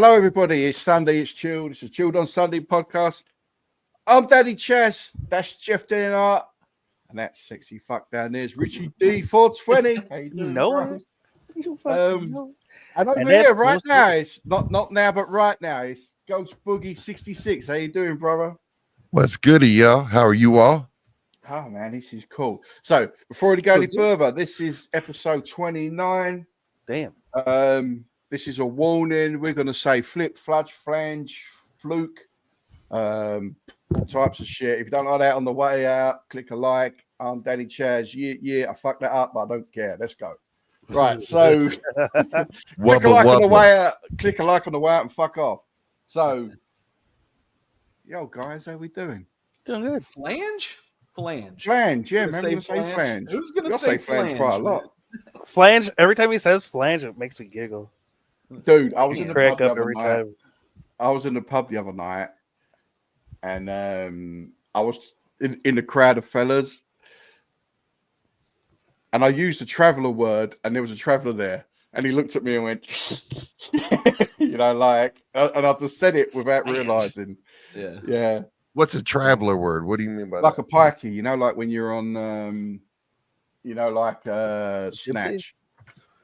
Hello, everybody. It's Sunday. It's Chilled. It's a Chilled on Sunday podcast. I'm Daddy Chess. That's Jeff DNR. And that sexy fuck down there is Richie D420. How you doing, bro? And over here right now, it's not now, but right now, it's Ghost Boogie 66. How you doing, brother? What's good, y'all? How are you all? Oh, man, this is cool. So, before we go any further, this is episode 29. Damn. This is a warning. We're going to say flip, fludge, flange, fluke, types of shit. If you don't like that on the way out, click a like. I'm Danny Chaz. Yeah, I fucked that up, but I don't care. Let's go. Right, so click a like on the way out. Click a like on the way out and fuck off. So, yo, guys, how we doing? Doing good. Flange, yeah, man. We're going to say flange. Who's going to say flange quite a lot? Flange. Every time he says flange, it makes me giggle. Dude, I was in the crack pub up every time. I was in the pub the other night, and I was in the crowd of fellas, and I used the traveller word, and there was a traveller there, and he looked at me and went, you know, like, and I just said it without realizing. Yeah. What's a traveller word? What do you mean by like that? Like a pikey, you know, like when you're on, you know, like Snatch.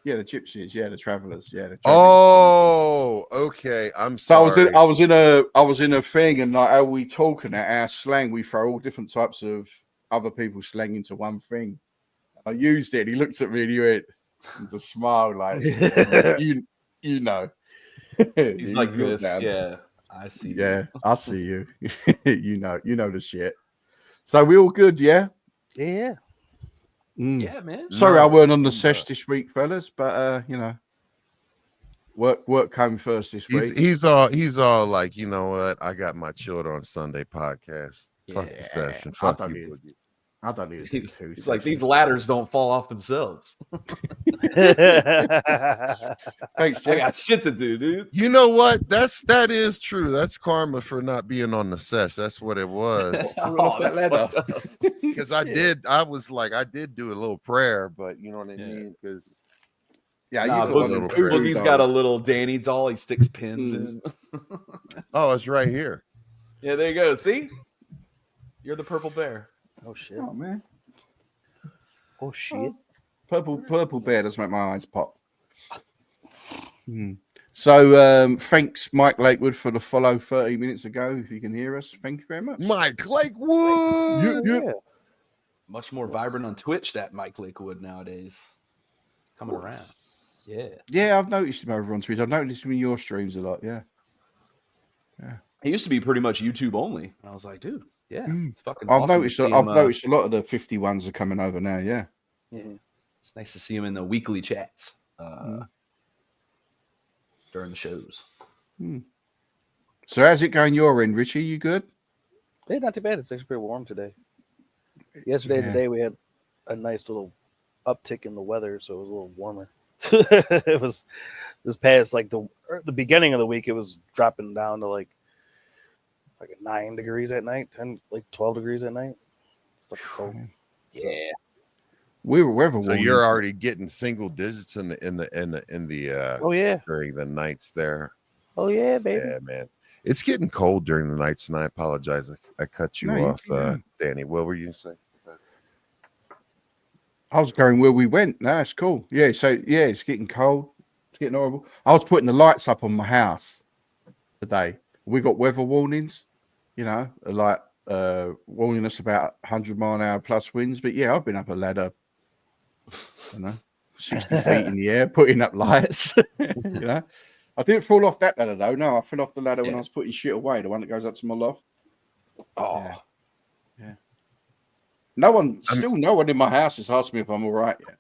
Yeah, the gypsies. Yeah, the travellers. Yeah. Oh, okay. I'm sorry. So I was in a thing, and like how we talk and our slang, we throw all different types of other people's slang into one thing. I used it. And he looked at me and he went with a smile, like you know. He's like this. Down. Yeah, I see. Yeah, I see you. you know the shit. So we all good, yeah. Yeah. Yeah, man. Sorry, I weren't on the sesh this week, fellas, but you know, work came first this week. He's all like, you know what? I got my Chilled on Sunday podcast. Fuck the session. Fuck you, Boogie. I don't need it. He's like, these ladders don't fall off themselves. Thanks, Jeff. I got shit to do, dude. You know what? That is true. That's karma for not being on the sesh. That's what it was. Because I did do a little prayer, but you know what I mean? Because Boogie's got a little Danny doll. He sticks pins in. Oh, it's right here. Yeah, there you go. See? You're the purple bear. Oh shit. Oh man. Oh shit. Purple bear does make my eyes pop. So thanks Mike Lakewood for the follow 30 minutes ago. If you can hear us, thank you very much. Mike Lakewood. Yeah. Much more vibrant on Twitch, that Mike Lakewood nowadays. It's coming around. Yeah, I've noticed him over on Twitch. I've noticed him in your streams a lot. Yeah. He used to be pretty much YouTube only. And I was like, dude. Yeah, it's fucking I've awesome. noticed a lot of the 51s are coming over now, yeah. It's nice to see him in the weekly chats during the shows. So how's it going your end, Richie? You good? Yeah, not too bad. It's actually pretty warm today. Yesterday and today we had a nice little uptick in the weather, so it was a little warmer. It was this past like the beginning of the week, it was dropping down to like 9 degrees at night, 12 degrees at night. It's cold. Yeah. We were weather. So you're already getting single digits in the oh yeah, during the nights there. Oh yeah, baby. Yeah, man. It's getting cold during the nights, and I apologize. I cut you off, Danny. What were you saying? I was going where we went. No, it's cool. Yeah, so it's getting cold. It's getting horrible. I was putting the lights up on my house today. We got weather warnings, you know, like warning us about 100-mile-an-hour plus winds. But yeah, I've been up a ladder, 60 feet in the air, putting up lights. You know, I didn't fall off that ladder though. No, I fell off the ladder when I was putting shit away, the one that goes up to my loft. Oh, yeah. No one in my house has asked me if I'm all right yet.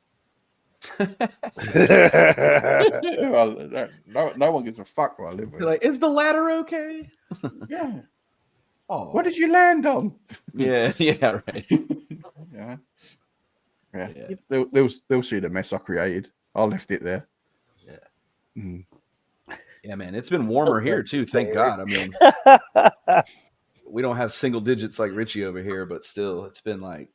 no one gives a fuck where I live with. You're like, is the ladder okay? Yeah. Oh, what did you land on? Yeah, right. Yeah. They'll see the mess I created. I left it there. Yeah, man. It's been warmer here too. Thank God. I mean, we don't have single digits like Richie over here, but still, it's been like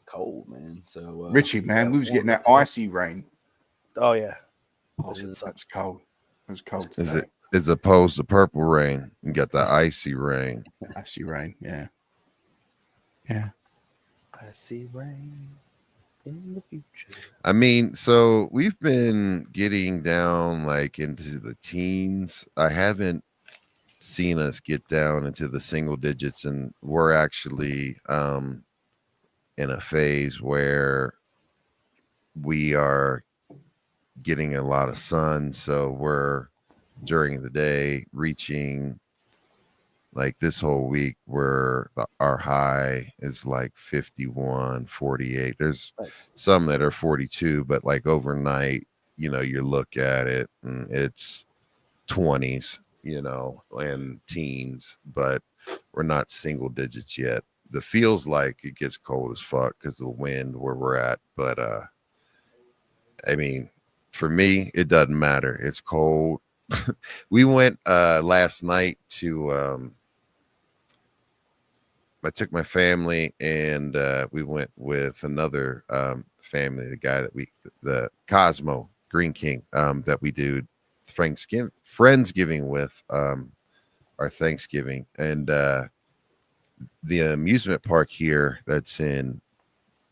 cold, man. So Richie, man, we was getting that icy rain. Oh yeah. That's cold. It was cold. as opposed to Purple Rain. You got the Icy Rain. Icy Rain, yeah. Yeah. I see rain in the future. I mean, so we've been getting down like into the teens. I haven't seen us get down into the single digits, and we're actually in a phase where we are getting a lot of sun, so we're during the day reaching like this whole week where our high is like 51, 48. There's Nice. some that are 42, but like overnight, you look at it and it's 20s, and teens, but we're not single digits yet. The feels like it gets cold as fuck because of the wind where we're at, but I mean, for me, it doesn't matter. It's cold. We went last night to I took my family and we went with another family, the guy that the Cosmo Green King that we do Friendsgiving with our Thanksgiving, and the amusement park here that's in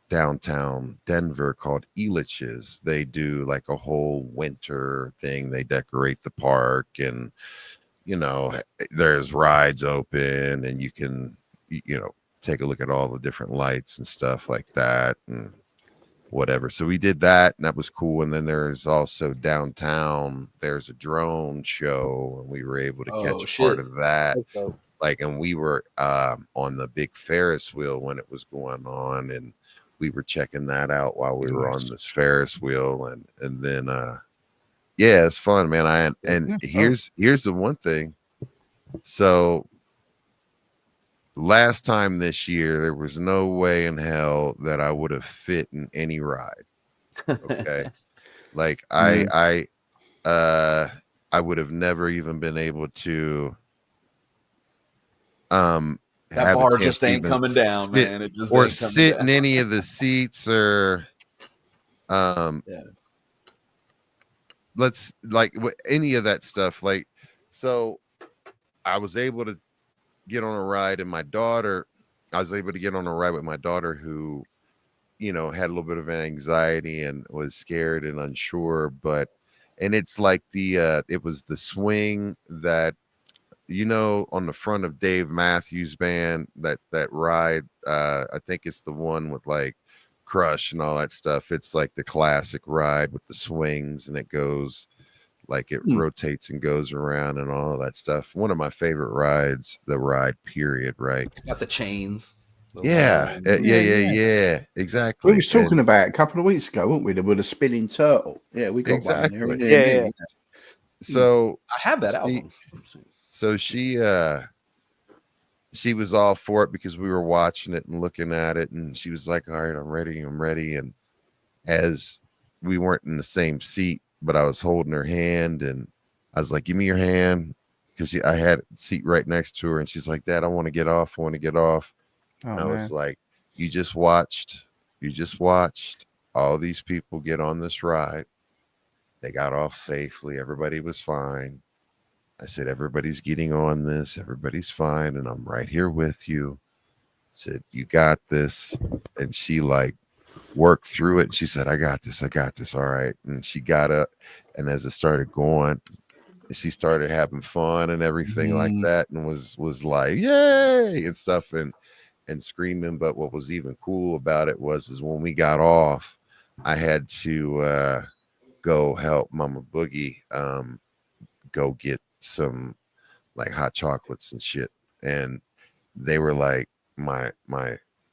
downtown Denver called Elitch's. They do like a whole winter thing. They decorate the park, and there's rides open, and you can take a look at all the different lights and stuff like that and whatever. So we did that, and that was cool. And then there's also downtown, there's a drone show, and we were able to catch part of that. Like, and we were on the big Ferris wheel when it was going on, and we were checking that out while we were on this Ferris wheel, and then yeah, it's fun, man. Here's the one thing. So last time this year, there was no way in hell that I would have fit in any ride. Okay. Like I would have never even been able to that bar just ain't coming down, man. It just or sit in any of the seats, or let's like any of that stuff. Like, so I was able to get on a ride, and I was able to get on a ride with my daughter who, had a little bit of anxiety and was scared and unsure, and it's like it was the swing that, on the front of Dave Matthews Band, that ride, I think it's the one with like Crush and all that stuff. It's like the classic ride with the swings, and it goes like it rotates and goes around and all of that stuff. One of my favorite rides, the ride period, right? It's got the chains. Yeah, exactly. We was talking about it a couple of weeks ago, weren't we? With a spinning turtle. Yeah, we got exactly. one there. Yeah. So I have that album. So she was all for it because we were watching it and looking at it, and she was like, all right, I'm ready. And as we weren't in the same seat, but I was holding her hand, and I was like, give me your hand, because I had a seat right next to her, and she's like, Dad, I want to get off. Oh, I was like, you just watched all these people get on this ride. They got off safely. Everybody was fine. I said, everybody's getting on this. Everybody's fine. And I'm right here with you. I said, you got this. And she like worked through it. And she said, I got this. All right. And she got up. And as it started going, she started having fun and everything like that. And was like, yay, and stuff, and screaming. But what was even cool about it is when we got off, I had to go help Mama Boogie go get some like hot chocolates and shit, and they were like, my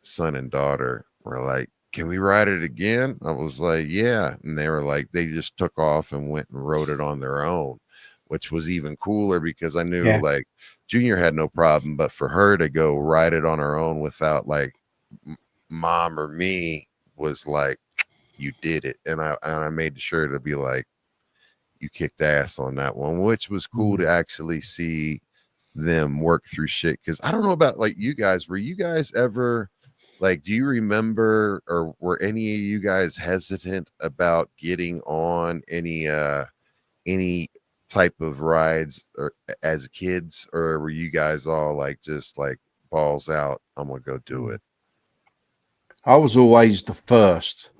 son and daughter were like, can we ride it again? I was like, yeah. And they were like, they just took off and went and rode it on their own, which was even cooler because I knew like Junior had no problem, but for her to go ride it on her own without like mom or me was like, you did it. And I made sure to be like, you kicked ass on that one, which was cool to actually see them work through shit. Because I don't know about like you guys. Were you guys ever like, do you remember, or were any of you guys hesitant about getting on any type of rides or as kids, or were you guys all like just like balls out, I'm gonna go do it? I was always the first.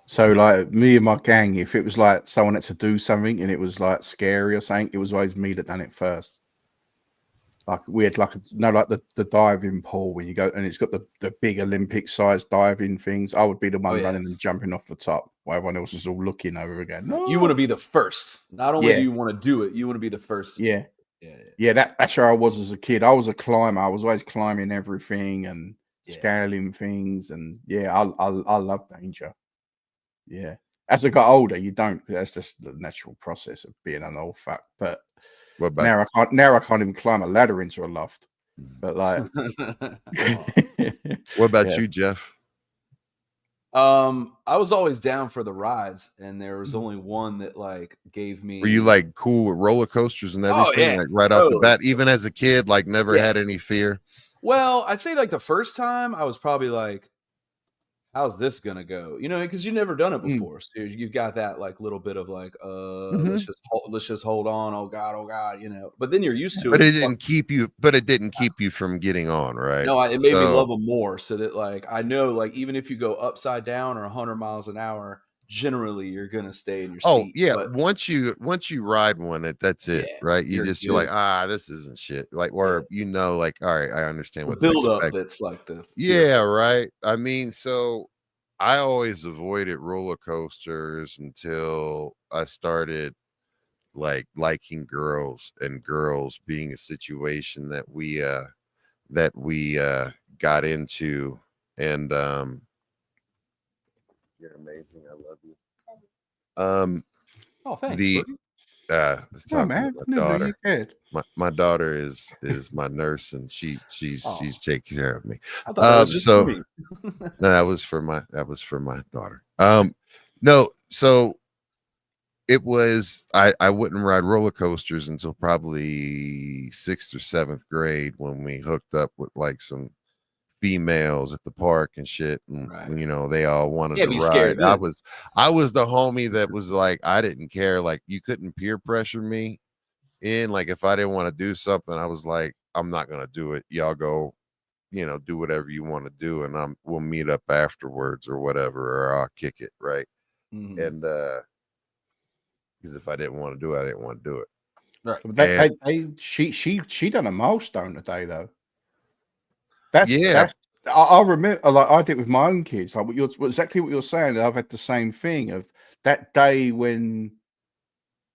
So like me and my gang, if it was like someone had to do something and it was like scary or something, it was always me that done it first. Like we had like like the diving pool where you go and it's got the big Olympic sized diving things. I would be the one yeah. running and jumping off the top while everyone else is all looking over again. No. You want to be the first. Not only Yeah. do you want to do it, you want to be the first. Yeah. Yeah. Yeah, that's where I was as a kid. I was a climber. I was always climbing everything and scaling things, and yeah, I love danger. Yeah, as I got older, you don't, because that's just the natural process of being an old fuck. But What about now I can't. Now I can't even climb a ladder into a loft. But like, what about Yeah. you, Jeff? I was always down for the rides, and there was only one that like gave me. Were you like cool with roller coasters and Oh, everything, yeah, like right off the totally. bat, even as a kid, like never Yeah. had any fear? Well, I'd say like the first time I was probably like, how's this gonna go? You know, because you've never done it before, so you've got that like little bit of like, let's just hold on. Oh God, you know. But then you're used to But it. it didn't keep you. But it didn't keep you from getting on, right? No, it made me love them more. So that like I know, like even if you go upside down or 100 miles an hour, generally you're gonna stay in your seat. Oh yeah, But once you ride one, that's it, Yeah, right? you're You're like, good. this isn't shit. Like, or like, all right, I understand the what to build up expect. that's like the Yeah, right. I mean, so I always avoided roller coasters until I started like liking girls, and girls being a situation that we got into. And you're amazing, I love you. Oh, thanks, The Boogie. let's Oh talk about man, my no, daughter. you good. My daughter is my nurse, and she's Oh. taking care of me. I thought that was just So for me. no, that was for my daughter. No, so it was I wouldn't ride roller coasters until probably 6th or 7th grade, when we hooked up with like some females at the park and shit, and Right. you know, they all wanted Can't to be scared ride. then. I was the homie that was like, I didn't care, like you couldn't peer pressure me in. Like if I didn't want to do something, I was like, I'm not gonna do it. Y'all go, you know, do whatever you want to do, and we'll meet up afterwards or whatever, or I'll kick it, right? Mhm. And because if I didn't want to do it, I didn't want to do it. Right. And She done a milestone today though. That's yeah, I remember, like I did with my own kids, like exactly what you're saying. I've had the same thing of that day when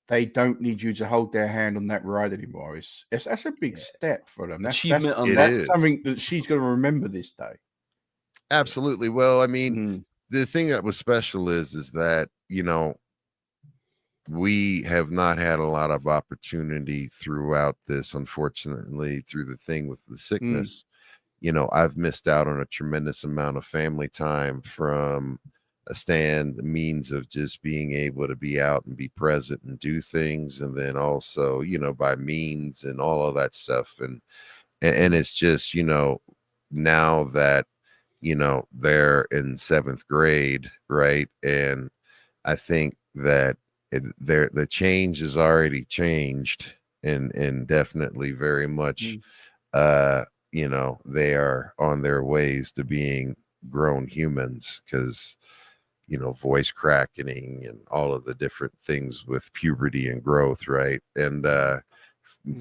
they don't need you to hold their hand on that ride anymore. That's a big step for them. Achievement it unlocked. That's something that she's going to remember this day. absolutely. Well, I mean, Mhm. the thing that was special is that, you know, we have not had a lot of opportunity throughout this, unfortunately, through the thing with the sickness. You know, I've missed out on a tremendous amount of family time from the means of just being able to be out and be present and do things, and then also, you know, by means and all of that stuff. And it's just, you know, now that, you know, they're in 7th grade, right? And I think that the change has already changed, and definitely very much you know, they are on their ways to being grown humans, because, you know, voice cracking and all of the different things with puberty and growth, right? And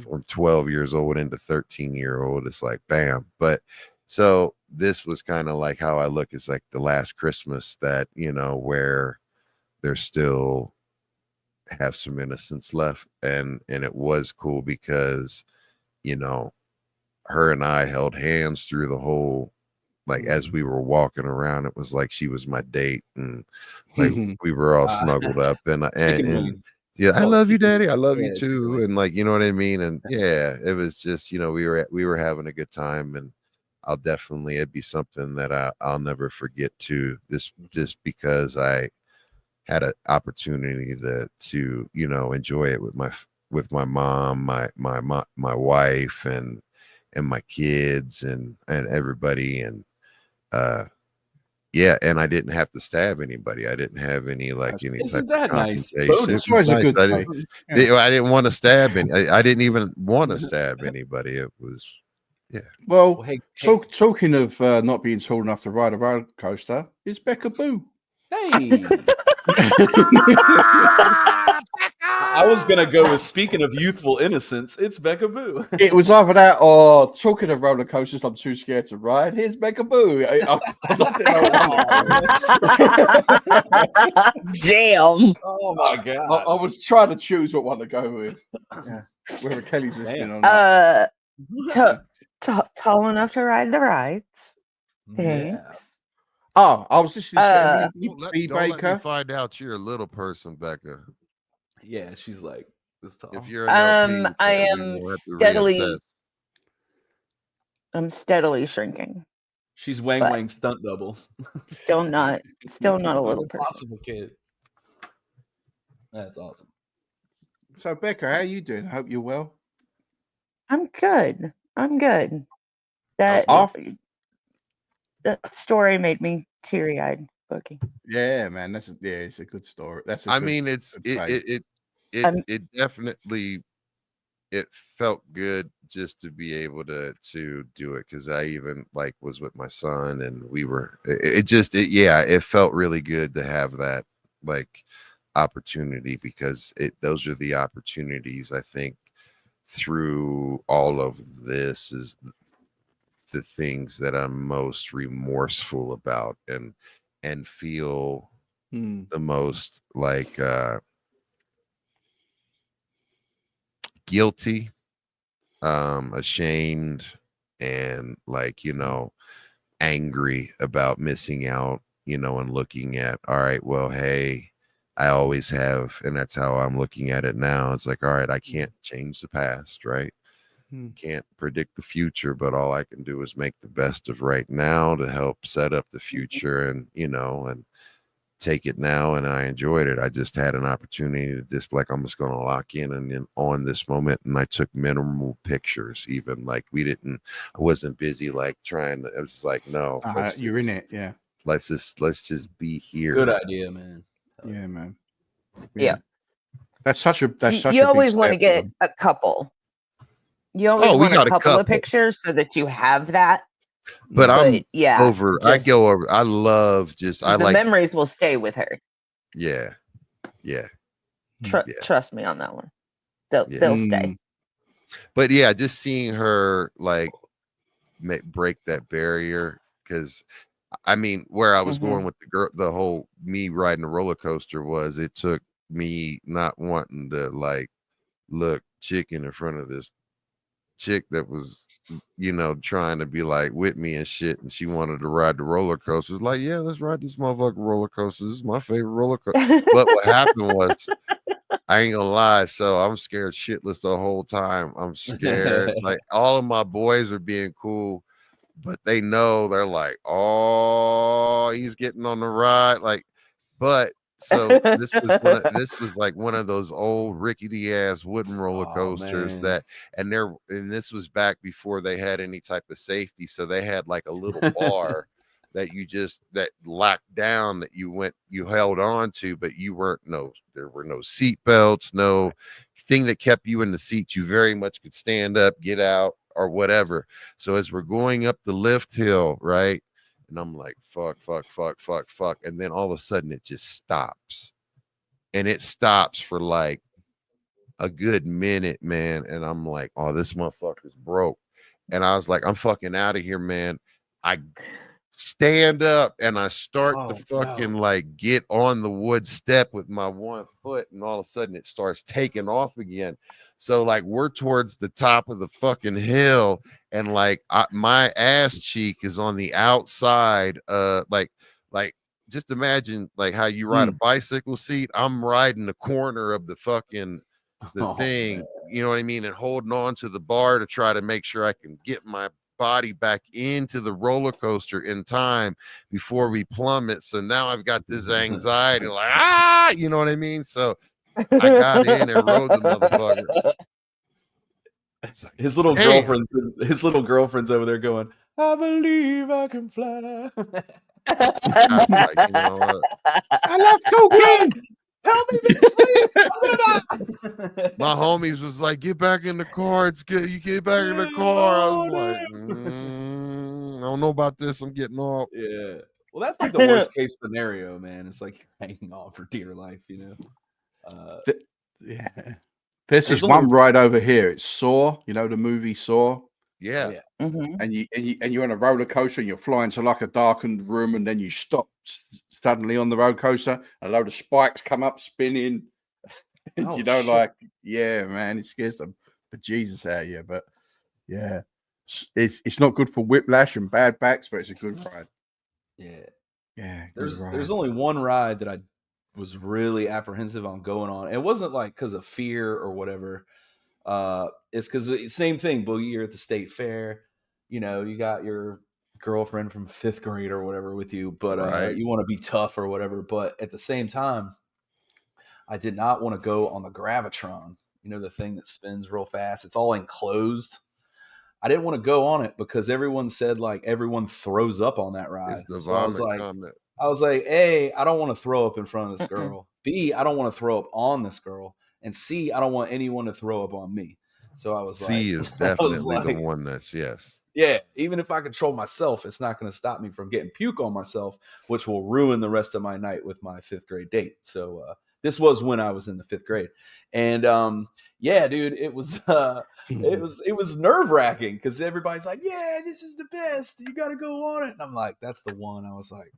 from 12 years old into 13-year-old, it's like bam. But so this was kind of like how I look, is like the last Christmas that, you know, where there's still have some innocence left. And it was cool because, you know, her and I held hands through the whole, like as we were walking around, it was like she was my date, and like we were all snuggled up, and yeah, I love you, daddy, I love you too, and like, you know what I mean? And yeah, it was just, you know, we were having a good time, and it'd be something that I'll never forget too, just because I had an opportunity to, you know, enjoy it with my mom, my wife, and my kids, and everybody. And yeah, and I didn't have to stab anybody. I didn't have any any Isn't type of that nice? confrontation. Bonus. It's always a Nice. good I thing. didn't want to stab any. I didn't even want to stab anybody. It was Well, Well, hey, talking of not being tall enough to ride a roller coaster, is Becca Boo. hey. I was gonna go with speaking of youthful innocence. It's Becca Boo. It was either that or talking of roller coasters, I'm too scared to ride. Here's Becca Boo. I didn't know Damn. Oh my god. I was trying to choose what one to go with. Yeah, whether Kelly's listening or not. Tall enough to ride the rides. Yeah. Thanks. Oh, I was listening to don't let me Baker. find out you're a little person, Becca. Yeah, she's like this tall. If you're an LP, I we am will have to steadily. reassess. I'm steadily shrinking. She's Wang But- Wang stunt double. Still not a little person. Impossible kid. That's awesome. So, Becca, how are you doing? I hope you're well. I'm good. That that story made me teary-eyed, Boogie. Yeah, man, it's a good story. That's I mean, it definitely it felt good just to be able to do it, because I even was with my son and we were it felt really good to have that opportunity, because those are the opportunities I think through all of this is the things that I'm most remorseful about and feel the most guilty, ashamed, and angry about missing out, and looking at, all right, well, hey, I always have, and that's how I'm looking at it now. It's like, all right, I can't change the past, right? Can't predict the future, but all I can do is make the best of right now to help set up the future, and and take it now. And I enjoyed it. I just had an opportunity to just I'm just going to lock in and then on this moment, and I took minimal pictures. Even I wasn't busy trying to. It was no, you're in it, yeah. Let's just be here. Good idea, man. Yeah, man. Yeah. That's such a you always want to get a couple. You always want a couple of pictures so that you have that. But I'm over. I go over. I love the memories will stay with her. Yeah. Trust me on that one. They'll stay. But yeah, just seeing her break that barrier, because I mean, where I was going with the whole me riding a roller coaster was, it took me not wanting to look chicken in front of this chick that was trying to be with me and shit, and she wanted to ride the roller coasters. Yeah, let's ride this motherfucking roller coaster. This is my favorite roller coaster. But what happened was, I ain't gonna lie, so I'm scared shitless the whole time. I'm scared. All of my boys are being cool, but they know, they're oh, he's getting on the ride. But so this was one of those old rickety ass wooden roller coasters and this was back before they had any type of safety. So they had a little bar that that locked down, that you held on to, but there were no seat belts, no thing that kept you in the seat. You very much could stand up, get out, or whatever. So as we're going up the lift hill, right? And I'm fuck. And then all of a sudden it just stops. And it stops for a good minute, man. And I'm oh, this motherfucker's broke. And I was I'm fucking out of here, man. I stand up and I start to fucking get on the wood step with my one foot, and all of a sudden it starts taking off again. So we're towards the top of the fucking hill, and my ass cheek is on the outside. Just imagine how you ride a bicycle seat. I'm riding the corner of the fucking thing, man. You know what I mean, and holding on to the bar to try to make sure I can get my body back into the roller coaster in time before we plummet. So now I've got this anxiety, you know what I mean? So I got in and rode the motherfucker. His little girlfriend's over there going, I believe I can fly. I was like, you know what? I love cocaine. Help me, bitch, please! I'm gonna die. My homies was like, get back in the car. You get back in the car. I was like, I don't know about this. I'm getting off. Yeah. Well, that's like the worst case scenario, man. It's like you're hanging on for dear life, you know. Yeah. This There's is one only- ride over here. It's Saw. You know the movie Saw. Yeah. Oh, yeah. Mhm. And you're on a roller coaster and you're flying to like a darkened room and then you stop suddenly on the roller coaster. A load of spikes come up spinning. Oh, You know, shit. like, yeah, man, it scares the bejesus out of you. But yeah, it's not good for whiplash and bad backs, but it's a good ride. Yeah. Yeah, There's only one ride that I was really apprehensive on going on. It wasn't like because of fear or whatever. It's because same thing, Boogie. You're at the state fair. You know, you got your girlfriend from 5th grade or whatever with you, but Right. you want to be tough or whatever. But at the same time, I did not want to go on the Gravitron. You know, the thing that spins real fast. It's all enclosed. I didn't want to go on it because everyone said like everyone throws up on that ride. It's the So I was vomit like, comment. A, I don't want to throw up in front of this girl. B, I don't want to throw up on this girl. And C, I don't want anyone to throw up on me. So I was C like, is definitely the one that's yes. yeah, even if I control myself, it's not going to stop me from getting puke on myself, which will ruin the rest of my night with my 5th grade date. So this was when I was in the 5th grade. And yeah, dude, it was nerve wracking because everybody's like, yeah, this is the best. You got to go on it. And I'm like, that's the one. I was like,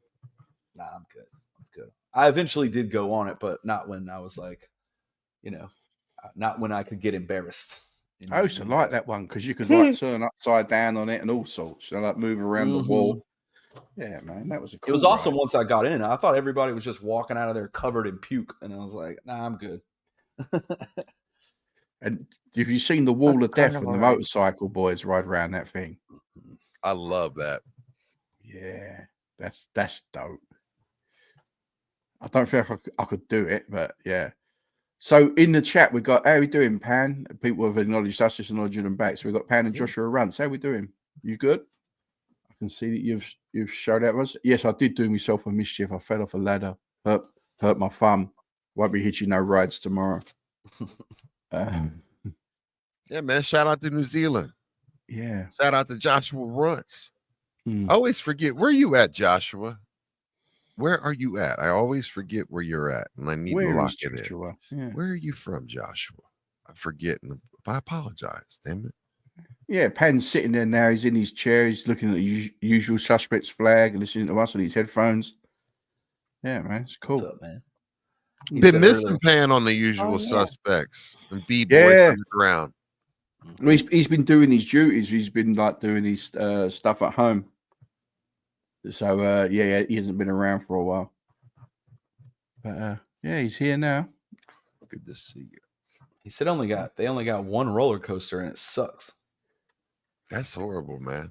nah, I'm good. I'm good. I eventually did go on it, but not when I was like, you know, not when I could get embarrassed. I used to like that one because you could like turn upside down on it and all sorts. You know, like move around the wall. Yeah, man, that was a cool. It was awesome ride. once I got in. I thought everybody was just walking out of there covered in puke, and I was like, nah, I'm good. And have you seen the Wall of Death when carnival the ride. motorcycle boys ride around that thing? I love that. Yeah, that's dope. I don't think I could do it, but yeah. So in the chat we got, how we doing, Pan? People have acknowledged us, just acknowledging them back. So we got Pan and Joshua Runts. How we doing? You good? I can see that you've showed out us. Yes, I did do myself a mischief. I fell off a ladder, hurt my thumb. Won't be hitching no rides tomorrow. Yeah, man. Shout out to New Zealand. Yeah. Shout out to Joshua Runts. I always forget, where you at, Joshua? Where are you at? I always forget where you're at, and I need to lock it in. Yeah. Where are you from, Joshua? I forget, and I apologize. Damn it. Yeah, Pan's sitting there now. He's in his chair. He's looking at the usual suspects flag and listening to us on his headphones. Yeah, man, it's cool. What's up, man? Been missing Pan on the usual suspects and B-boys on the ground. Well, he's been doing his duties. He's been like doing his stuff at home. So yeah, he hasn't been around for a while. But yeah, he's here now. Good to see you. He said they only got one roller coaster and it sucks. That's horrible, man.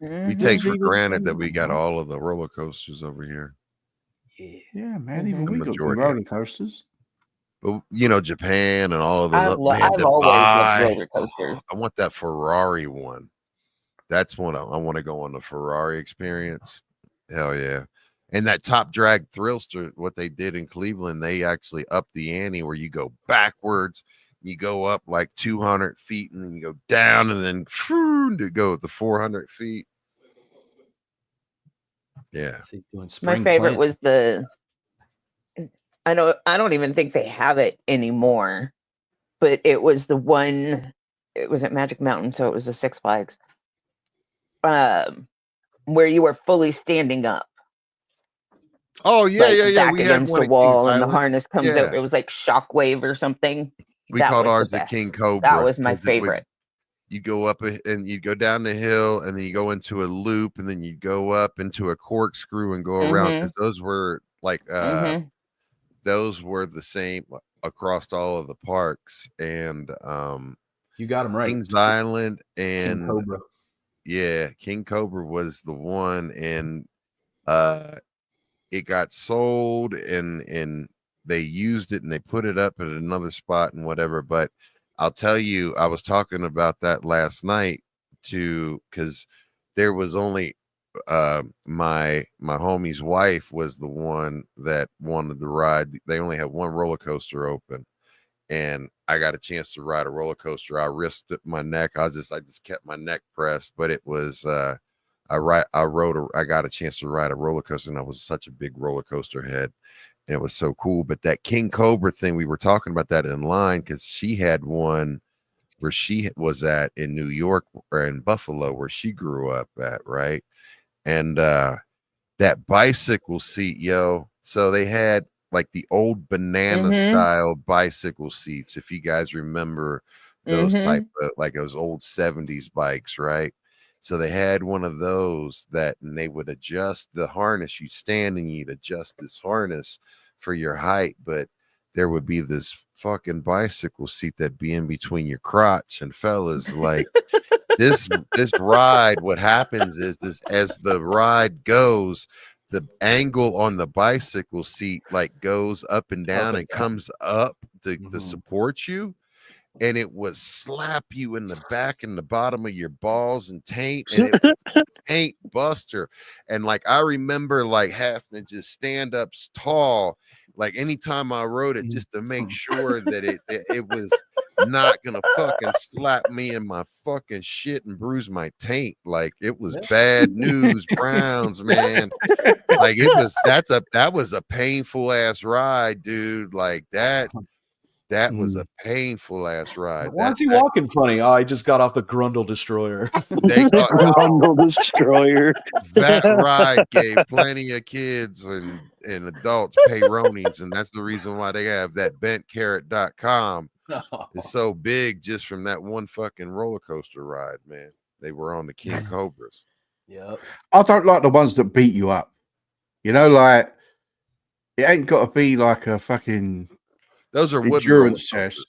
Mhm. We take for granted that we got all of the roller coasters over here. Yeah, man. Even we got the majority. roller coasters. But you know, Japan and all of the I've always loved roller coasters. I want that Ferrari one. That's one I want to go on the Ferrari experience. Hell yeah. And that Top Drag Thrillster, what they did in Cleveland, they actually upped the ante where you go backwards, you go up like 200 feet, and then you go down, and then to go the 400 feet. Yeah. My favorite was I don't even think they have it anymore, but it was the one, it was at Magic Mountain, so it was the Six Flags, where you were fully standing up. Oh yeah, like yeah. Back We had against one the at wall, Kings and the Island. harness comes out. It was like Shockwave or something. We That called was ours the the King best. Cobra. That was my favorite. You go up and you go down the hill, and then you go into a loop, and then you go up into a corkscrew and go around, because those were like those were the same across all of the parks. And you got them right. Kings Island and King Cobra. Yeah, King Cobra was the one, and it got sold, and they used it, and they put it up at another spot and whatever. But I'll tell you, I was talking about that last night too, because there was only my homie's wife was the one that wanted to ride. They only had one roller coaster open, and I got a chance to ride a roller coaster. I risked my neck. I just kept my neck pressed, but it was I got a chance to ride a roller coaster, and I was such a big roller coaster head, and it was so cool. But that King Cobra thing, we were talking about that in line because she had one where she was at in New York or in Buffalo, where she grew up at, right? And that bicycle seat, yo. So they had like the old banana style bicycle seats, if you guys remember those type of like those old 70s bikes, right? So they had one of those and they would adjust the harness. You'd stand and you'd adjust this harness for your height, but there would be this fucking bicycle seat that'd be in between your crotch. And fellas, like this ride, what happens is as the ride goes, the angle on the bicycle seat like goes up and down and comes up to support you, and it would slap you in the back and the bottom of your balls and taint, and it was taint buster. And like I remember like having to just stand up tall like anytime I rode it, just to make sure that it was not gonna fucking slap me in my fucking shit and bruise my taint. Like it was bad news Browns, man. Like that was a painful ass ride, dude. Like that was a painful ass ride. Why is he walking funny? Oh, I just got off the Grundle Destroyer. Grundle Destroyer. That ride gave plenty of kids and adults payronis, and that's the reason why they have that bentcarrot.com. It's so big just from that one fucking roller coaster ride, man. They were on the King Cobras. Yep. I don't like the ones that beat you up. You know, like it ain't got to be like a fucking those are endurance test.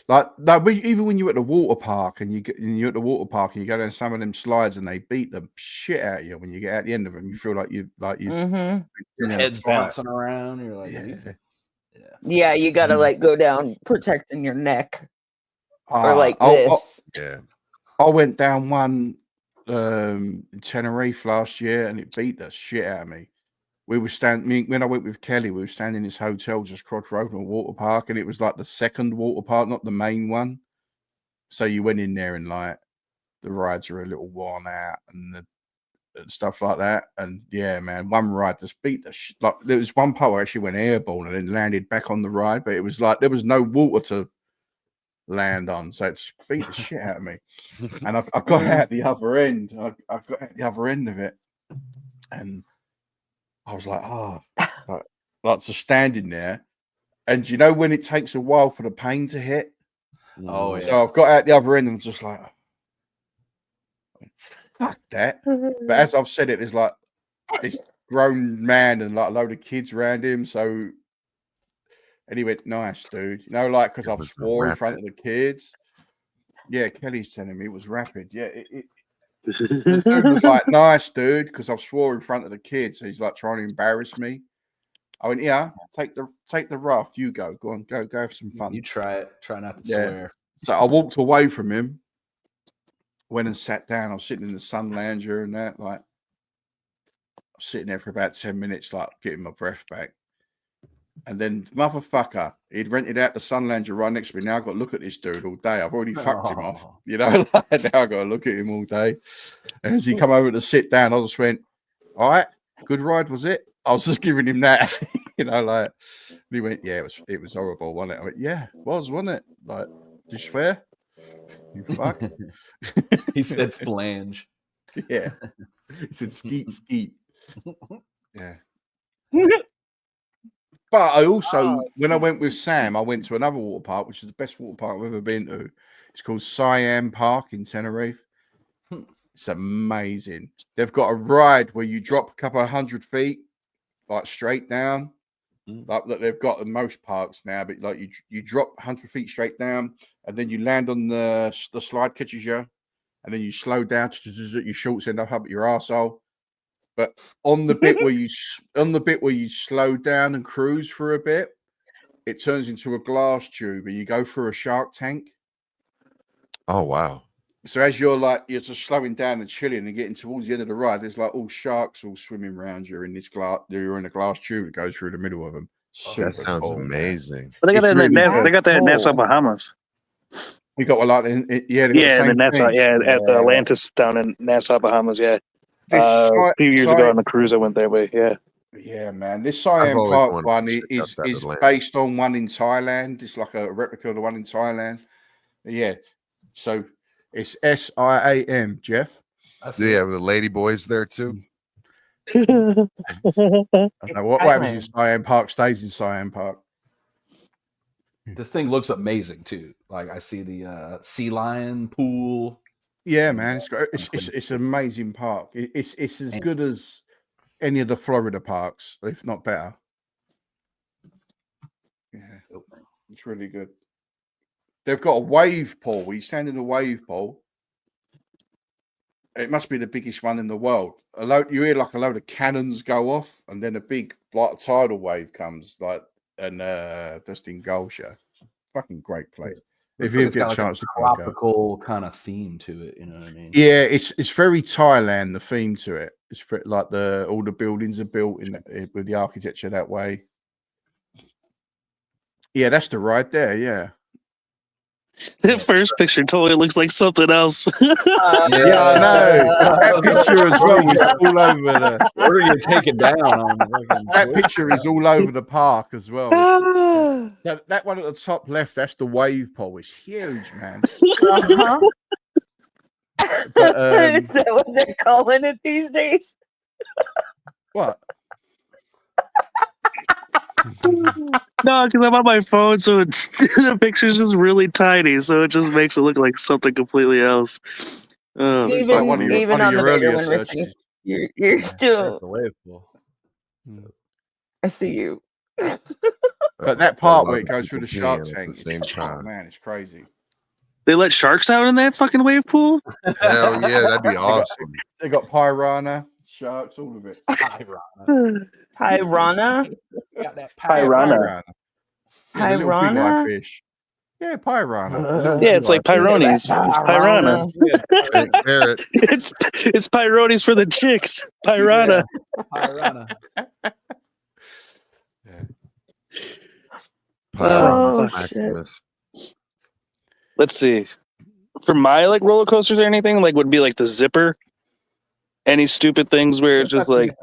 Like even when you're at the water park and you're at the water park and you go down some of them slides and they beat the shit out of you when you get out the end of them, you feel like you your head's bouncing around. You're like, yeah, you gotta like go down protecting your neck or like this. I went down one in Tenerife last year and it beat the shit out of me. We were when I went with Kelly, we were standing in this hotel just across the road from a water park, and it was like the second water park, not the main one. So you went in there and like the rides are a little worn out and stuff like that. And yeah, man, one ride just beat the shit. Like there was one part where I actually went airborne and then landed back on the ride, but it was like there was no water to land on, so it just beat the shit out of me. And I got out the other end. I got out the other end of it, and I was like, like just standing there. And you know when it takes a while for the pain to hit? Oh, yeah. So I've got out the other end and I'm just like, fuck that. But as I've said it, there's like this grown man and like a load of kids around him. So, and he went, nice, dude. You know, like, because I've swore in front of the kids. Yeah, Kelly's telling me it was rapid. Yeah, the dude was like, nice, dude, because I've swore in front of the kids. So he's like trying to embarrass me. I went, yeah, take the raft. You go on, go have some fun. You try it. Try not to swear. So I walked away from him, went and sat down. I was sitting in the sun lounger and that, like, I was sitting there for about 10 minutes, like getting my breath back. And then motherfucker, he'd rented out the sun lounger right next to me. Now I've got to look at this dude all day. I've already fucked him off, you know. Like, now I've got to look at him all day. And as he come over to sit down, I just went, all right, good ride, was it? I was just giving him that, you know, like. And he went, yeah, it was horrible, wasn't it? I went, yeah, it was, wasn't it? Like, did you swear? You fuck. He said flange. Yeah. He said skeet. Yeah. But I also, when I went with Sam, I went to another water park, which is the best water park I've ever been to. It's called Siam Park in Tenerife. It's amazing. They've got a ride where you drop a couple of 100 feet, like straight down. Like they've got in most parks now, but like you drop 100 feet straight down, and then you land on the slide catches you, and then you slow down, your shorts end up at your arsehole. But on the bit where you slow down and cruise for a bit, it turns into a glass tube and you go through a shark tank. Oh wow. So as you're just slowing down and chilling and getting towards the end of the ride, there's like all sharks all swimming around you in this glass. You're in a glass tube that goes through the middle of them. That sounds cool, amazing. But they got It's that. really They got that in cool. Nassau, Bahamas. We got a lot. They got the Yeah, same and then Nassau. thing. Yeah, at the Atlantis down in Nassau, Bahamas. Yeah, a few years ago on the cruise, I went that way. Yeah. Yeah, man. This I've Siam always Park wanted one to check out is that is Atlantis. based on one in Thailand. It's like a replica of the one in Thailand. Yeah. So it's SIAM, Jeff. Yeah, the lady boys there too. What happens in Thailand. Siam Park stays in Siam Park. This thing looks amazing too. Like I see the sea lion pool. Yeah, man. It's an amazing park. It's as good as any of the Florida parks, if not better. Yeah, it's really good. They've got a wave pool. We stand in a wave pool. It must be the biggest one in the world. You hear like a load of cannons go off, and then a big like tidal wave comes, and just engulfs you. Fucking great place. If you get a chance to go, tropical kind of theme to it, you know what I mean? Yeah, it's very Thailand. The theme to it. It's like all the buildings are built with the architecture that way. Yeah, that's the ride there. Yeah. The first picture totally looks like something else. Yeah, I know. That picture as well was all over the. Where are you taking down on? That picture is all over the park as well. That one at the top left, that's the wave pool. It's huge, man. Uh-huh. But, Is that what they're calling it these days? What? No, because I'm on my phone, so it's the picture's just really tiny, so it just makes it look like something completely else. It's like one of Even on the your bigger earlier one, Richie, searches. you're still. The wave pool. I see you. But that part where it goes through the shark tank, at the same time. Oh man, it's crazy. They let sharks out in that fucking wave pool? Hell yeah, that'd be awesome. They got piranha, sharks, all of it. Piranha? Got that Piranha. Yeah, the little big Piranha? white fish. Yeah, piranha. Yeah, it's like Pyrones. It's piranha. Parrot. It's Pyrones for the chicks. Piranha. Piranha. Oh, Maximus. Let's see. For my like roller coasters or anything, like would be like the zipper. Any stupid things where it's just like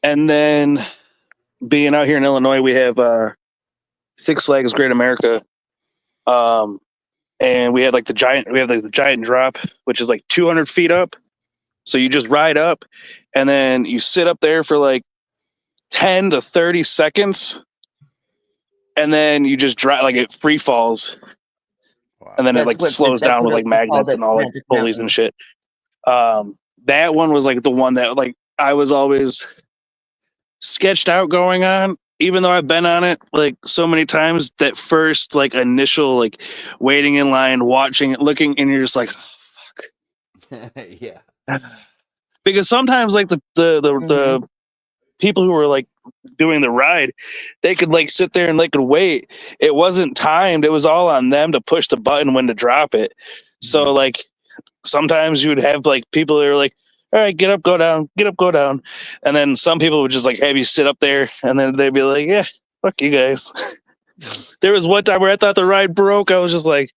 and then being out here in Illinois, we have Six Flags Great America. And we have like the giant drop, which is like 200 feet up. So you just ride up and then you sit up there for like 10 to 30 seconds. And then you just drive, like it free falls. Wow. And then it like slows down with like magnets and all like pulleys and shit. That one was like the one that like I was always sketched out going on, even though I've been on it like so many times. That first like initial like waiting in line, watching it, looking, and you're just like, oh, fuck. Yeah. Because sometimes like the people who were like doing the ride, they could like sit there and they could wait. It wasn't timed. It was all on them to push the button when to drop it. So like sometimes you would have like people that are like, all right, get up, go down, get up, go down. And then some people would just like have you sit up there and then they'd be like, yeah, fuck you guys. There was one time where I thought the ride broke. I was just like,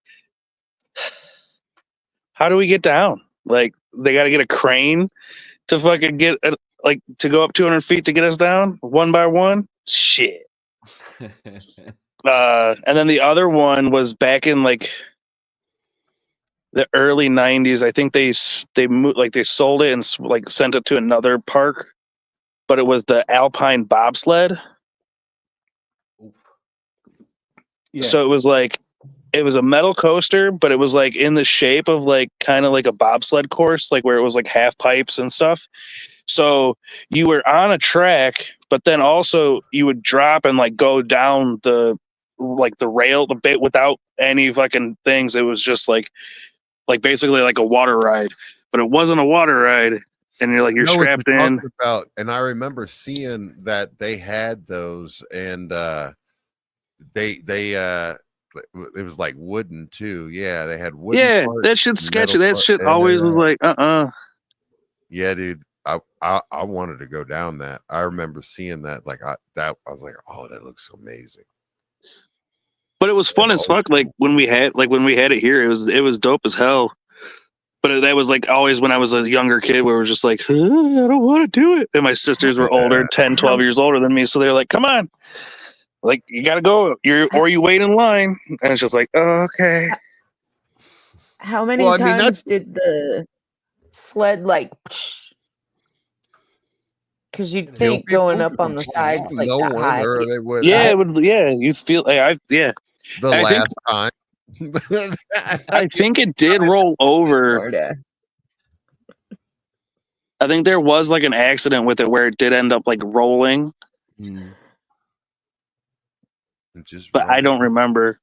how do we get down? Like they got to get a crane to fucking get like to go up 200 feet to get us down one by one. Shit. And then the other one was back in like the early 90s. I think they moved, like they sold it and like sent it to another park, but it was the Alpine bobsled. Yeah. So it was like, it was a metal coaster, but it was like in the shape of like kind of like a bobsled course, like where it was like half pipes and stuff. So you were on a track, but then also you would drop and like go down the rail, the bit without any fucking things. It was just like basically like a water ride, but it wasn't a water ride. And you're strapped in. And I remember seeing that they had those, and they it was like wooden too. Yeah, they had wooden. Yeah, parts that shit's and sketchy. metal That parts. shit always was like, Yeah, dude. I wanted to go down that. I remember seeing that. Like I was like, oh, that looks amazing. But it was fun as fuck. Like when we had it here, it was dope as hell. But that was like always when I was a younger kid, where we were just like, I don't want to do it. And my sisters were older, 10, 12 years older than me, so they're like, come on, like you gotta go. You wait in line. And it's just like, oh, okay. How many times did the sled like? Because you'd think going up on the sides like that high. Or they would. Yeah, it would. Yeah, you'd feel. The last time. I think it did roll over. I think there was like an accident with it where it did end up like rolling. But I don't remember.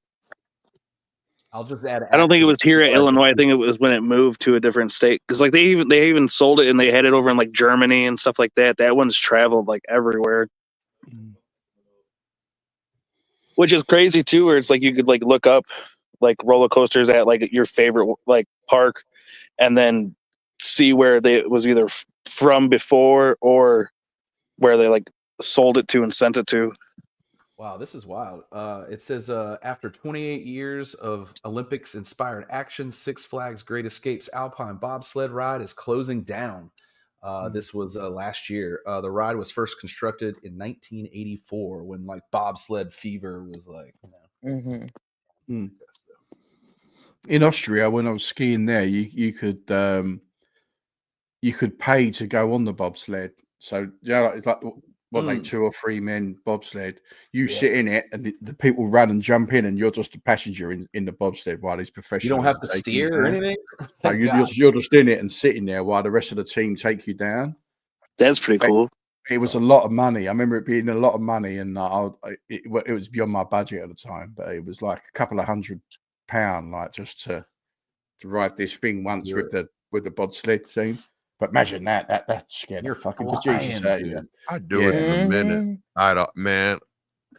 I'll just add. I don't think it was here at Illinois. I think it was when it moved to a different state. Because like they even sold it and they had it over in like Germany and stuff like that. That one's traveled like everywhere. Which is crazy too, where it's like you could like look up like roller coasters at like your favorite like park and then see where it was either from before or where they like sold it to and sent it to. Wow, this is wild. It says after 28 years of Olympics-inspired action, Six Flags Great Escapes Alpine Bobsled ride is closing down. This was last year. The ride was first constructed in 1984 when like bobsled fever was like, In Austria, when I was skiing there, you could pay to go on the bobsled. So it's like what they 2 or 3 men bobsled. You sit in it, and the people run and jump in, and you're just a passenger in the bobsled while these professionals. You don't have to steer or anything. No, you're just in it and sitting there while the rest of the team take you down. That's pretty cool. It was a lot of money. I remember it being a lot of money, and it was beyond my budget at the time. But it was like a couple of £100, like just to ride this thing once with the bobsled team. But imagine that scared the fucking bejesus out of you. I'd do it in a minute. I don't, man.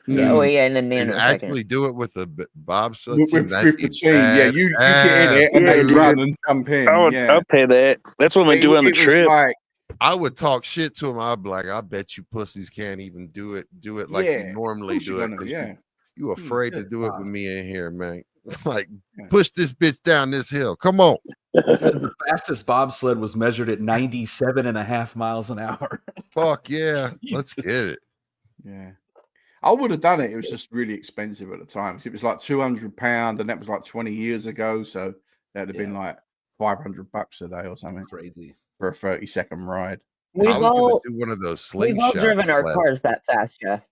Oh yeah, in a nanosecond. Actually do it with a bobsled team. With the team, yeah. You get in it and they run and jump in. I'll pay that. That's what we do on the trip. Like, I would talk shit to him. I'd be like, I bet you pussies can't even do it like you normally do it. You afraid to do it with me in here, man. Like, push this bitch down this hill. Come on. The fastest bobsled was measured at 97.5 miles an hour. Fuck yeah. Let's get it. Yeah. I would have done it. It was just really expensive at the time. It was like £200, and that was like 20 years ago. So that'd have been like $500 a day or something. Crazy for a 30-second ride. I was gonna do one of those slingshots. We've all driven our cars that fast, Jeff.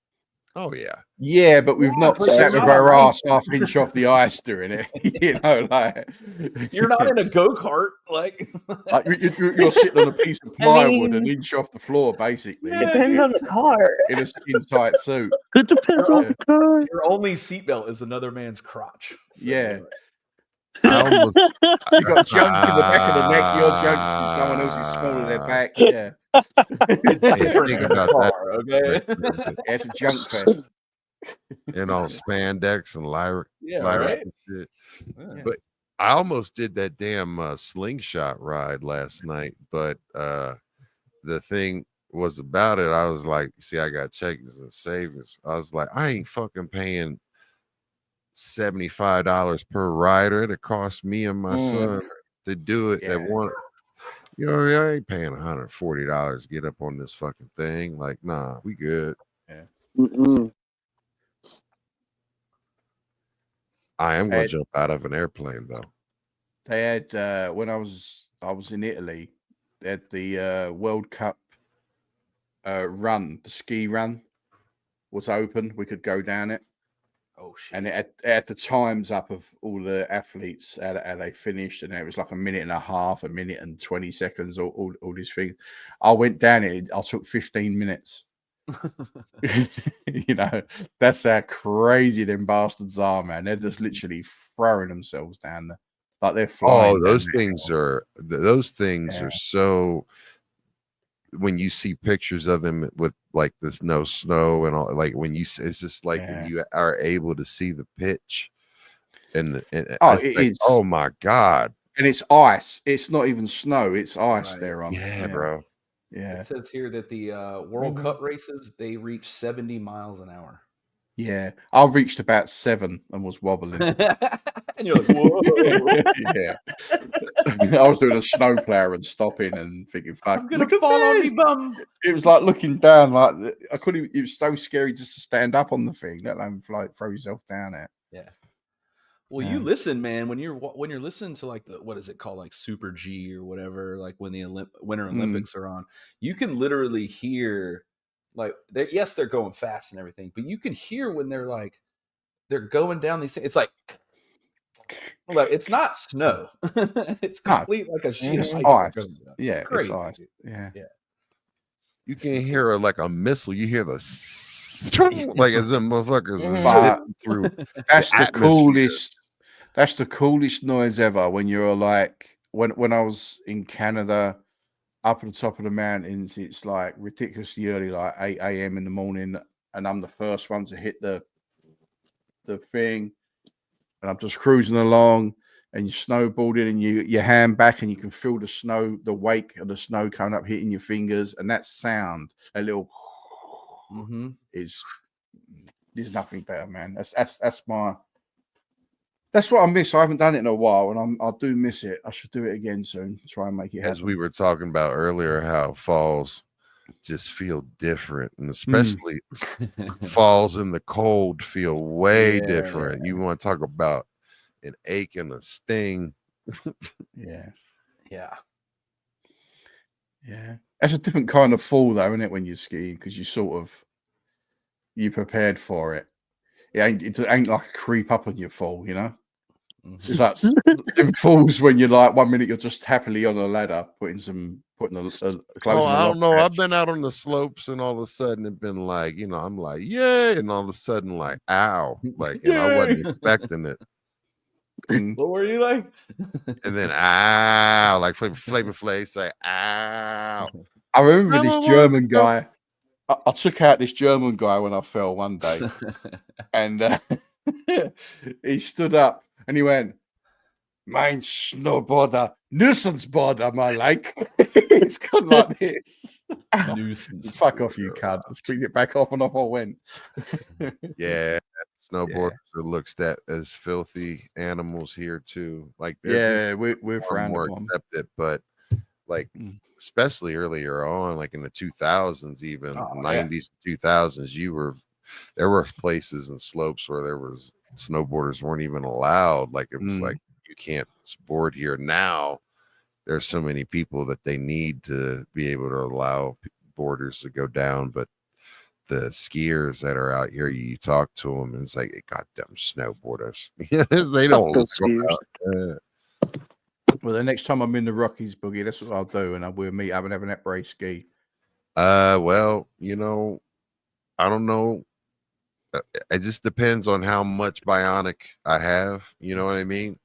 Oh yeah. Yeah, but we've not sat with our ass half inch off the ice doing it. You know, like you're not in a go-kart, like you're sitting on a piece of plywood an inch off the floor, basically. Depends on the car. In a skin tight suit. It depends on the car. Your only seatbelt is another man's crotch. So, yeah. Almost, you got junk in the back of the neck, your junk's in someone else's small in their back. Yeah. It's different think about car, that. okay? It's a junk fest. And all spandex and lyric right? and shit. Yeah. But I almost did that damn slingshot ride last night, but the thing was about it. I was like, see, I got checkings and savings. I was like, I ain't fucking paying $75 per rider. It cost me and my son to do it at one. You know, I ain't paying $140 to get up on this fucking thing. Like, nah, we good. Yeah. I am going to jump out of an airplane though. They had when I was in Italy, they had the World Cup run, the ski run was open. We could go down it. Oh shit! And it had the times up of all the athletes how they finished, and it was like a minute and a half, a minute and 20 seconds, all these things. I went down it. I took 15 minutes. You know, that's how crazy them bastards are, man. They're just literally throwing themselves down there, like they're flying. Oh, those things are so. When you see pictures of them with like this no snow and all, like when you, it's just like when you are able to see the pitch and Oh, it's it like, is. oh my God. And it's ice. It's not even snow. It's ice Right. there on. Yeah, bro. Yeah. It says here that the World Cup races, they reach 70 miles an hour. Yeah. I reached about 7 and was wobbling. And you're like, whoa. Yeah. I was doing a snowplow and stopping and thinking, fuck, I'm going look to at fall on me this. bum. It was like looking down, like I couldn't. It was so scary just to stand up on the thing, let alone throw yourself down it. Yeah. Well, you listen, man. When you're listening to like what is it called, like Super G or whatever, like when the Winter Olympics are on, you can literally hear, like, yes, they're going fast and everything, but you can hear when they're going down these. It's like it's not snow. It's complete like a sheet of ice. Ice. Going down. Yeah, it's crazy. It's ice. Yeah. You can't hear like a missile. You hear the like as if motherfuckers is But zipping through. that's the atmosphere. coolest. That's the coolest noise ever. When you're like when I was in Canada, up at the top of the mountains, it's like ridiculously early, like 8 a.m. in the morning, and I'm the first one to hit the thing, and I'm just cruising along, and you're snowboarding, and your hand back, and you can feel the snow, the wake of the snow coming up, hitting your fingers, and that sound, a little, is there's nothing better, man. That's what I miss. I haven't done it in a while, and I do miss it. I should do it again soon. Try and make it happen. As we were talking about earlier, how falls just feel different, and especially falls in the cold feel way different. You want to talk about an ache and a sting? Yeah. That's a different kind of fall, though, isn't it? When you ski, because you prepared for it. It ain't like a creep up on your fall, you know. It's like it falls when you're like 1 minute you're just happily on a ladder putting the clothes. Oh, I don't know. I've been out on the slopes and all of a sudden it's been like, I'm like, yay, and all of a sudden like, ow, like, and I wasn't expecting it. What were you like? And then ow, like Flavor Flav say, ow. I remember this German guy. I took out this German guy when I fell one day, and he stood up and he went, "Mein Snowboarder, Nuisance-boarder, my like." It's gone like this. Nuisance. Fuck off, you cunt. Just clicked it back off and off I went. Yeah, snowboarders are looked at as filthy animals here too. Like, we're more accepted, but like especially earlier on, like in the 2000s, even 90s, 2000s, there were places and slopes where there was snowboarders weren't even allowed. Like it was like, you can't board here. Now there's so many people that they need to be able to allow boarders to go down, but the skiers that are out here, you talk to them and it's like, goddamn snowboarders. They don't look skiers. Well, the next time I'm in the Rockies, Boogie, that's what I'll do, and we'll meet up and have an après ski. Well, I don't know. It just depends on how much bionic I have. You know what I mean?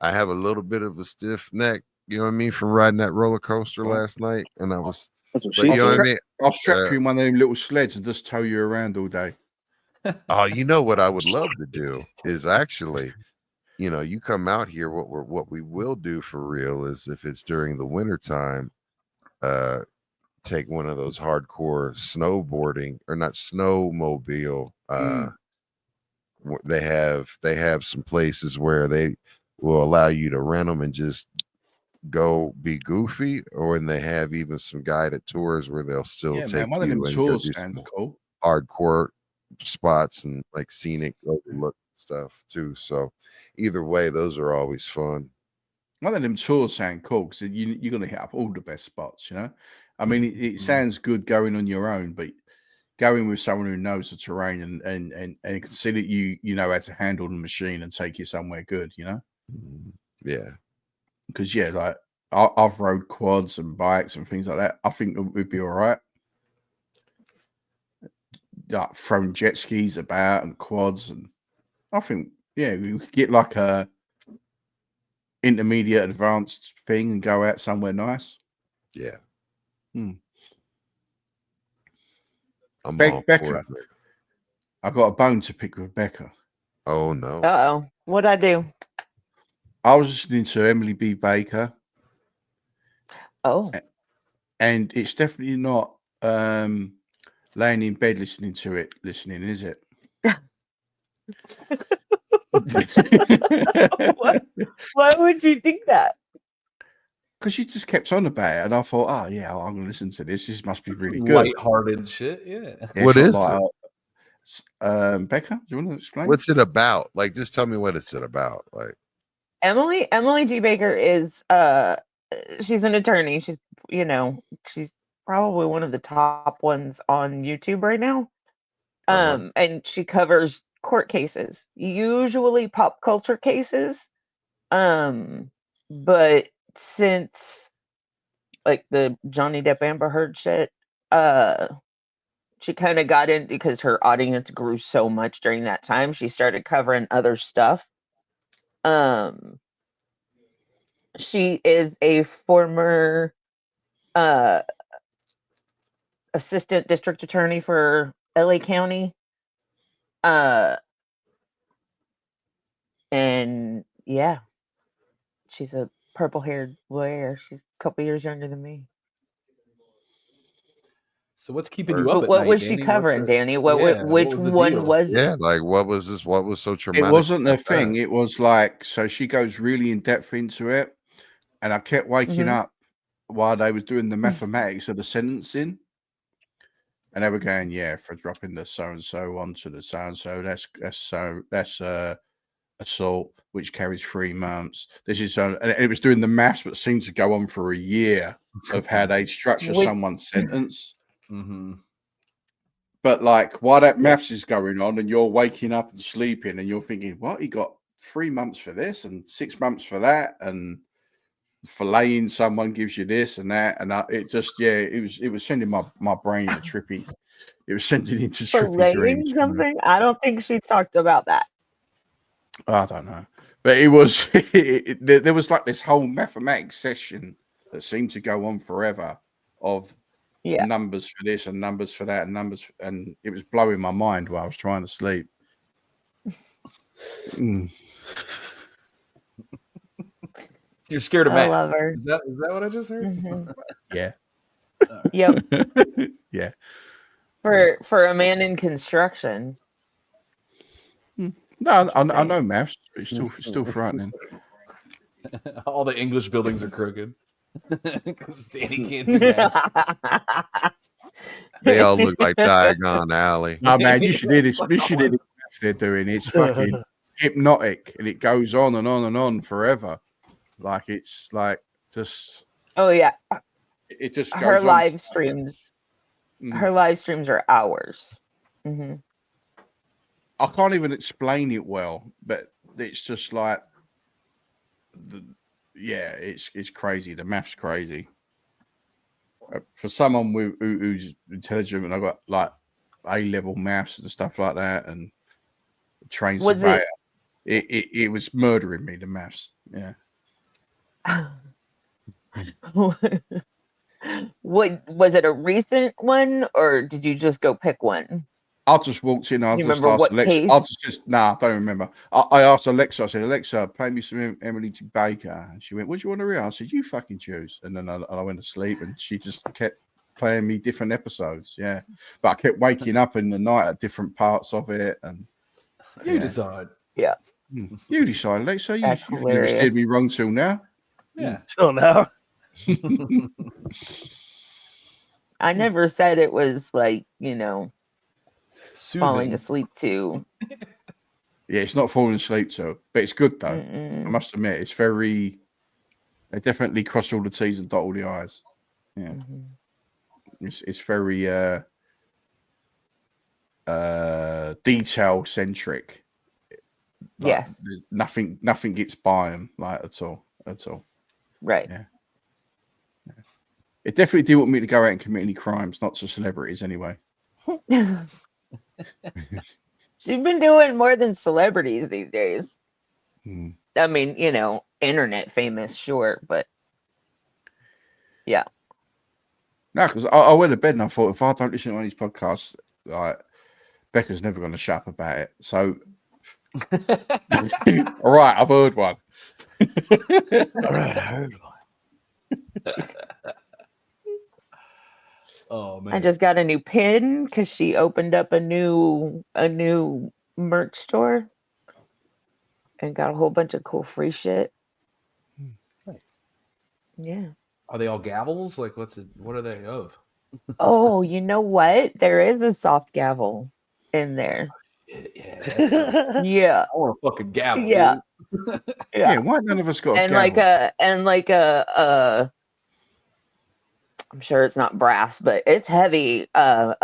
I have a little bit of a stiff neck. You know what I mean, from riding that roller coaster last night, and I was. I'll strap you in one of them little sleds and just tow you around all day. Oh, you know what I would love to do is actually, you come out here. What we will do for real is, if it's during the winter time, take one of those hardcore snowboarding, or not snowmobile. They have some places where they will allow you to rent them and just go be goofy, or when they have even some guided tours where they'll still take one of them you tours and sounds cool. Hardcore spots and like scenic overlook stuff too. So either way, those are always fun. One of them tours sound cool because you're going to hit up all the best spots, I mean, it sounds good going on your own, but going with someone who knows the terrain and can see that you know how to handle the machine and take you somewhere good, Yeah. Because like I've rode quads and bikes and things like that. I think it would be all right. Like throwing jet skis about and quads, and I think we could get like a intermediate advanced thing and go out somewhere nice. Yeah. Becca, I got a bone to pick with Becca. Oh no. Uh-oh. What'd I do? I was listening to Emily B. Baker, Oh, and it's definitely not laying in bed listening, is it? why would you think that? Because she just kept on about it, and I thought, oh yeah, I'm going to listen to this. This must be really good. Lighthearted shit. Yeah. Yeah, What it's is not it? Becca, do you want to explain? What's it about? Like, just tell me what it's about. Like, Emily G. Baker is she's an attorney. She's she's probably one of the top ones on YouTube right now. And she covers court cases, usually pop culture cases. But since like the Johnny Depp Amber Heard shit, she kind of got in because her audience grew so much during that time. She started covering other stuff. She is a former assistant district attorney for LA County. And yeah, she's a purple-haired lawyer. She's a couple years younger than me. So what's keeping you up But at what night, was she Danny? covering, Danny? Which was the one deal? was it? yeah, like what was this? What was so traumatic? It wasn't the about thing. that? It was like, so she goes really in depth into it, and I kept waking up while they was doing the mathematics of the sentencing, and they were going, yeah, for dropping the so and so onto the so and so, that's assault, which carries 3 months. This is and it was doing the maths, but seemed to go on for a year of how they structure someone's sentence. Mm-hmm. But like, while that maths is going on, and you're waking up and sleeping, and you're thinking, what? He got 3 months for this, and 6 months for that, and filleting someone gives you this and that, and it was sending my brain into trippy. It was sending into trippy dreams. Something? I don't think she's talked about that. I don't know, but it was there was like this whole mathematics session that seemed to go on forever of numbers for this and numbers for that and numbers, and it was blowing my mind while I was trying to sleep. You're scared of I math. love her. Is that what I just heard? Mm-hmm. Yeah. Yep. Yeah. For a man in construction. No, I know maths, but it's still frightening. All the English buildings are crooked because Danny can't do math. They all look like Diagon Alley. Oh man, you should hear this. You should hear the maths they're doing. It's fucking hypnotic, and it goes on and on and on forever. Like it's like just. Oh yeah. It just goes her on. live streams. Her live streams are hours. Mm-hmm. I can't even explain it well, but it's just like, it's crazy. The math's crazy. For someone who's intelligent, and I've got like A-level maths and stuff like that, and trained surveyor, it was murdering me. The maths, yeah. What was it? A recent one, or did you just go pick one? I just walked in. I just asked Alexa. I don't remember. I asked Alexa. I said, Alexa, play me some Emily T. Baker. And she went, what do you want to read? I said, you fucking choose. And then I went to sleep, and she just kept playing me different episodes. Yeah. But I kept waking up in the night at different parts of it. And you decide. Yeah. You decide, Alexa. You've never hilarious. steered me wrong till now. Yeah. Till now. I never said it was like, Soothing. falling asleep to. Yeah, it's not falling asleep to, but it's good though. Mm-mm. I must admit, it's very. They definitely cross all the T's and dot all the I's. Yeah, it's very detail centric. Like, Yes. Nothing gets by them like at all. Right. Yeah. It definitely didn't want me to go out and commit any crimes, not to celebrities anyway. She's been doing more than celebrities these days. I mean, internet famous, sure, but yeah. No, because I went to bed and I thought, if I don't listen to one of these podcasts, like Becca's never going to shut up about it. So All right, I've heard one. All right, I heard one. Oh man. I just got a new pin because she opened up a new merch store and got a whole bunch of cool free shit. Nice. Yeah. Are they all gavels? Like, what are they of? Oh, you know what? There is a soft gavel in there. Yeah, that's dope. Yeah. I want a fucking gavel, Yeah. dude. Yeah, why none of us got a And gavel? like a I'm sure it's not brass, but it's heavy like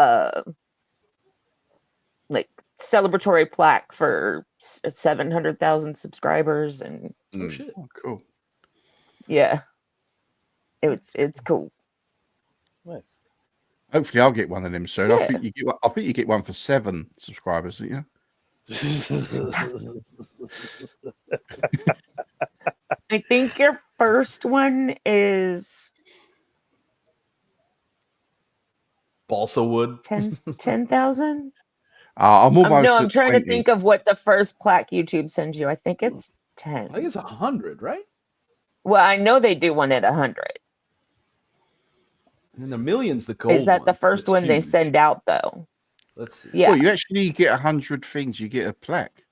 celebratory plaque for 700,000 subscribers and Oh shit. Oh, cool. yeah. It's cool. Nice. Hopefully, I'll get one of them soon. Yeah. I think you get one for 7 subscribers. Yeah. I think your first one is Balsa wood. 10,000. I'm almost. No, I'm at trying 20. to think of what the first plaque YouTube sends you. I think it's 10. I think it's 100, right? Well, I know they do one at 100. And the million's the gold. Is that the one. first It's one they huge. send out though? Let's see. Yeah, Well, you actually get 100 things. You get a plaque.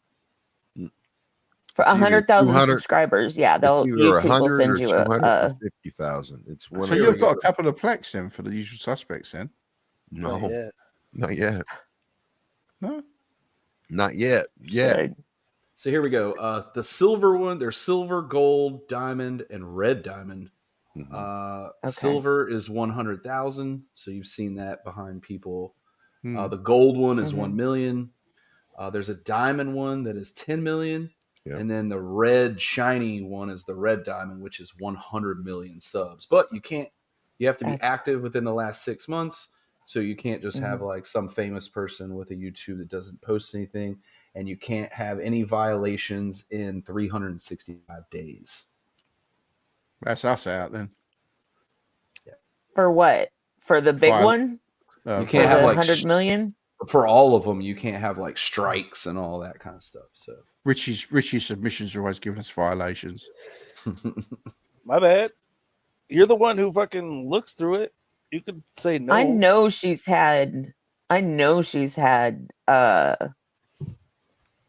for It's either 100,000 200 subscribers. Yeah, It's either YouTube will 100 send or you a 250,000. It's one. So or you've the got other. a couple of plaques then for the usual suspects then. No, Yeah. not yet. No. Not yet. Yeah. should. So here we go. The silver one, there's silver, gold, diamond, and red diamond. Mhm. Silver is 100,000. So you've seen that behind people. Hmm. The gold one is Mhm. 1 million. There's a diamond one that is 10 million. Yep. And then the red shiny one is the red diamond, which is 100 million subs. But you have to be That's active within the last 6 months. So you can't just have Mhm. like some famous person with a YouTube that doesn't post anything. And you can't have any violations in 365 days. That's us out then. For what? For the big File- one? You For can't have the like 100 million? for all of them, you can't have like strikes and all that kind of stuff. So Richie's submissions are always giving us violations. My bad. You're the one who fucking looks through it. You could say no. I know she's had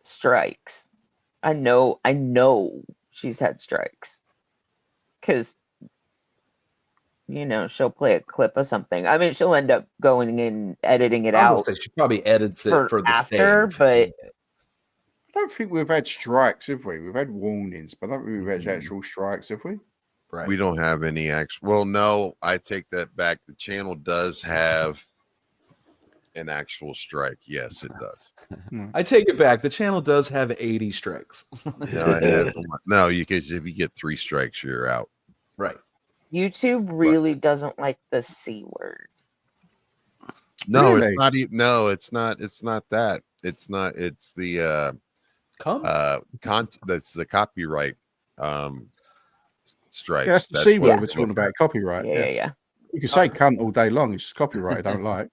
strikes. I know she's had strikes. Cause she'll play a clip of something. I mean, she'll end up going and editing it I out was gonna say she probably edits it for the after, save. but I don't think we've had strikes, have we? We've had warnings, but I don't think we've had actual strikes, have we? right. We don't have any actual. Well, no, I take that back. The channel does have an actual strike. Yes, it does. I take it back. The channel does have 80 strikes. No, because if you get 3 strikes, you're out. Right. YouTube really doesn't like the C word. No, Really? it's not. No, it's not. It's not that. It's not. It's the that's the copyright strikes. Yeah, that's the C word Yeah. we're talking about, copyright. Yeah. You can say cunt all day long, it's copyright, I don't like.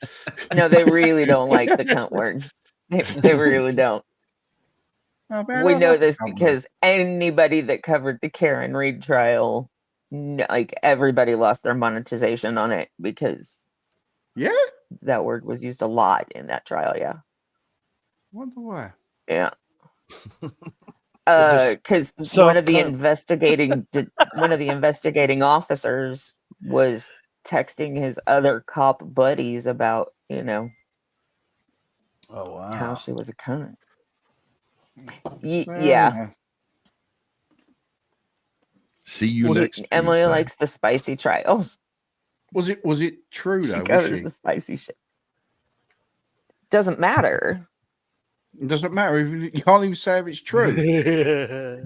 No, they really don't like the cunt word. They really don't. Oh, man, We I know like the this cunt word. because anybody that covered the Karen Reed trial, like everybody lost their monetization on it because Yeah? that word was used a lot in that trial. Yeah. Wonder why. Yeah. there's Because one of the investigating officers was texting his other cop buddies about, Oh wow. how she was a cunt. Yeah. See you next. Emily Tuesday. likes the spicy trials. Was it true She though? Was covers she? the spicy shit. Doesn't matter. It doesn't matter. You can't even say if it's true. I mean, Yeah,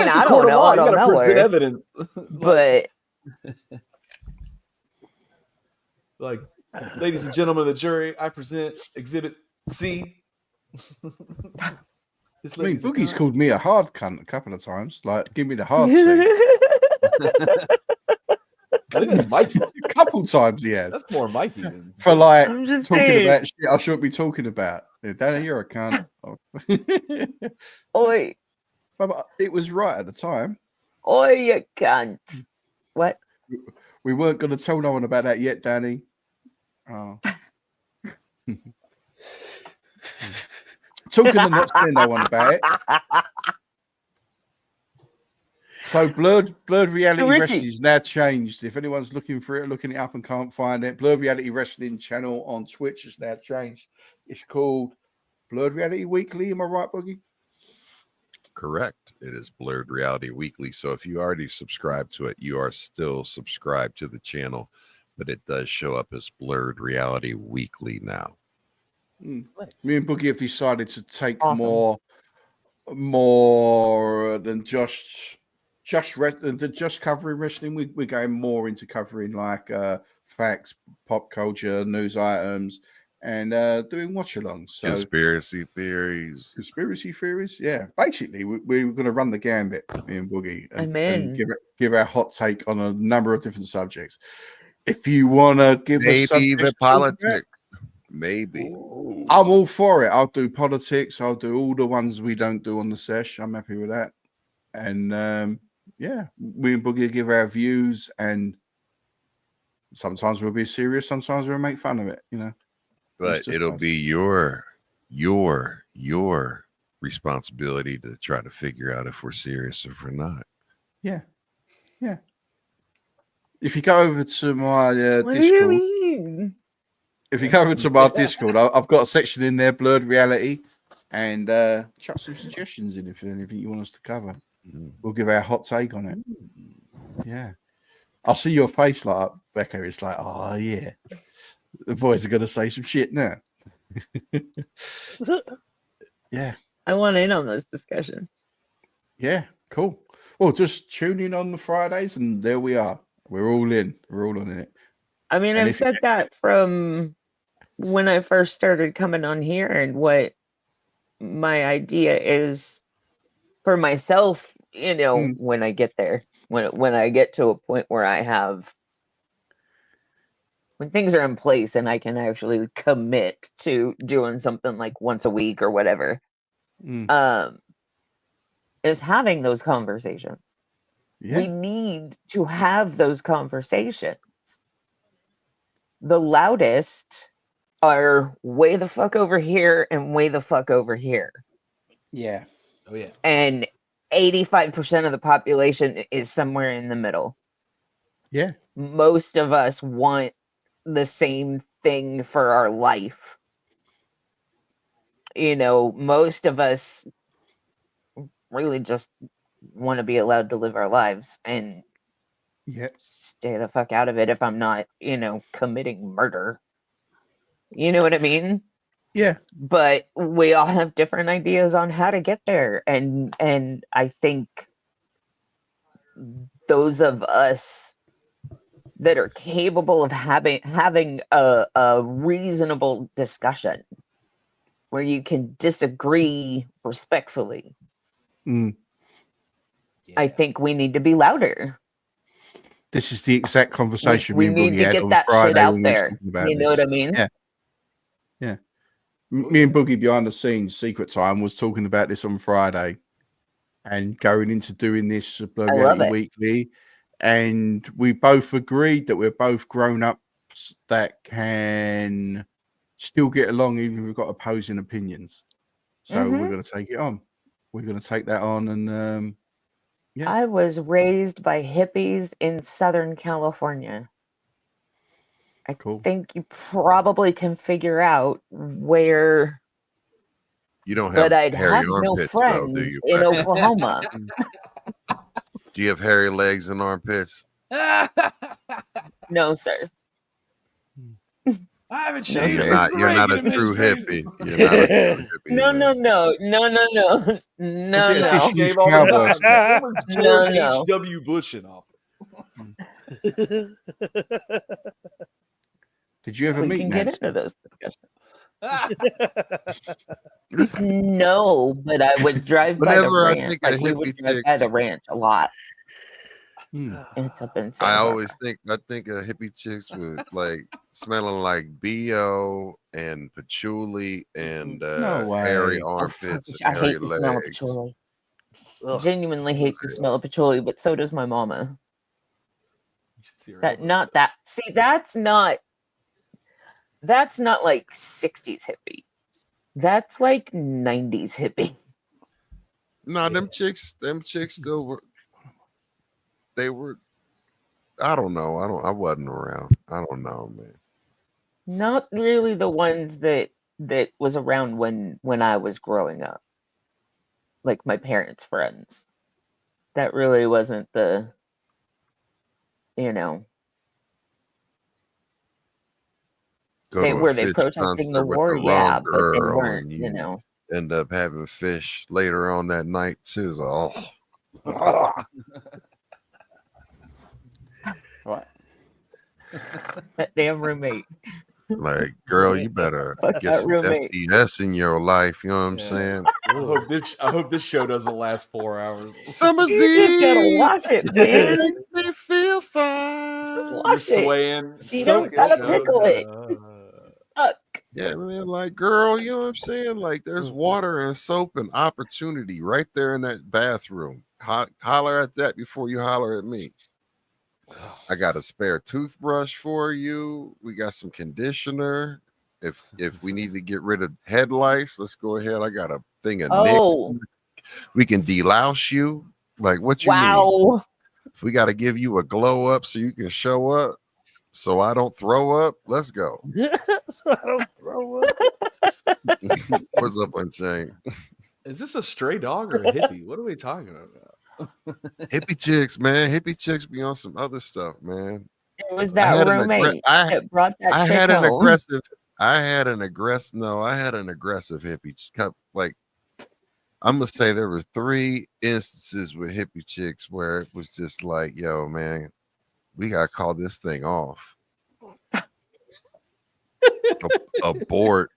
it's I a court don't of know. law. I You don't gotta know present her. evidence. But Like, ladies and gentlemen of the jury, I present Exhibit C. This I mean, lady's a Boogie's cunt. called me a hard cunt a couple of times. Like, give me the hard seat. I think that's Mikey. A couple times he has. That's more Mikey than For like I'm just talking saying. about shit I shouldn't be talking about. Yeah, Danny, you're a cunt. Oi, But it was right at the time. oi, you cunt. What? We weren't going to tell no one about that yet, Danny. Oh. Talking and not telling no one about it. So Blurred Reality Richie. Wrestling is now changed. If anyone's looking for it, looking it up and can't find it, Blurred Reality Wrestling channel on Twitch has now changed. It's called Blurred Reality Weekly. Am I right, Boogie? Correct. It is Blurred Reality Weekly. So if you already subscribe to it, you are still subscribed to the channel, but it does show up as Blurred Reality Weekly now. Nice. Me and Boogie have decided to take Awesome. more than just covering wrestling. We're going more into covering like facts, pop culture, news items, and doing watch-alongs. So Conspiracy theories. Yeah. Basically, we're going to run the gambit, me and Boogie, and give our hot take on a number of different subjects. If you want to give us maybe even politics, maybe. I'm all for it. I'll do politics. I'll do all the ones we don't do on the sesh. I'm happy with that. And yeah, we and Boogie give our views, and sometimes we'll be serious, sometimes we'll make fun of it, you know. But it'll be your responsibility to try to figure out if we're serious or if we're not. Yeah. If you go over to my Discord, if you go over to my Discord, I've got a section in there, Blurred Reality, and chuck some suggestions in if anything you want us to cover. We'll give our hot take on it. Yeah. I'll see your face light up, Becca. It's like, oh, yeah. The boys are going to say some shit now. Yeah. I want in on those discussions. Yeah, cool. Well, just tune in on the Fridays, and there we are. We're all in. We're all on it. I mean, I've said that from when I first started coming on here, and what my idea is for myself, you know, when I get there, when I get to a point where when things are in place and I can actually commit to doing something like once a week or whatever, is having those conversations. Yeah. We need to have those conversations. The loudest are way the fuck over here and way the fuck over here. Yeah. Oh, yeah. And 85% of the population is somewhere in the middle. Yeah. Most of us want the same thing for our life. You know, most of us really just want to be allowed to live our lives and stay the fuck out of it if I'm not, you know, committing murder. You know what I mean? Yeah. But we all have different ideas on how to get there. And I think those of us that are capable of having a reasonable discussion where you can disagree respectfully. I think we need to be louder. This is the exact conversation we need to get that shit out there. You know what I mean? Yeah. Me and Boogie behind the scenes, Secret Time, was talking about this on Friday and going into doing this Blurred Reality Weekly. And we both agreed that we're both grown-ups that can still get along even if we've got opposing opinions. So we're going to take it on. We're going to take that on. And yeah. I was raised by hippies in Southern California. I think you probably can figure out where. You don't have hairy armpits, though, do you? In Oklahoma. Do you have hairy legs and armpits? No, sir. I haven't changed. You're not a true hippie. You're not a true hippie. No. Gave all the time. George H.W. Bush in office. Did you ever meet Nancy? Get into those discussions. No, but I would drive by the ranch. We would drive by the ranch a lot. It's up in I Santa always Barbara. think of hippie chicks with like smelling like BO and patchouli and No hairy way. Oh, fuck, armpits and I hairy hate the smell of legs. patchouli. Ugh. Genuinely hate the smell of patchouli, but so does my mama. You should see her That elbows. not that. See, that's not like 60s hippie. That's like 90s hippie. No, them chicks still were. They were. I don't know. I wasn't around. I don't know, man. Not really the ones that was around when I was growing up. Like my parents' friends. That really wasn't the, you know, Go they to a were they fish protesting the concert with war, the wrong yeah, but they girl, weren't, and you you know. end up having fish later on that night too. So, oh. Right. That damn roommate. Like, girl, you better Fuck get that some roommate. FDS in your life. You know what I'm Yeah. saying? I hope this show doesn't last 4 hours. Summer's You just gotta Eve wash it, man. makes me feel Just fine. You're wash it. swaying. You don't gotta pickle it. Fuck. Yeah, man. Like, girl, you know what I'm saying? Like, there's water and soap and opportunity right there in that bathroom. Holler at that before you holler at me. I got a spare toothbrush for you. We got some conditioner. If we need to get rid of head lice, let's go ahead. I got a thing of Oh, Nix. We can delouse you. Like, what you need? wow. If we got to give you a glow up so you can show up, so I don't throw up, let's go. So I don't throw up. What's up, Unchained? Is this a stray dog or a hippie? What are we talking about? Hippie chicks, man. Hippie chicks be on some other stuff, man. It was I that had an roommate that brought that I chick had an home. aggressive. I had an aggressive hippie. Like, I'm gonna say there were 3 instances with hippie chicks where it was just like, yo, man, we gotta call this thing off. Abort.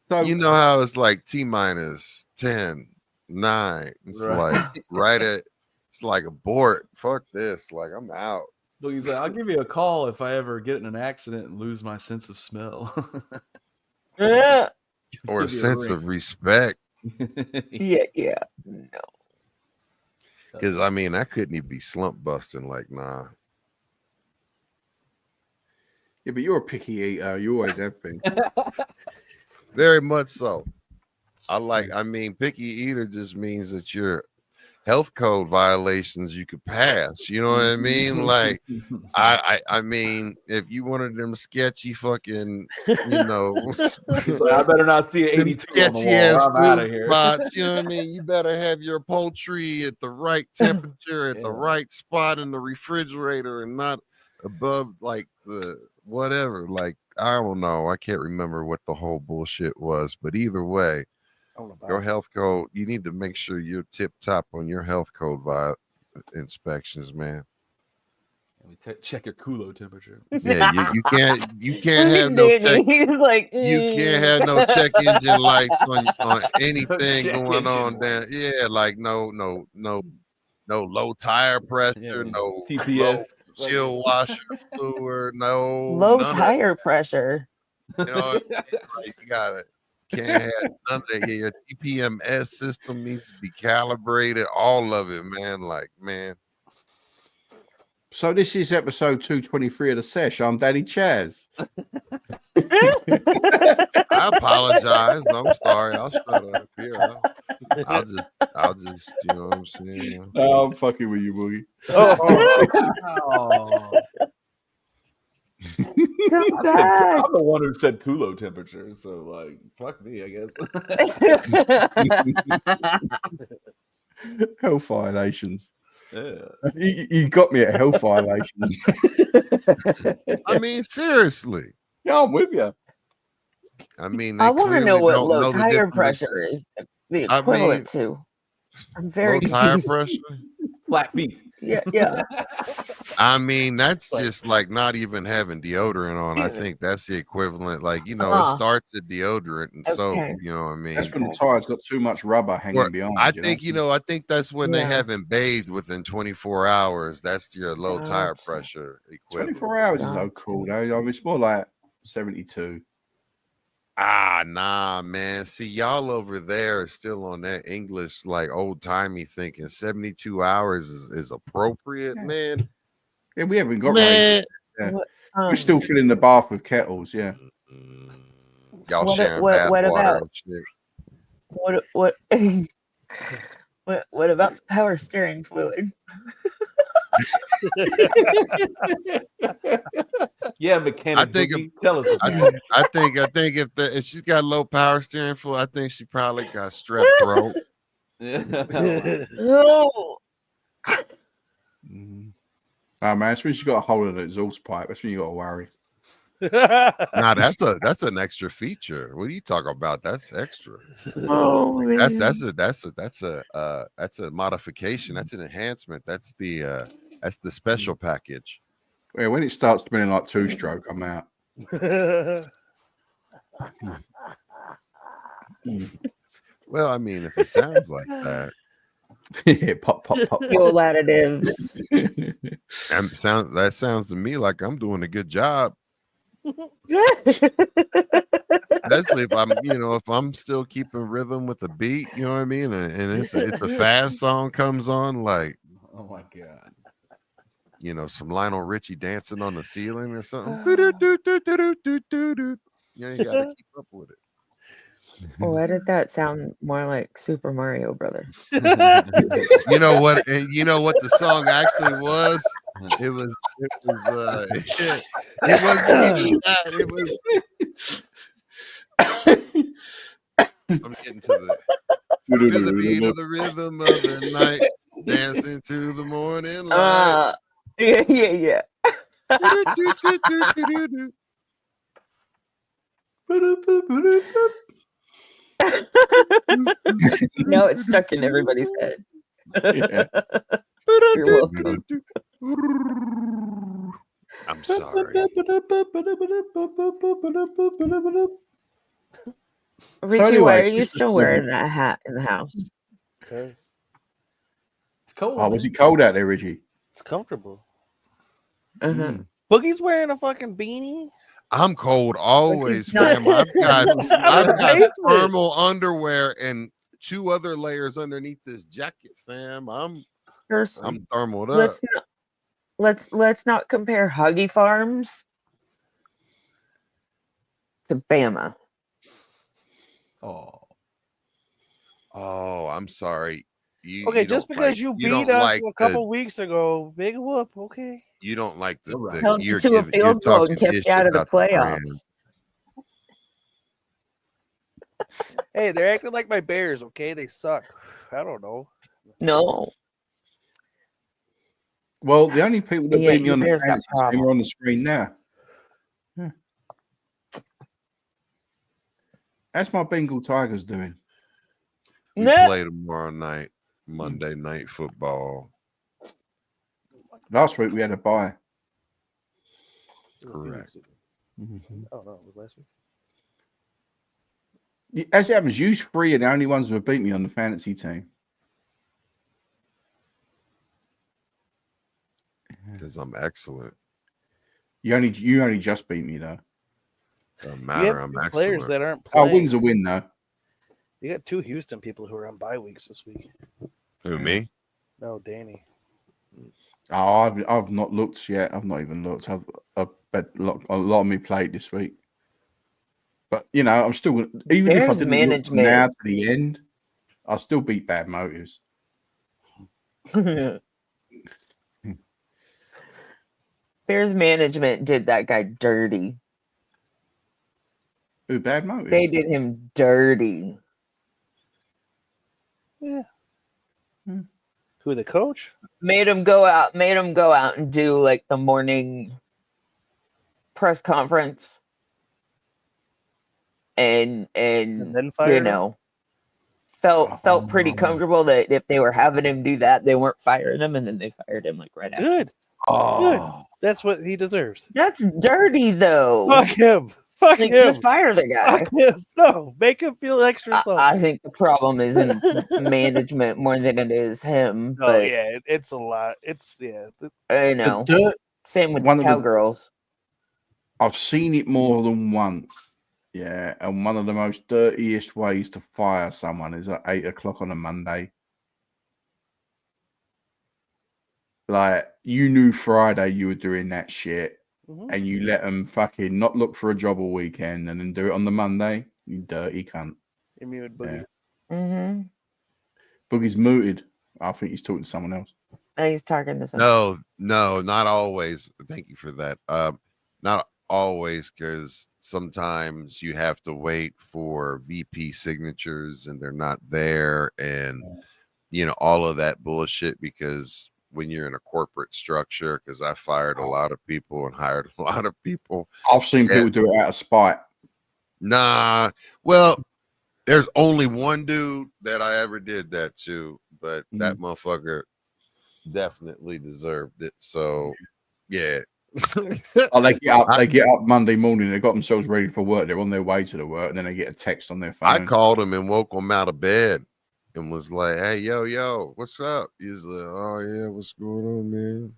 So You know how it's like T-minus 10, 9. It's like right at. It's like abort. Fuck this. Like, I'm out. Look, he's like, I'll give you a call if I ever get in an accident and lose my sense of smell. Or a Give you a sense ring. of respect. Yeah. No. Because I mean, I couldn't even be slump busting. Like, nah. yeah, but you're a picky eater. You always have been. Very much so. I mean, picky eater just means that you're health code violations you could pass. You know what I mean? Like, I mean, if you wanted them sketchy fucking, you know, He's like, I better not see an them 82 on the sketchy ass wall. I'm out of food here. spots, you know what I mean? You better have your poultry at the right temperature, at the right spot in the refrigerator, and not above like the whatever. Like, I don't know. I can't remember what the whole bullshit was, but either way, your health code, you need to make sure you're tip top on your health code inspections, man. Check your culo temperature. Yeah, you can't Look have at no Danny. check. He's like, You can't have no check engine lights on anything Check going on engine down. lights. Yeah, like no low tire pressure, Yeah, no TPS. low chill washer fluid, no low none of tire pressure. that. You know what I mean? Like, can't have none of that. Yeah, your TPMS system needs to be calibrated. All of it, man. Like, man. So this is episode 223 of the sesh. I'm Daddy Chaz. I apologize. I'm sorry. I'll shut up here. I'll just, you know what I'm saying? No, I'm fucking with you, Boogie. Come back. I'm the one who said culo temperature, so like, fuck me, I guess. Hellfire Nations. Yeah. You got me at Hellfire Nations. I mean, seriously. Yeah, I'm with you. I mean, they I want to clearly know what don't low know the tire difference. pressure is the I equivalent mean, to. I'm very low tire confused. pressure. Flat feet. Yeah. I mean, that's just like not even having deodorant on. I think that's the equivalent. Like, it starts at deodorant and soap. Okay. You know what I mean? That's when the tire's got too much rubber hanging behind. I think, I think that's when they Yeah. haven't bathed within 24 hours. That's your low tire pressure equivalent. 24 hours is so cool, though. I mean, it's more like 72. Nah, man. See, y'all over there are still on that English, like old timey thinking 72 hours is appropriate, man. Yeah, we haven't got Man. yeah. We're still filling the bath with kettles, yeah. Y'all What- sharing what- bath what water about- and shit. What about the power steering fluid? Yeah, mechanic. I think Boogie, tell us about it. I think if she's got low power steering fluid, I think she probably got strep throat. No. Oh man, it's when you got a hole in the exhaust pipe. That's when you got to worry. Nah, that's an extra feature. What are you talking about? That's extra. Oh, man. That's a modification. That's an enhancement. That's the special package. Yeah, when it starts smelling like two-stroke, I'm out. Well, I mean, if it sounds like that, Yeah, pop, pop, pop, Fuel pop. additives. that sounds to me like I'm doing a good job. Especially if I'm still keeping rhythm with the beat, you know what I mean? And it's a fast song comes on, like, oh my god, some Lionel Richie dancing on the ceiling or something. You gotta keep up with it. Why did that sound more like Super Mario Brothers? You know what? You know what the song actually was? It wasn't even that. It was. I'm getting to the beat of the rhythm of the night, dancing to the morning light. Yeah. Now it's stuck in everybody's head. Yeah. You're welcome. I'm sorry. Richie, anyway, why are you this is still wearing that hat in the house? Because it's cold. Oh, was it cold out there, Richie? it's comfortable. Uh-huh. Boogie's wearing a fucking beanie. I'm cold always, he's not- fam. I've got basement. thermal underwear and 2 other layers underneath this jacket, fam. I'm thermaled up. Let's not compare Huggy Farms to Bama. Oh, I'm sorry. Okay, just because you beat us a couple weeks ago, big whoop. Okay. You don't like the Held you to a field goal and kept you out of the playoffs. Hey, they're acting like my Bears. Okay, they suck. I don't know. No. Well, the only people that Yeah, beat me your on the Bears got fantasy team problems. are on the screen now. How's my Bengal Tigers doing? We play tomorrow night, Monday Night Football. Last week we had a bye. Correct. Oh no, it was last week. As it happens, you 3 are the only ones who have beat me on the fantasy team. Because I'm excellent. You only just beat me though. Doesn't You matter. have I'm players excellent. that aren't Oh, playing. win's a win though. You got 2 Houston people who are on bye weeks this week. Who, me? No, Danny. Oh, I've not looked yet. I've not even looked. I've bet a lot of me played this week. But I'm still even if I Bears didn't look management. now to the end, I'll still beat Bad Motives. Bears management did that guy dirty. Who, Bad Motives? They did him dirty. Yeah. Who, the coach? Made him go out and do like the morning press conference. And then fire him? felt pretty comfortable that if they were having him do that, they weren't firing him, and then they fired him like right after. Good. Oh, That's what he deserves. That's dirty though. Fuck him. Fuck Like, him. just fire the guy. Fuck him. No, make him feel extra salty. I think the problem is in management more than it is him. Oh But yeah, it's a lot. It's I know. dirt. Same with one of the- cowgirls. I've seen it more than once. Yeah, and one of the most dirtiest ways to fire someone is at 8 o'clock on a Monday. Like, you knew Friday you were doing that shit, and you let them fucking not look for a job all weekend and then do it on the Monday. You dirty cunt. You mean with Boogie? Yeah. Mm-hmm. Boogie's mooted. I think he's talking to someone else. He's talking to someone. No, not always. Thank you for that. Not always, because sometimes you have to wait for VP signatures and they're not there, and all of that bullshit. Because when you're in a corporate structure, because I fired a lot of people and hired a lot of people. I've seen people do it out of spite. Nah, well, there's only one dude that I ever did that to, but that motherfucker definitely deserved it. So, yeah. They get up Monday morning. They got themselves ready for work. They're on their way to the work, and then they get a text on their phone. I called him and woke him out of bed and was like, "Hey, yo, what's up?" He's like, "Oh yeah, what's going on, man?"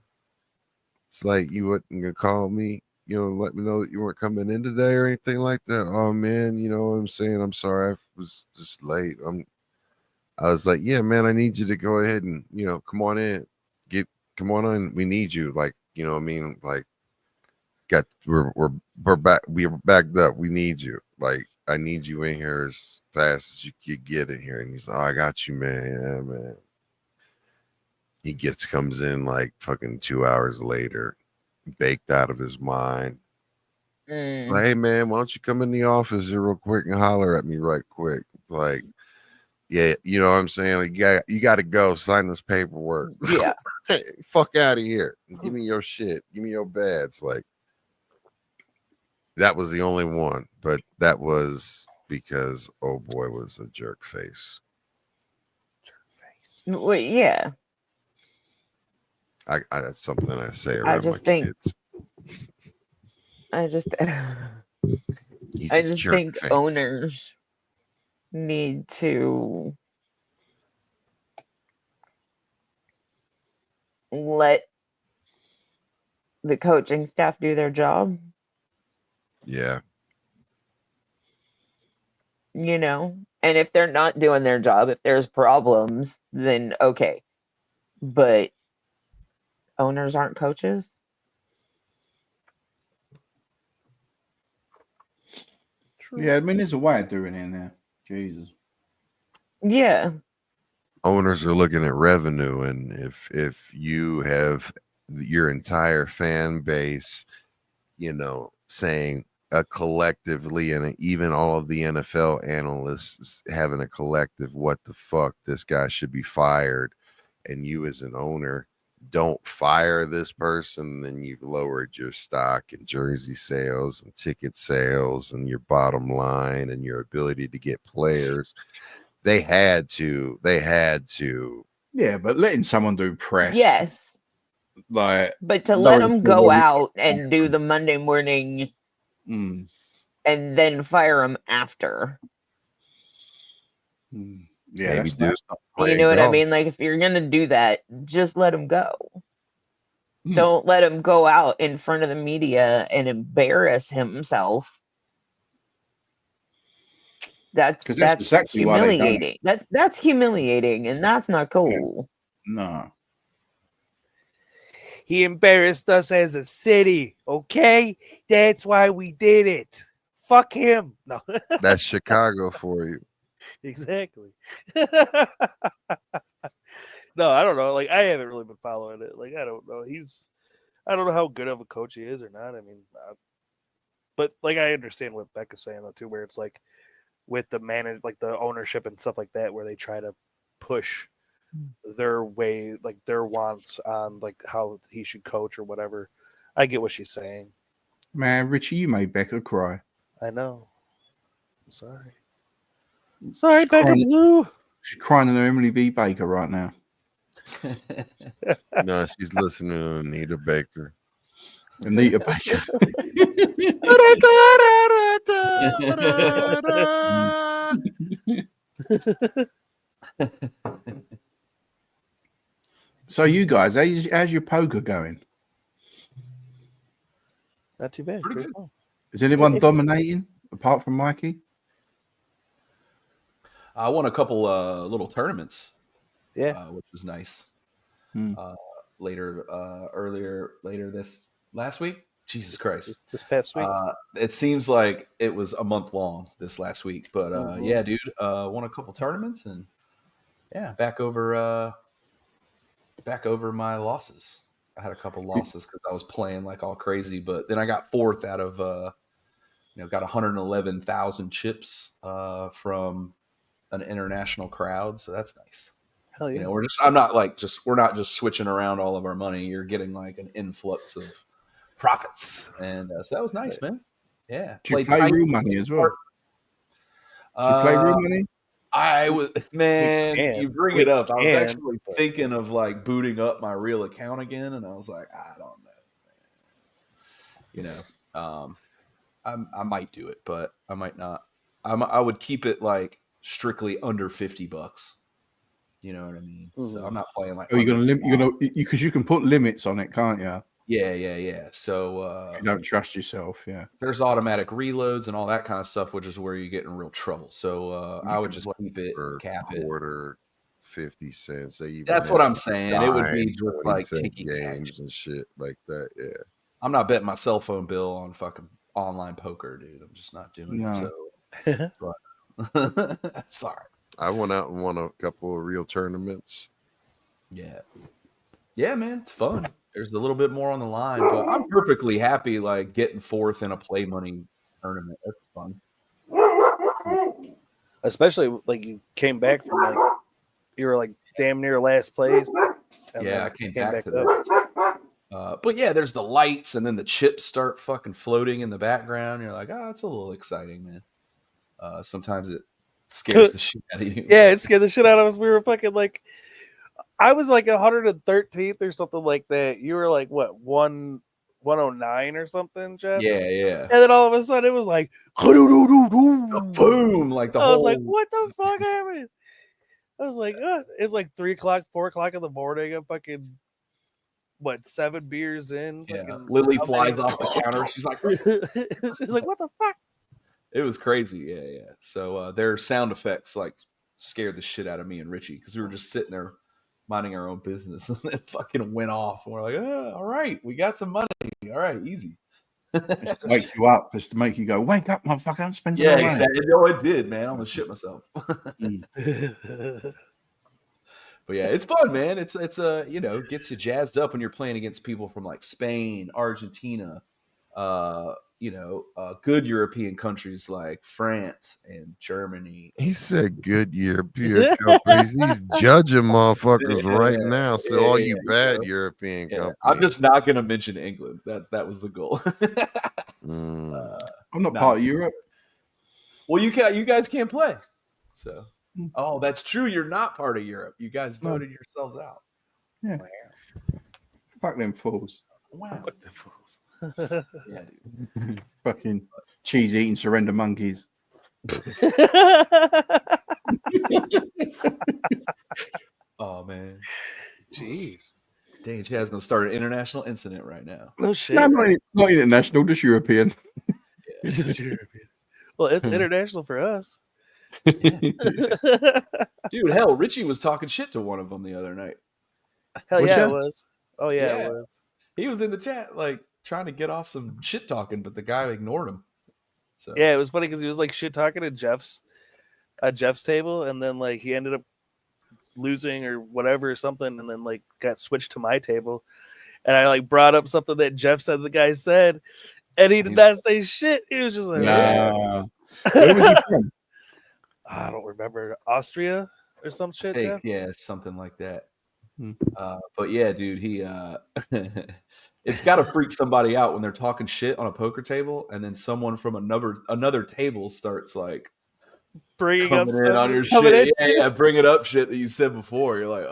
It's like, you wasn't gonna call me, let me know that you weren't coming in today or anything like that. Oh man, you know what I'm saying? I'm sorry, I was just late. I was like, yeah, man, I need you to go ahead and come on in, come on in. We need you, like, what I mean, like, we're back, we're backed up. We need you, like, I need you in here as fast as you could get in here. And he's like, oh, I got you, man. Yeah, man. He comes in like fucking 2 hours later, baked out of his mind. It's like, hey man, why don't you come in the office here real quick and holler at me right quick? Like, yeah, you know what I'm saying? Like, you got to go sign this paperwork. Yeah. Hey, fuck out of here. Give me your shit. Give me your badge. Like, that was the only one, but that was because oh boy was a jerk face. Well, yeah. I that's something I say around my kids. I just He's think face. owners need to let the coaching staff do their job. Yeah. And if they're not doing their job, if there's problems, then okay. But owners aren't coaches. Yeah, I mean, there's a way of doing it now. Jesus. Yeah. Owners are looking at revenue, and if you have your entire fan base, saying collectively, and even all of the NFL analysts having a collective, what the fuck, this guy should be fired, and you as an owner don't fire this person, then you've lowered your stock and jersey sales and ticket sales and your bottom line and your ability to get players. They had to. Yeah, but letting someone do press. Yes. Like, but to let them go out and do the Monday morning and then fire them after. Yeah, maybe you know what I mean? Like, if you're going to do that, just let them go. Don't let him go out in front of the media and embarrass himself. That's exactly humiliating. That's humiliating, and that's not cool. Yeah. No. He embarrassed us as a city, okay? That's why we did it. Fuck him. No. That's Chicago for you. Exactly. No, I don't know. Like, I haven't really been following it. Like, I don't know. I don't know how good of a coach he is or not. I mean, but like, I understand what Becca's saying though too, where it's like with the like the ownership and stuff like that, where they try to push their way, like their wants on like how he should coach or whatever. I get what she's saying. Man, Richie, you made Becca cry. I know. I'm sorry. Sorry, Becca Blue. She's crying to Emily B. Baker right now. No, she's listening to Anita Baker. Anita Baker. So you guys, how's your poker going? Not too bad. Pretty good. Cool. Is anyone dominating apart from Mikey? I won a couple little tournaments. Yeah. Which was nice. Hmm. Later this last week. Jesus Christ. This past week. It seems like it was a month long this last week, but yeah, dude, won a couple tournaments and yeah, back over my losses. I had a couple losses because I was playing like all crazy, but then I got fourth out of got 111,000 chips from an international crowd, so that's nice. Hell yeah. We're not just switching around all of our money. You're getting like an influx of profits, and so that was nice, man. Yeah. Do you play real money as well? Do you play real money? I was, man, you bring it up. I was can, actually thinking of like booting up my real account again, and I was like, I don't know. I might do it, but I might not. I would keep it like strictly under $50. You know what I mean? Mm-hmm. So I'm not playing like. Oh, you're gonna because you can put limits on it, can't you? Yeah. So if you don't trust yourself, yeah. There's automatic reloads and all that kind of stuff, which is where you get in real trouble. So I would just keep it, cap it. Quarter, 50 cents. That's what I'm saying. It would be just like ticky games and shit like that. Yeah. I'm not betting my cell phone bill on fucking online poker, dude. I'm just not doing it. So, but, sorry. I went out and won a couple of real tournaments. Yeah, man, it's fun. There's a little bit more on the line, but I'm perfectly happy like getting fourth in a play money tournament. That's fun. Especially like you came back from like you were like damn near last place. Yeah, I came back to that. But yeah, there's the lights, and then the chips start fucking floating in the background. You're like, oh, it's a little exciting, man. Sometimes it scares the shit out of you. Yeah, it scared the shit out of us. We were fucking like, I was like 113th or something like that. You were like what 109 or something, Jeff? Yeah. And then all of a sudden it was like boom, like the I whole. was like, what the fuck happened? I was like, it's like 3 o'clock, 4 o'clock in the morning. I'm fucking 7 beers in. Yeah. Lily flies off the counter. She's like, what the fuck? It was crazy. Yeah. So their sound effects like scared the shit out of me and Richie because we were just sitting there minding our own business, and it fucking went off. And we're like, all right, we got some money. All right, easy. It's to wake you up. It's to make you go, wake up, motherfucker, I'm spending money. Yeah, exactly. No, it did, man. I'm gonna shit myself. But yeah, it's fun, man. It's gets you jazzed up when you're playing against people from like Spain, Argentina, good European countries like France and Germany. He said good European companies. He's judging motherfuckers right now. So all you bad European companies. I'm just not going to mention England. That was the goal. I'm not part of Europe. Well, you guys can't play. So, that's true. You're not part of Europe. You guys voted yourselves out. Yeah. Wow. Fuck them fools. Wow. Fuck them fools. Yeah, dude. Fucking cheese eating surrender monkeys. Oh man, jeez. Dang, Chad's gonna start an international incident right now. No shit. No, not international, just European. Yeah, just European. Well, it's international for us. Yeah. Dude, hell, Richie was talking shit to one of them the other night. Hell yeah, it was. Oh yeah, it was. He was in the chat like trying to get off some shit talking, but the guy ignored him. So yeah, it was funny because he was like shit talking at Jeff's table, and then like he ended up losing or whatever or something, and then like got switched to my table, and I like brought up something that Jeff said the guy said, and he did not say shit. He was just like, where was he from? I don't remember, Austria or some shit. Yeah, something like that. But yeah, dude, he it's got to freak somebody out when they're talking shit on a poker table, and then someone from another table starts like bringing up coming in stuff on your coming shit. at Yeah, you. yeah, bringing up shit that you said before. You're like,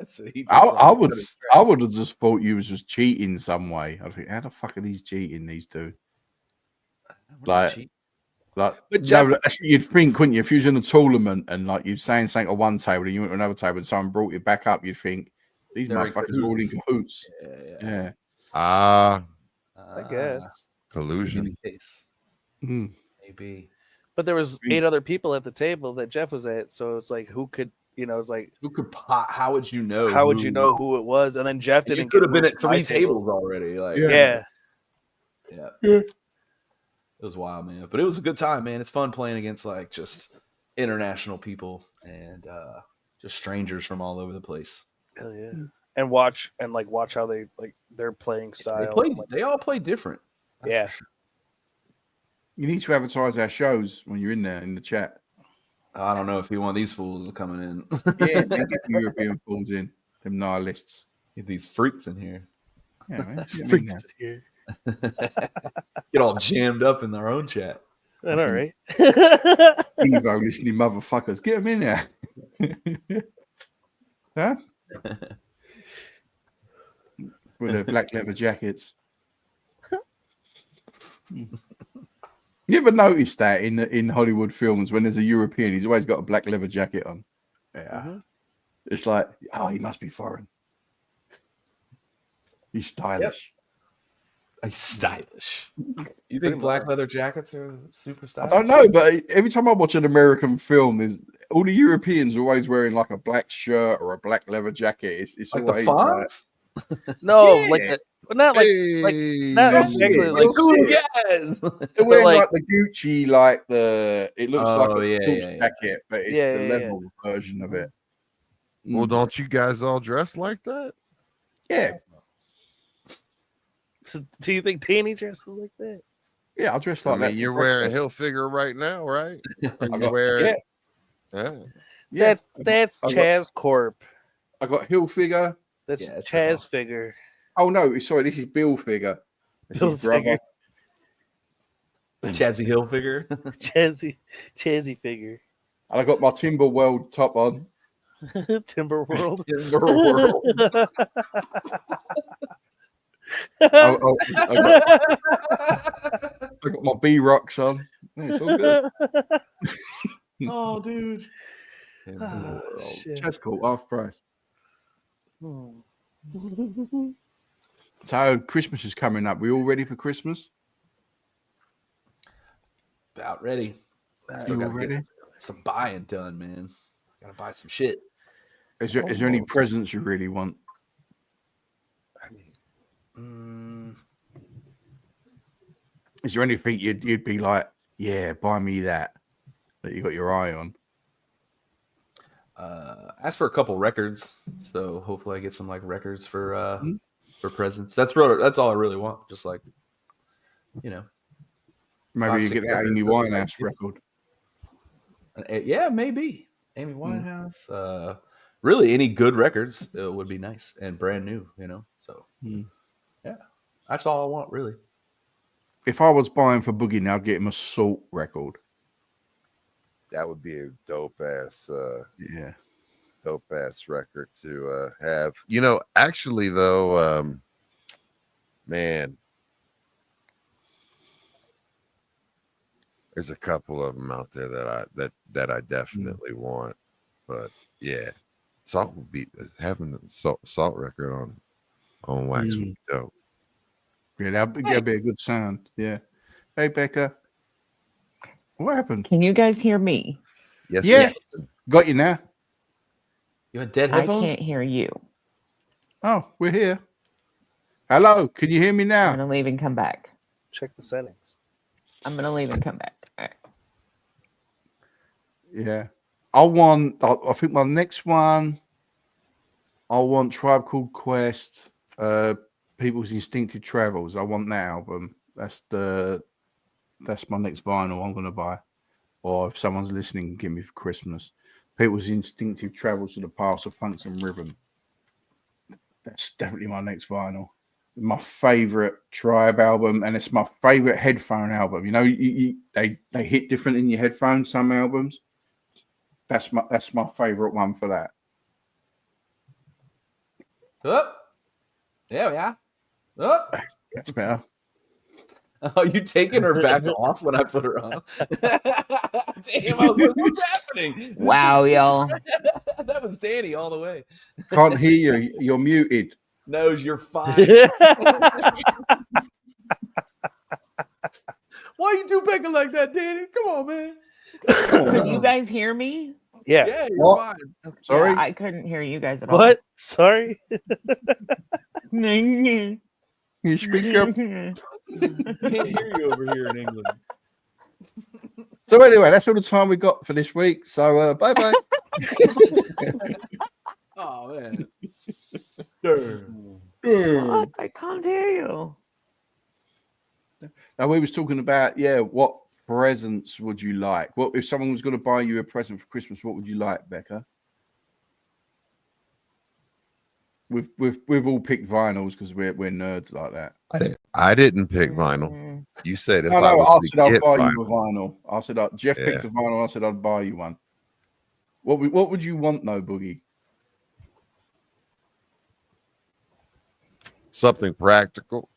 so he just I would have just thought you was just cheating some way. I think, how the fuck are these cheating? These two, like, But no, Jeff, that's what you'd think, wouldn't you? If you was in a tournament and like you'd saying something at one table and you went to another table and someone brought you back up, you'd think these They're in motherfuckers are all in cahoots. cahoots. Yeah. I guess. Collusion. Be the case. Mm. Maybe. But there was 8 other people at the table that Jeff was at, so it's like who could, it's like Who could pot? How would you know? how would you know who it was? And then Jeff You didn't could get have been moved at to my 3 table. tables already. Like, Yeah. It was wild, man. But it was a good time, man. It's fun playing against like just international people and just strangers from all over the place. Hell yeah. And watch how they like their playing style. They all play different. That's Yeah. for sure. You need to advertise our shows when you're in there in the chat. I don't know if you want these fools coming in. Yeah, man, get the European fools in, them nihilists. Get these freaks in here. Yeah, man. Get 'em in Freaks there. here. Get all jammed up in their own chat. I know, right? Evo listening motherfuckers. Get them in there. Huh? With their black leather jackets. You ever noticed that in Hollywood films when there's a European, he's always got a black leather jacket on? Yeah. It's like, oh, he must be foreign. He's stylish. He's stylish. You think black leather jackets are super I stylish? don't know, but every time I watch an American film, there's all the Europeans are always wearing like a black shirt or a black leather jacket. It's Like always the fonts? No, Yeah. like not like not That's exactly it. like You'll see it. Yes. They're wearing like- like the Gucci, like it looks like Oh, a yeah, sports yeah, yeah. jacket, but it's Yeah, the yeah, level version of it. Well, don't you guys all dress like that? Yeah, do you think Danny dresses like that? yeah, I'll dress I like that. mean, for you're wearing breakfast. Hilfiger right now, right? And I you got, wear yeah, yeah. That's I got- Chaz Corp. I got Hilfiger. That's Yeah, it's Chaz Figure. Oh no, sorry, this is Bill Figure. This Bill is brother. Chadsy Hill figure. Chazzy Figure. And I got my Timber World top on. Timber World. I got my B Rocks on. Yeah, it's all good. Oh, dude. Oh, shit. That's cool. Half price. Hmm. So Christmas is coming up. We all ready for Christmas? About ready. I You still all gotta ready? get some buying done, man. Gotta buy some shit. Is there any presents you really want? Is there anything you'd be like, yeah, buy me that you got your eye on? Asked for a couple records, so hopefully I get some like records for presents. That's all I really want. Just like, you know, Maybe you get that Amy Winehouse record. Yeah, maybe Amy Winehouse. Really, any good records would be nice and brand new. You know, so yeah, that's all I want really. If I was buying for Boogie now, I'd get him a Salt record. That would be a dope ass record to have. You know, actually though, man, there's a couple of them out there that I definitely want. But yeah, Salt would be having the salt record on wax would be dope. Yeah, that'd be a good sound. Yeah. Hey, Becca. What happened? Can you guys hear me? Yes. Yeah. Got you now. You had dead I headphones? can't hear you. Oh, we're here. Hello. Can you hear me I'm now? gonna leave and come back. Check the settings. I'm gonna leave and come back. All right. Yeah. I think my next one, I want Tribe Called Quest, People's Instinctive Travels. I want that album. That's my next vinyl I'm gonna buy. Or if someone's listening, give me for Christmas. People's Instinctive Travels to the Past of Funks and Rhythm. That's definitely my next vinyl. my favorite Tribe album, and it's my favorite headphone album. You know, they hit different in your headphones. Some albums. That's my favorite one for that. Oh, yeah. Oh, That's better. oh, you taking her back off when I put her on? Damn, I was like, what's happening? This Wow, shit's- y'all. That was Danny all the way. Can't hear you. You're muted. No, you're fine. Why you do Becca like that, Danny? Come on, man. Could you guys hear me? Yeah. Yeah, you're What? fine. Sorry? Yeah, I couldn't hear you guys at all. What? Sorry. You speak up. Can't hear you over here in England. So anyway, that's all the time we got for this week. So bye bye. Oh man. What? I can't hear you. Now we was talking about what presents would you like? What if someone was going to buy you a present for Christmas? What would you like, Becca? We've all picked vinyls because we're nerds like that. I didn't pick vinyl. You said if No, I I was said I'd get buy vinyl. you a vinyl. I said Jeff picked a vinyl. I said I'd buy you one. What would you want though, Boogie? Something practical.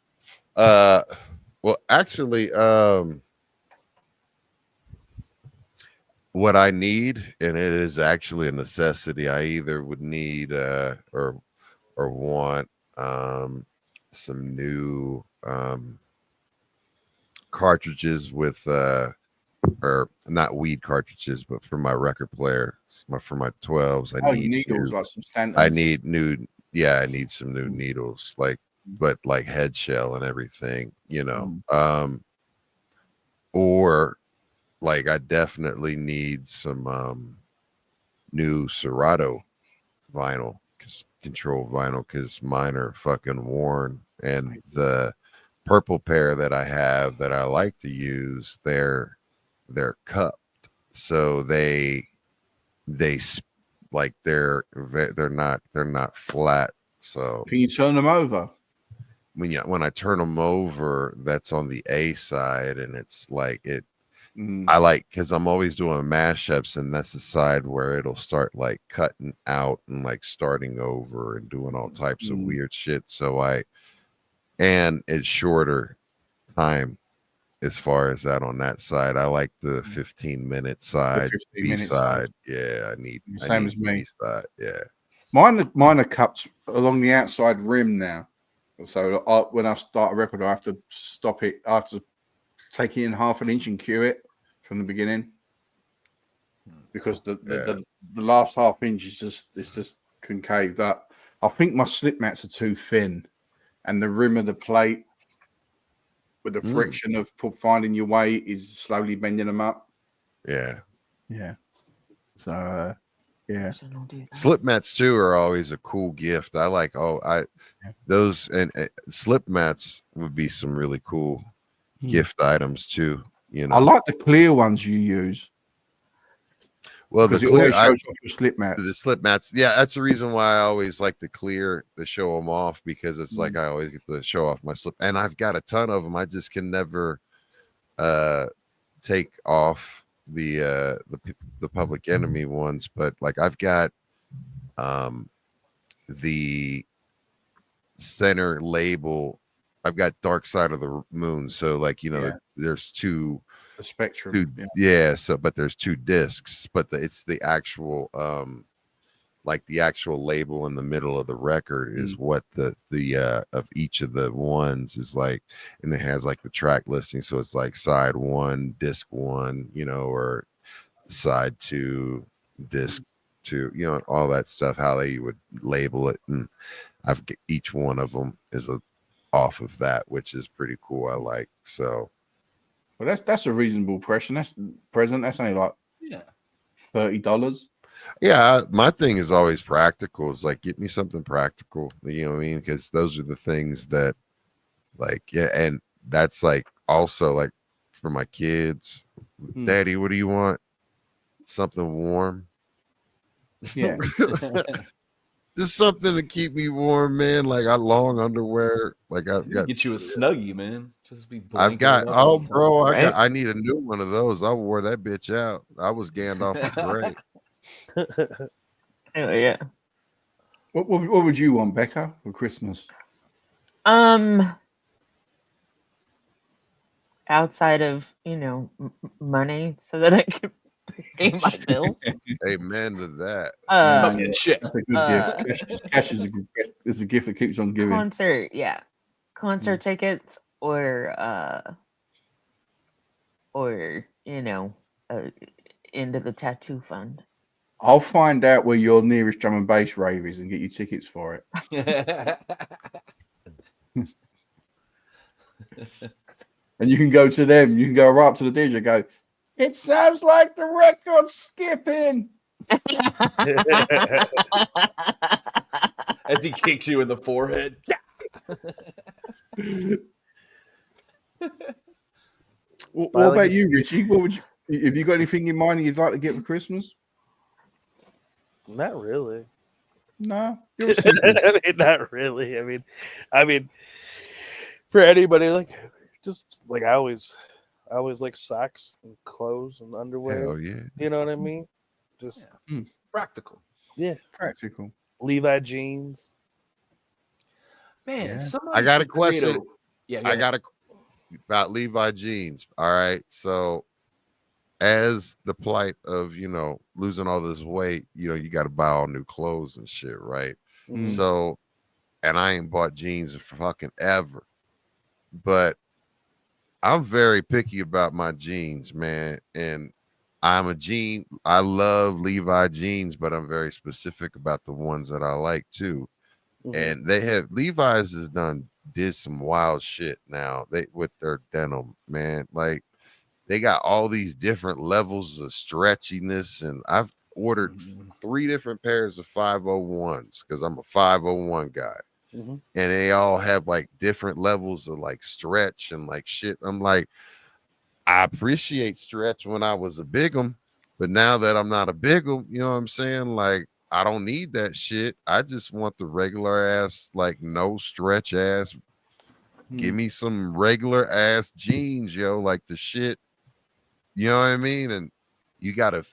Well, actually, what I need, and it is actually a necessity, I either would need or want some new cartridges with or not weed cartridges, but for my record player, for my 12s. I need needles, like some standards. I need new. Yeah, I need some new needles, but head shell and everything, or I definitely need some new Serato vinyl, control vinyl, because mine are fucking worn, and the purple pair that I have that I like to use, they're cupped, so they're not flat. So can you turn them over? When I turn them over, that's on the A side, and it's I like, because I'm always doing mashups, and that's the side where it'll start cutting out and starting over and doing all types of weird shit. So and it's shorter time as far as that on that side. I like the 15-minute side, B side. Yeah, I need same as me. B-side. Yeah, mine are cupped along the outside rim now. So when I start a record, I have to stop it. I have to take it in 1/2 inch and cue it from the beginning, because the last 1/2 inch is just concaved up. I think my slip mats are too thin, and the rim of the plate with the friction of finding your way is slowly bending them up. Yeah. So slip mats too are always a cool gift. I like those, and slip mats would be some really cool gift items too. I like the clear ones you use. Well, the clear shows off your slip mats. The slip mats, yeah, that's the reason why I always like the clear to show them off, because it's I always get to show off my slip, and I've got a ton of them. I just can never take off the Public Enemy ones, but I've got the center label. I've got Dark Side of the Moon, so there's two. The spectrum, so but there's 2 discs, but it's the actual the actual label in the middle of the record is what the of each of the ones is and it has the track listing, so it's side 1, disc 1, or side 2, disc 2, all that stuff, how they would label it, and each one of them is off of that, which is pretty cool. I like. So well, that's a reasonable present. That's only $30. Yeah, my thing is always practical. It's get me something practical. You know what I mean? Because those are the things that, and that's also for my kids. Daddy, what do you want? Something warm. Yeah. Just something to keep me warm, man. Like I long underwear. Like I've got Get you a snuggie, man. Just be I've blanketed got up all the time. bro, Right. I need a new one of those. I wore that bitch out. I was Gandalf the Grey. Oh, yeah. What would you want, Becca, for Christmas? Outside of money, so that I could pay my bills. Amen to that. Cut me Yeah, a check. that's a good gift. Cash is a good gift. It's a gift that keeps on giving. Concert tickets, or into the tattoo fund. I'll find out where your nearest drum and bass rave is and get you tickets for it. And you can go to them. You can go right up to the DJ and go, it sounds like the record's skipping. As he kicks you in the forehead. What about you, Richie? What would you, have you got anything in mind you'd like to get for Christmas? Not really. No, you're simple. I mean, not really. I mean, for anybody, like, just like I always like socks and clothes and underwear. Hell yeah. You know what I mean? Just Practical. Yeah. Practical. Levi jeans. Man, Yeah. somebody I got a should create question. Yeah, I got a about Levi jeans. All right. So as the plight of, losing all this weight, you got to buy all new clothes and shit, right? Mhm. So, and I ain't bought jeans for fucking ever, but I'm very picky about my jeans, man. And I love Levi jeans, but I'm very specific about the ones that I like too. Mhm. And Levi's did some wild shit now. With their denim, man. Like they got all these different levels of stretchiness, and I've ordered 3 different pairs of 501s because I'm a 501 guy. Mhm. And they all have like different levels of like stretch and like shit. I'm like, I appreciate stretch when I was a bigum, but now that I'm not a bigum, you know what I'm saying? Like, I don't need that shit. I just want the regular ass, like no stretch ass. Give me some regular ass jeans, yo, like the shit. You know what I mean? And you got to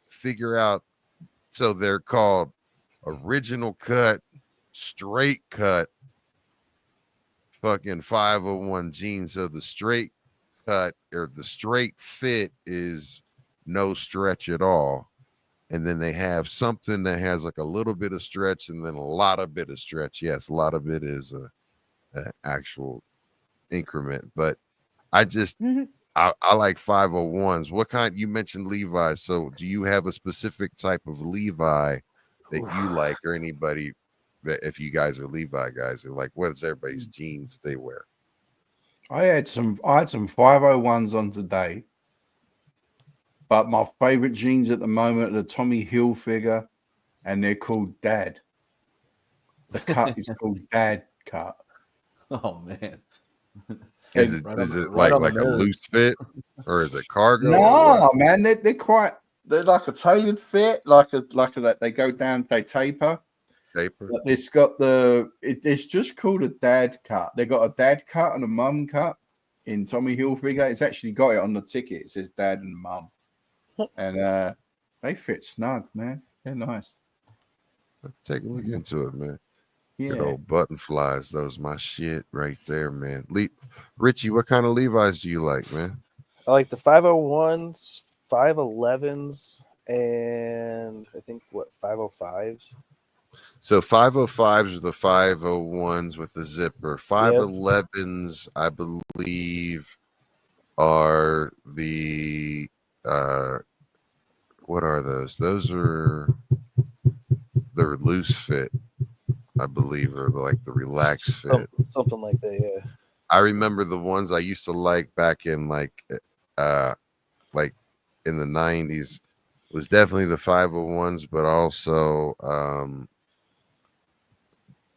figure out. So they're called original cut, straight cut, fucking 501 jeans. So the straight cut or the straight fit is no stretch at all. And then they have something that has like a little bit of stretch and then a lot of bit of stretch. Yes, a lot of it is a actual increment, but I just I like 501s. What kind? You mentioned Levi, so do you have a specific type of Levi that you like, or anybody that, if you guys are Levi guys, are like, what is everybody's jeans that they wear? I had some 501s on today, but my favorite jeans at the moment are the Tommy Hilfiger, and they're called Dad. The cut is called Dad cut. Oh man. Is it like a loose fit, or is it cargo? No, man, they're like a tailored fit, like that they go down, they taper. Taper. But it's got it's just called a dad cut. They got a dad cut and a mum cut in Tommy Hilfiger. It's actually got it on the ticket. It says dad and mum, and they fit snug, man. They're nice. Let's take a look into it, man. Yeah. Good old button flies. Those my shit right there, man. Richie, what kind of Levi's do you like, man? I like the 501s, 511s, and I think 505s. So 505s are the 501s with the zipper. 511s, I believe, are the what are those? Those are the loose fit, I believe, or like the relaxed fit. Something like that, yeah. I remember the ones I used to like back in like in the 90s was definitely the 501s, but also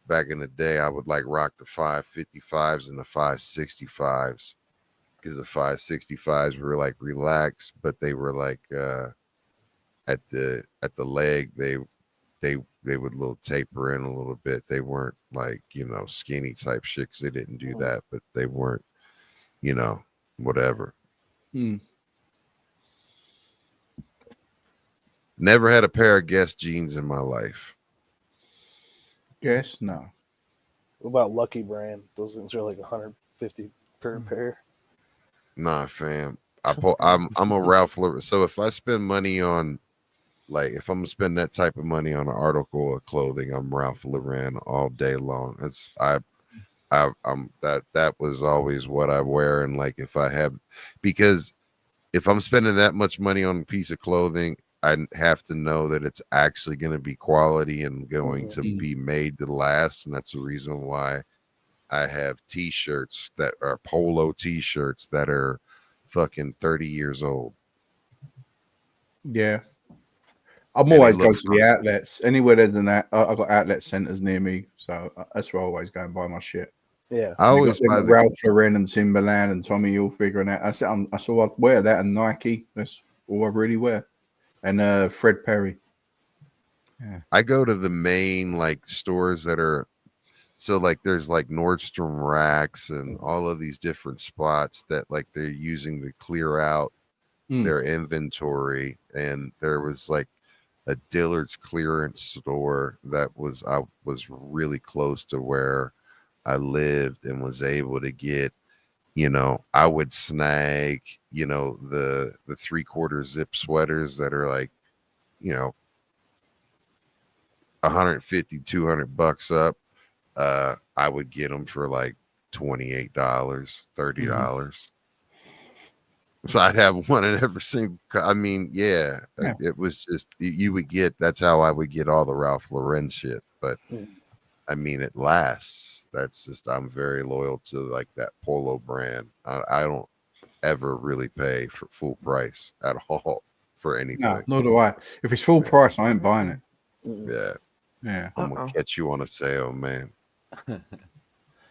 back in the day I would like rock the 555s and the 565s because the 565s were like relaxed, but they were like at the leg they would little taper in a little bit. They weren't like, skinny type shit 'cause they didn't do that, but they weren't, whatever. Never had a pair of Guess jeans in my life. Guess no. What about Lucky Brand? Those things are like $150 per pair. Nah, fam. I'm a Ralph Lauren. So if I spend money on, like, if I'm gonna spend that type of money on an article of clothing, I'm Ralph Lauren all day long. I'm that was always what I wear, and like because if I'm spending that much money on a piece of clothing, I have to know that it's actually going to be quality and going to be made to last, and that's the reason why I have T-shirts that are polo T-shirts that are fucking 30 years old. Yeah. I'm always go to the outlets. Anywhere there's I've got outlet centers near me, so that's where I always go and buy my shit. Yeah, I always buy Ralph Lauren and Timberland and Tommy Hilfiger and that. I said I saw I'd wear that and Nike. That's all I really wear. And Fred Perry. Yeah. I go to the main like stores that are so like there's like Nordstrom racks and all of these different spots that like they're using to clear out their inventory. And there was like a Dillard's clearance store that I was really close to where I lived and was able to get, I would snag, the 3/4 zip sweaters that are like, $150, $200 up. I would get them for like $28, $30. So I'd have one in every single. I mean, yeah, it was just you would get. That's how I would get all the Ralph Lauren shit. But I mean, it lasts. That's just I'm very loyal to like that polo brand. I don't ever really pay for full price at all for anything. No, nor do I. If it's full price, I ain't buying it. Yeah. I'm gonna catch you on a sale, man.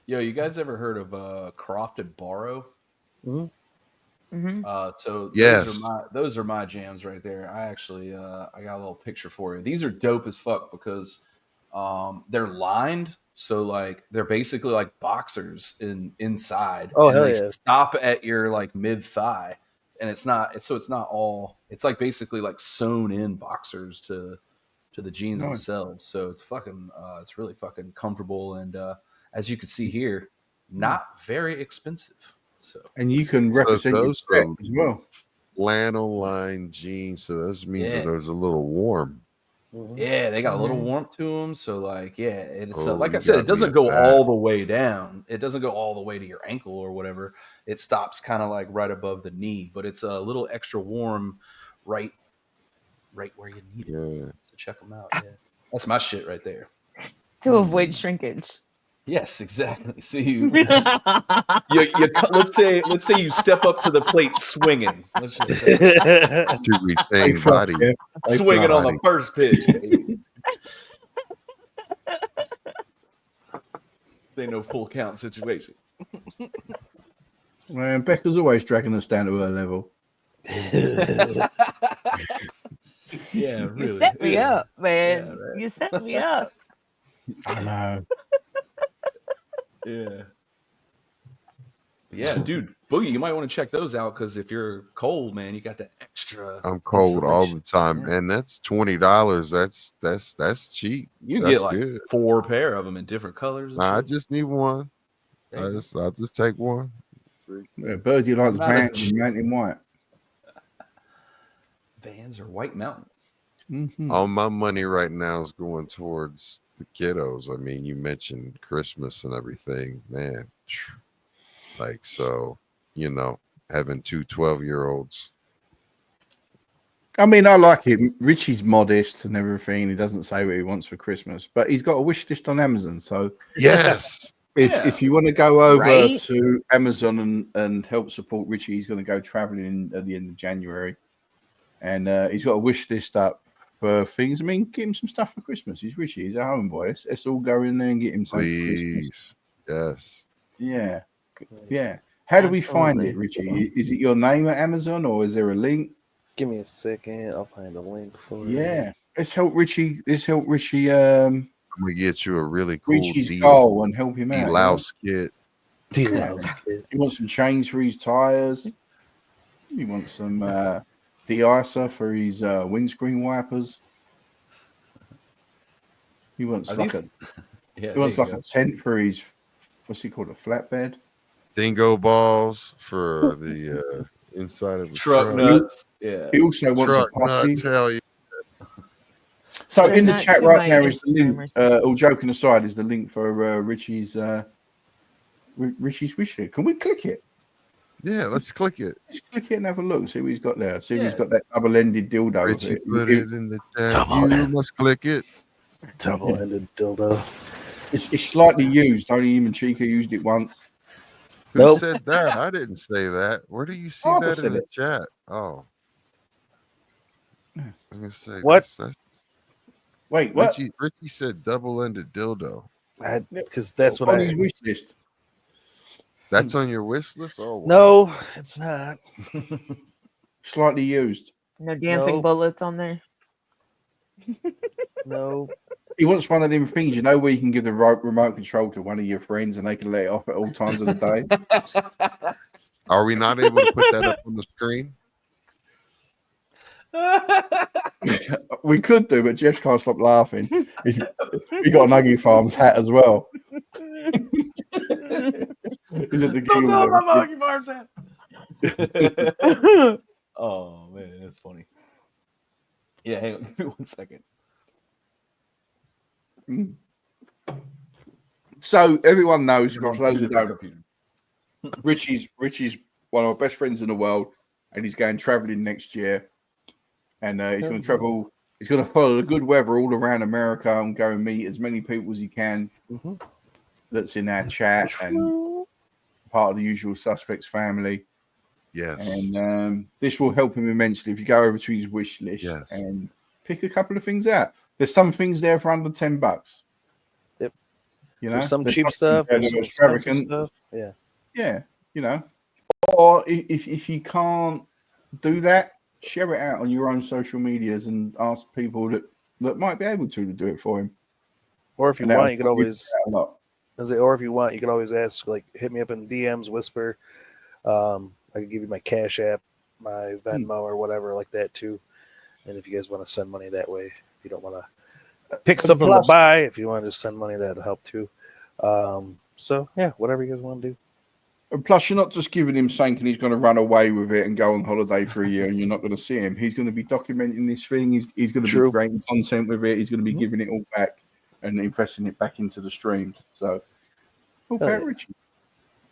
Yo, you guys ever heard of Croft and Borrow? So yes, those are my jams right there. I actually I got a little picture for you. These are dope as fuck because they're lined, so like they're basically like boxers inside. Oh, and hell they yeah. stop at your like mid thigh, and it's not all. It's like basically like sewn in boxers to the jeans themselves. So it's fucking it's really fucking comfortable, and as you can see here, not very expensive. So and you can represent those your as well. Flannel line jeans, so this means that there's a little warm. Yeah, they got a little warmth to them. So like, yeah, it's like I said, it doesn't go all the way down. It doesn't go all the way to your ankle or whatever. It stops kind of like right above the knee, but it's a little extra warm right where you need it. So check them out. Yeah, that's my shit right there. To avoid shrinkage. Yes, exactly. See you. Let's say you step up to the plate swinging. Let's just say to retain body, swinging on the first pitch, baby. They know full count situation. Man, Becca's always dragging us down to her level. Yeah, really. You set me up, man. Yeah, right. You set me up. I know. Yeah. Yeah, dude, Boogie, you might want to check those out because if you're cold, man, you got the extra. I'm cold all the time, and that's $20. That's cheap. You that's get like good. 4 pair of them in different colors. Nah, I just need one. I'll just take one. Yeah, Birdie likes Vans and Mountain White. Vans or White Mountain. All my money right now is going towards the kiddos. I mean, you mentioned Christmas and everything, man. Like, so, having 2 12-year-olds. I mean, I like it. Richie's modest and everything. He doesn't say what he wants for Christmas, but he's got a wish list on Amazon. So, yes. If you want to go over to Amazon and help support Richie, he's going to go traveling at the end of January. And he's got a wish list up for things. I mean, get him some stuff for Christmas. He's Richie. He's a homeboy. Let's all go in there and get him something for Christmas. Yes. Yeah. Yeah. How do we find it, Richie? Is it your name at Amazon or is there a link? Give me a second. I'll find a link for you. Yeah. let's help Richie. Let's help Richie. I'm gonna get you a really cool Richie's goal and help him out. louse kit. D-Louse kid. He wants some chains for his tires. He wants some de-icer for his windscreen wipers. He wants like a tent for his, what's he called, a flatbed. Dingo balls for the inside of the truck nuts. Yeah. He also wants truck a puppy. nuts. Hell yeah. So Send in the that chat to right my now is the Instagram link. or All joking aside, is the link for Richie's Richie's wish list. Can we click it? Yeah, let's click it. Let's click it and have a look. See what he's got there. See if he's got that double-ended dildo. Richie, With put it in the chat. You must click it. Double-ended dildo. It's slightly used. Only him and Chica used it once. Who Nope. said that? I didn't say that. Where do you see I that said in the it. chat? Oh. I was gonna say What? that's Wait, what? Richie said double-ended dildo. Because that's what on I. his wish list. That's on your wish list? Oh wow. No, it's not. Slightly used. No dancing Nope. bullets on there. No. He wants one of them things, you know, where you can give the remote control to one of your friends and they can let it off at all times of the day. Are we not able to put that up on the screen? We could do, but Jeff can't stop laughing. He got a Nuggy Farms hat as well. He's at the Don't game tell with him I'm everything. Monkey Farms hat. Oh man, that's funny. Yeah, hang on, give me 1 second. So everyone knows, You're for those on who the don't, computer. Richie's one of my best friends in the world, and he's going traveling next year. And he's going to travel. He's going to follow the good weather all around America and go and meet as many people as he can. That's in our chat and part of the usual suspects family. Yes. And this will help him immensely if you go over to his wish list and pick a couple of things out. There's some things there for under $10. Yep. You know, There's some there's cheap stuff. There's some expensive stuff. Yeah. Yeah. You know, or if you can't do that, share it out on your own social medias and ask people that might be able to do it for him. Or if you want, you could always. Or if you want, you could always ask, like, hit me up in DMs, whisper. I could give you my Cash App, my Venmo, or whatever like that too. And if you guys want to send money that way, if you don't want to pick something to buy, if you want to just send money, that'll help too. So yeah, whatever you guys want to do. And plus, you're not just giving him something he's going to run away with it and go on holiday for a year and you're not going to see him. He's going to be documenting this thing. He's going to be creating content with it. He's going to be giving it all back and investing it back into the streams. So, help out Richie.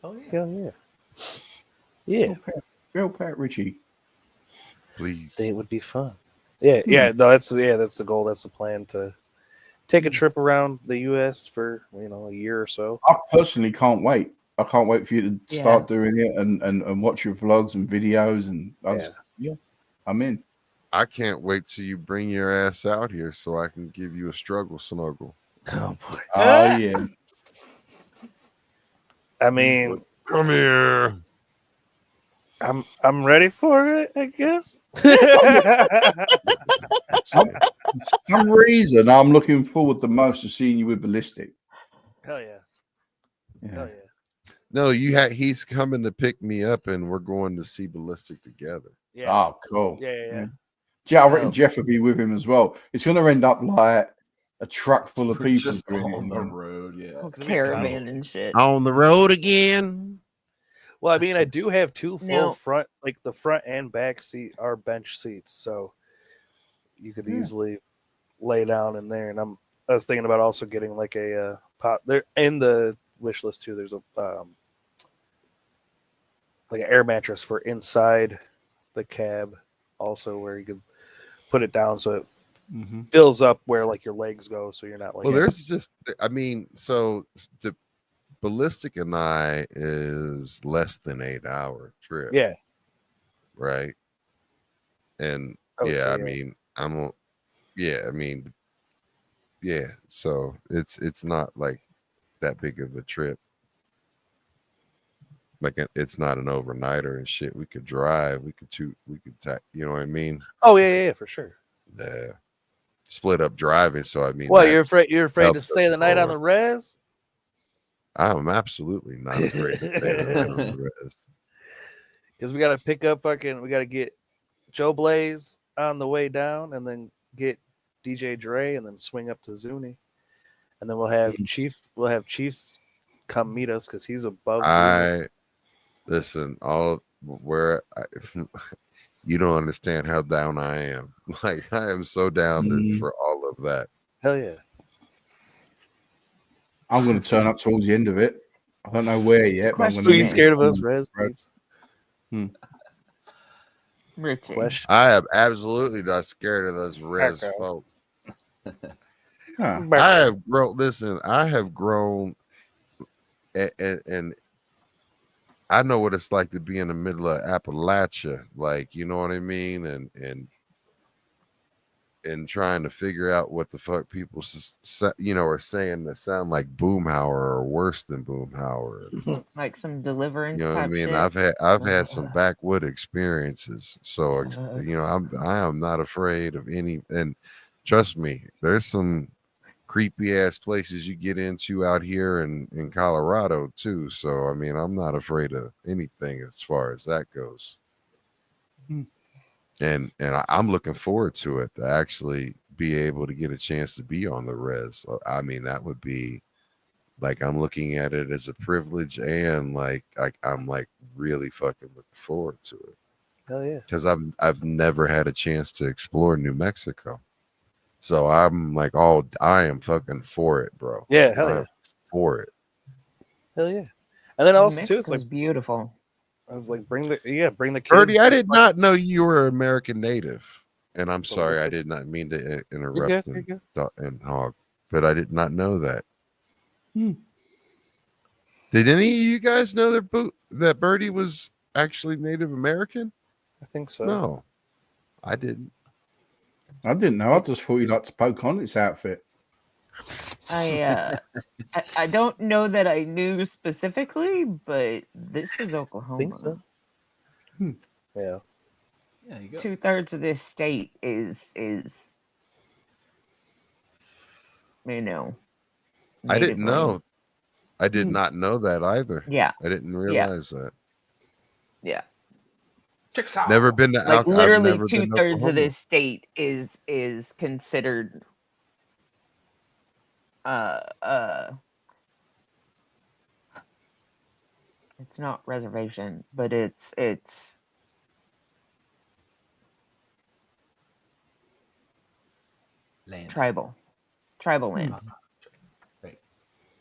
Oh, yeah. Hell yeah. Yeah. Help out Richie. Please. It would be fun. Yeah. Yeah. No, that's the goal. That's the plan, to take a trip around the U.S. for, a year or so. I personally can't wait. I can't wait for you to start doing it and watch your vlogs and videos. And I'm in. I can't wait till you bring your ass out here so I can give you a struggle snuggle. Oh boy. Oh yeah. I mean, come here. I'm ready for it, I guess. For some reason, I'm looking forward the most to seeing you with Ballistic. Hell yeah. Hell yeah. No, he's coming to pick me up, and we're going to see Ballistic together. Yeah. Oh, cool. Yeah. Yeah, I reckon Jeff will be with him as well. It's going to end up like a truck full of people just doing on it. the road. Yeah, Caravan and shit. On the road again. Well, I mean, I do have two full front, like the front and back seat are bench seats, so you could easily lay down in there. And I was thinking about also getting like a pot there in the wish list too. There's a like an air mattress for inside the cab, also, where you could put it down so it fills up where like your legs go, so you're not like. Well, there's just, I mean, so the Ballistic and I is less than 8-hour trip. Yeah. Right. And I mean, so it's not like that big of a trip. Like it's not an overnighter and shit. We could drive, you know what I mean? Oh yeah, for sure. Yeah. split up driving. So I mean, Well, that you're afraid to helps stay us the night on more. the res? I'm absolutely not afraid to stay the night on the res. Because we got to pick up we got to get Joe Blaze on the way down, and then get DJ Dre, and then swing up to Zuni, and then we'll have Chief come meet us because he's above Zuni. Listen, you don't understand how down I am. Like, I am so down for all of that. Hell yeah. I'm going to turn up towards the end of it. I don't know where yet, but I'm going Are to you meet scared of you. us, Res? Richie. Question. I am absolutely not scared of those res Okay. folks. Huh. I have grown. Listen, I have grown, and I know what it's like to be in the middle of Appalachia, like, you know what I mean, and trying to figure out what the fuck people are saying that sound like Boomhauer or worse than Boomhauer. Like some deliverance You know what I type mean? shit. I've had some backwood experiences, so I am not afraid of any. And trust me, there's some creepy ass places you get into out here in Colorado too. So I mean, I'm not afraid of anything as far as that goes. And I'm looking forward to it, to actually be able to get a chance to be on the res. I mean, that would be like, I'm looking at it as a privilege, and like I'm like really fucking looking forward to it. Hell yeah. Because I've never had a chance to explore New Mexico. So I'm like, I am fucking for it, bro. Yeah, hell yeah. I'm for it. Hell yeah. And then also too, it's Mexico's like beautiful. I was like, bring the kids. Birdie, I did not know you were American native. And I'm Well, sorry, it's I did not mean to You're interrupt good. and hog, but I did not know that. Did any of you guys know that Birdie was actually Native American? I think so. No, I didn't. I didn't know. I just thought you liked to poke on its outfit. I don't know that I knew specifically, but this is Oklahoma. I think so. Yeah. Yeah, you go. 2/3 of this state is I didn't native know. land. I did not know that either. Yeah. I didn't realize that. Yeah. Never been to Like literally I've never been to 2/3 of Oklahoma. this state is considered it's not reservation, but it's Land. tribal land. Right.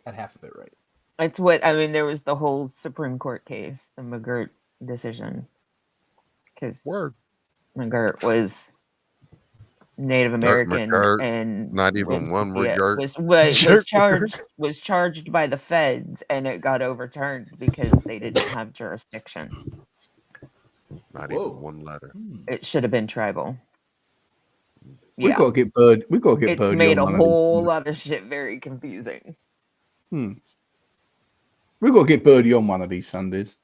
Had half of it right. It's what I mean. There was the whole Supreme Court case, the McGirt decision, because McGirt was Native American McGirt, and not even one McGirt. was charged by the feds, and it got overturned because they didn't have jurisdiction. Not even one letter. It should have been tribal. We got to get Bird. We got to get It's Birdie made on a one of these whole things. lot of shit very confusing. We got to get Birdie on one of these Sundays.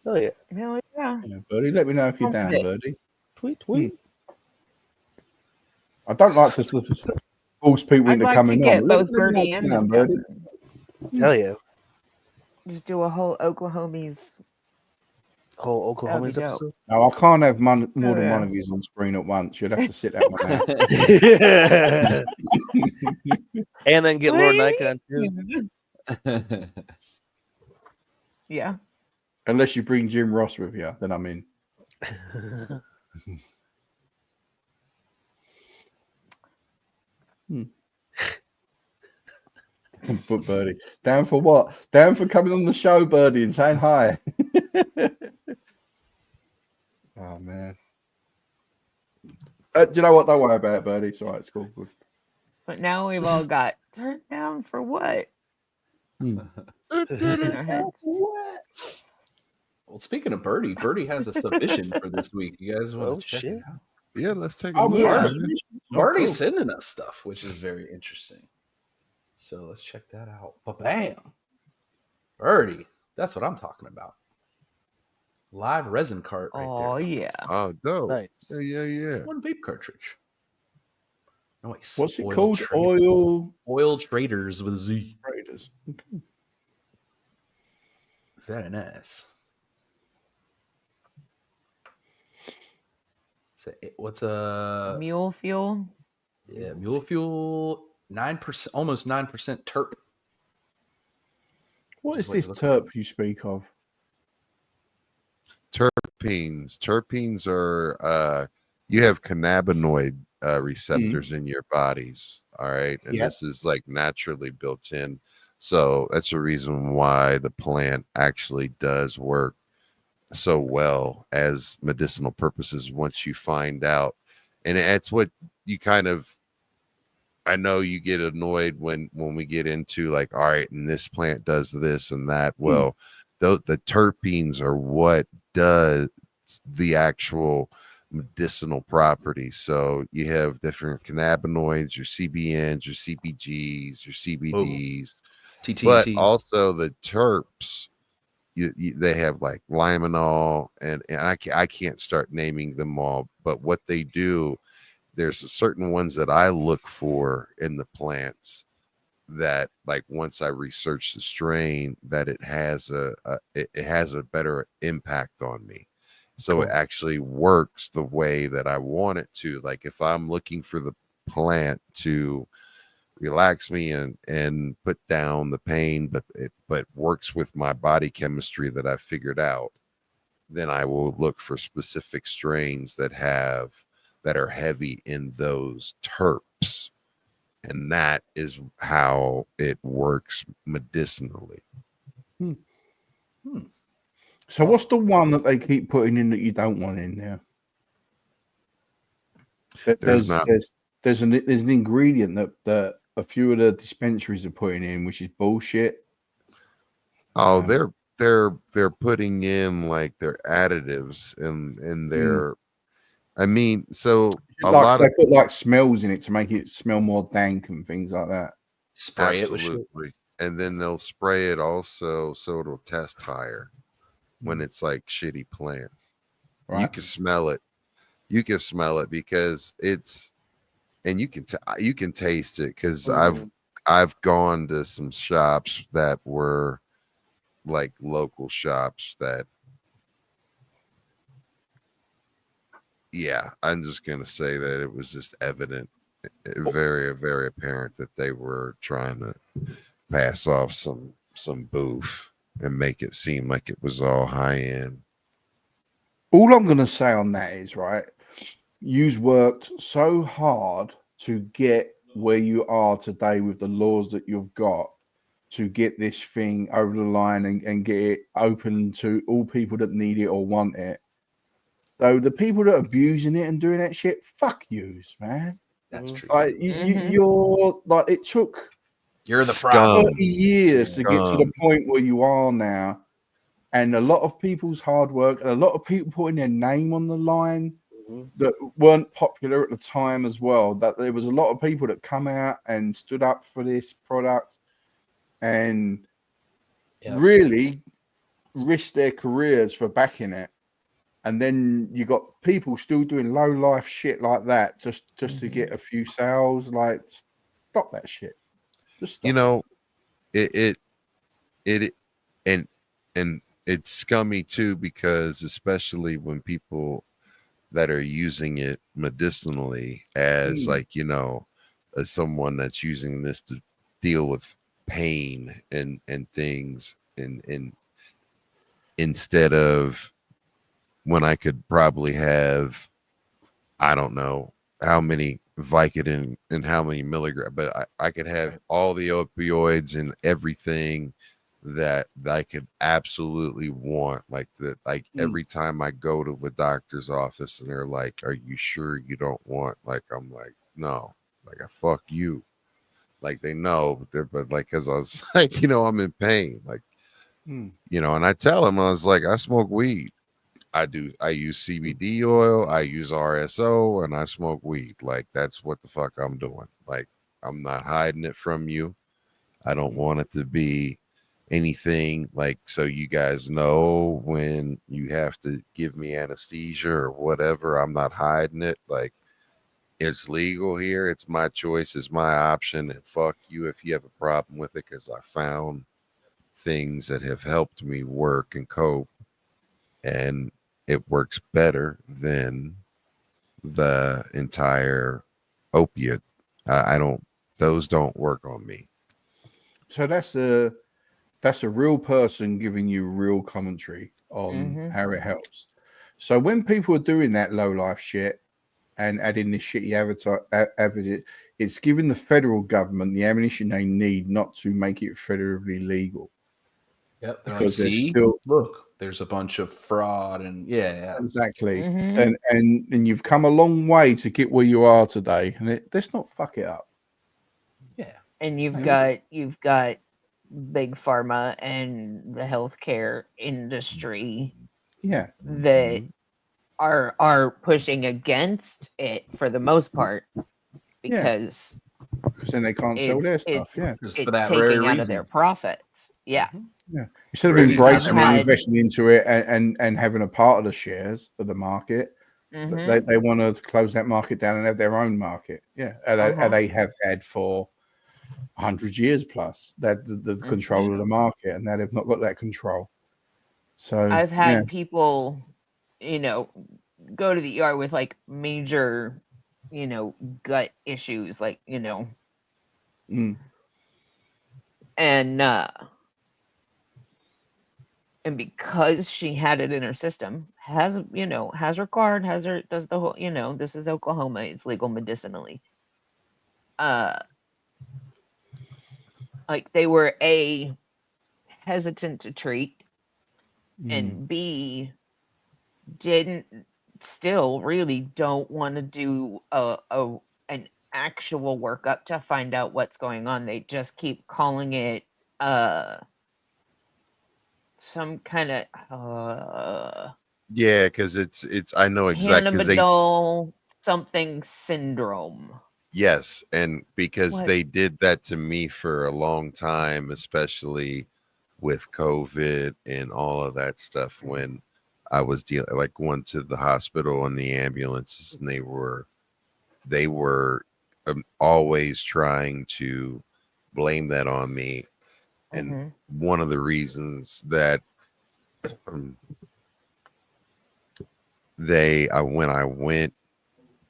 Oh yeah. Hell yeah. Yeah, Birdie, let me know if you're down, Birdie. Tweet. I don't like to force people I'd into like coming to get on. both Let me know Birdie if you're and down, Miss Birdie. Catherine. Hell yeah. Just do a whole Oklahomies. Whole Oklahoma's dope. episode. No, I can't have more than one of you on screen at once. You'd have to sit that one out. And then get Lord Nikon too. Yeah. Unless you bring Jim Ross with you, then I'm in. But Birdie, down for what? Down for coming on the show, Birdie, and saying hi. Oh man. Do you know what? Don't worry about it, Birdie. It's all right. It's cool. Good. But now we've all got turned down for what? In our heads. Well, speaking of Birdie has a submission for this week. You guys want to check it out? Yeah, let's take a Oh, look. yeah. Birdie's cool. sending us stuff, which is very interesting. So let's check that out. But bam, Birdie, that's what I'm talking about. Live resin cart right Oh there. yeah. Oh, dope. Nice. Yeah. One vape cartridge. Nice. What's it called? Oil Traders with a Z. Traders. Okay. Very nice. So what's a Mule fuel? Yeah, mule fuel, 9%, almost 9% terp. What is this terp you speak of? Terpenes. Terpenes are you have cannabinoid receptors in your bodies. All right. And this is like naturally built in. So that's the reason why the plant actually does work so well as medicinal purposes once you find out. And that's what you kind of, I know you get annoyed when we get into like, all right, and this plant does this and that. Well, the terpenes are what does the actual medicinal properties. So you have different cannabinoids, your CBNs, your CBGs, your CBDs, but also the terps. They have like limonol, and I can't start naming them all, but what they do, there's certain ones that I look for in the plants that, like, once I research the strain, that it has a better impact on me. So it actually works the way that I want it to. Like if I'm looking for the plant to relax me and put down the pain, but works with my body chemistry that I figured out, then I will look for specific strains that are heavy in those terps. And that is how it works medicinally. So what's the one that they keep putting in that you don't want in there? There's an ingredient that a few of the dispensaries are putting in, which is bullshit. Oh, they're putting in like their additives in their. I mean, so they put like smells in it to make it smell more dank and things like that. Spray it with shit. And then they'll spray it also so it'll test higher when it's like shitty plant. Right. You can smell it. You can smell it because it's, and you can taste it because I've gone to some shops that were like local shops that, yeah, I'm just gonna say that it was just evident, very, very apparent that they were trying to pass off some boof and make it seem like it was all high end. All I'm gonna say on that is, right, you've worked so hard to get where you are today with the laws that you've got to get this thing over the line and get it open to all people that need it or want it. So the people that are abusing it and doing that shit, fuck yous, man. That's true. Like, you're like, it took the problem. 30 years to get to the point where you are now. And a lot of people's hard work and a lot of people putting their name on the line that weren't popular at the time as well. That there was a lot of people that come out and stood up for this product and really risked their careers for backing it. And then you got people still doing low life shit like that just to get a few sales. Like, stop that shit. Just stop. It and it's scummy too, because especially when people that are using it medicinally as like, as someone that's using this to deal with pain and things and instead of when I could probably have, I don't know how many Vicodin and how many milligrams, but I could have all the opioids and everything that I could absolutely want. Like that, like every time I go to a doctor's office and they're like, "Are you sure you don't want?" Like, I'm like, "No." Like, I fuck you. Like, they know, but like, cause I was like, I'm in pain. Like, and I tell them, I was like, I smoke weed. I use CBD oil, I use RSO, and I smoke weed. Like, that's what the fuck I'm doing. Like, I'm not hiding it from you. I don't want it to be anything like, so you guys know when you have to give me anesthesia or whatever, I'm not hiding it. Like, It's legal here. It's my choice. It's my option. And fuck you if you have a problem with it, because I found things that have helped me work and cope, and it works better than the entire opiate. I don't. Those don't work on me. So that's a real person giving you real commentary on how it helps. So when people are doing that low life shit and adding this shitty avatar, it's giving the federal government the ammunition they need not to make it federally legal. Yep. They're like, Because there's see, still look, there's a bunch of fraud and yeah. exactly, and you've come a long way to get where you are today, and let's not fuck it up. Yeah. And you've got big pharma and the healthcare industry Yeah, that are pushing against it for the most part because then they can't sell their stuff. it's for that very taking out of reason. their profits. Yeah. Instead of Rare disease embracing and had- investing into it and having a part of the shares of the market, they want to close that market down and have their own market. And they have had for 100 years plus that the control of the market, and now they've not got that control. So I've had people, go to the ER with like major, gut issues, like, and because she had it in her system, has her card, does the whole, this is Oklahoma, it's legal medicinally. Like they were A, hesitant to treat, and B, still really don't want to do an actual workup to find out what's going on. They just keep calling it some kind of Yeah, because it's I know exactly because cannabidol something syndrome. Yes, and because they did that to me for a long time, especially with COVID and all of that stuff, when I was going to the hospital and the ambulances, and they were always trying to blame that on me. And one of the reasons that when I went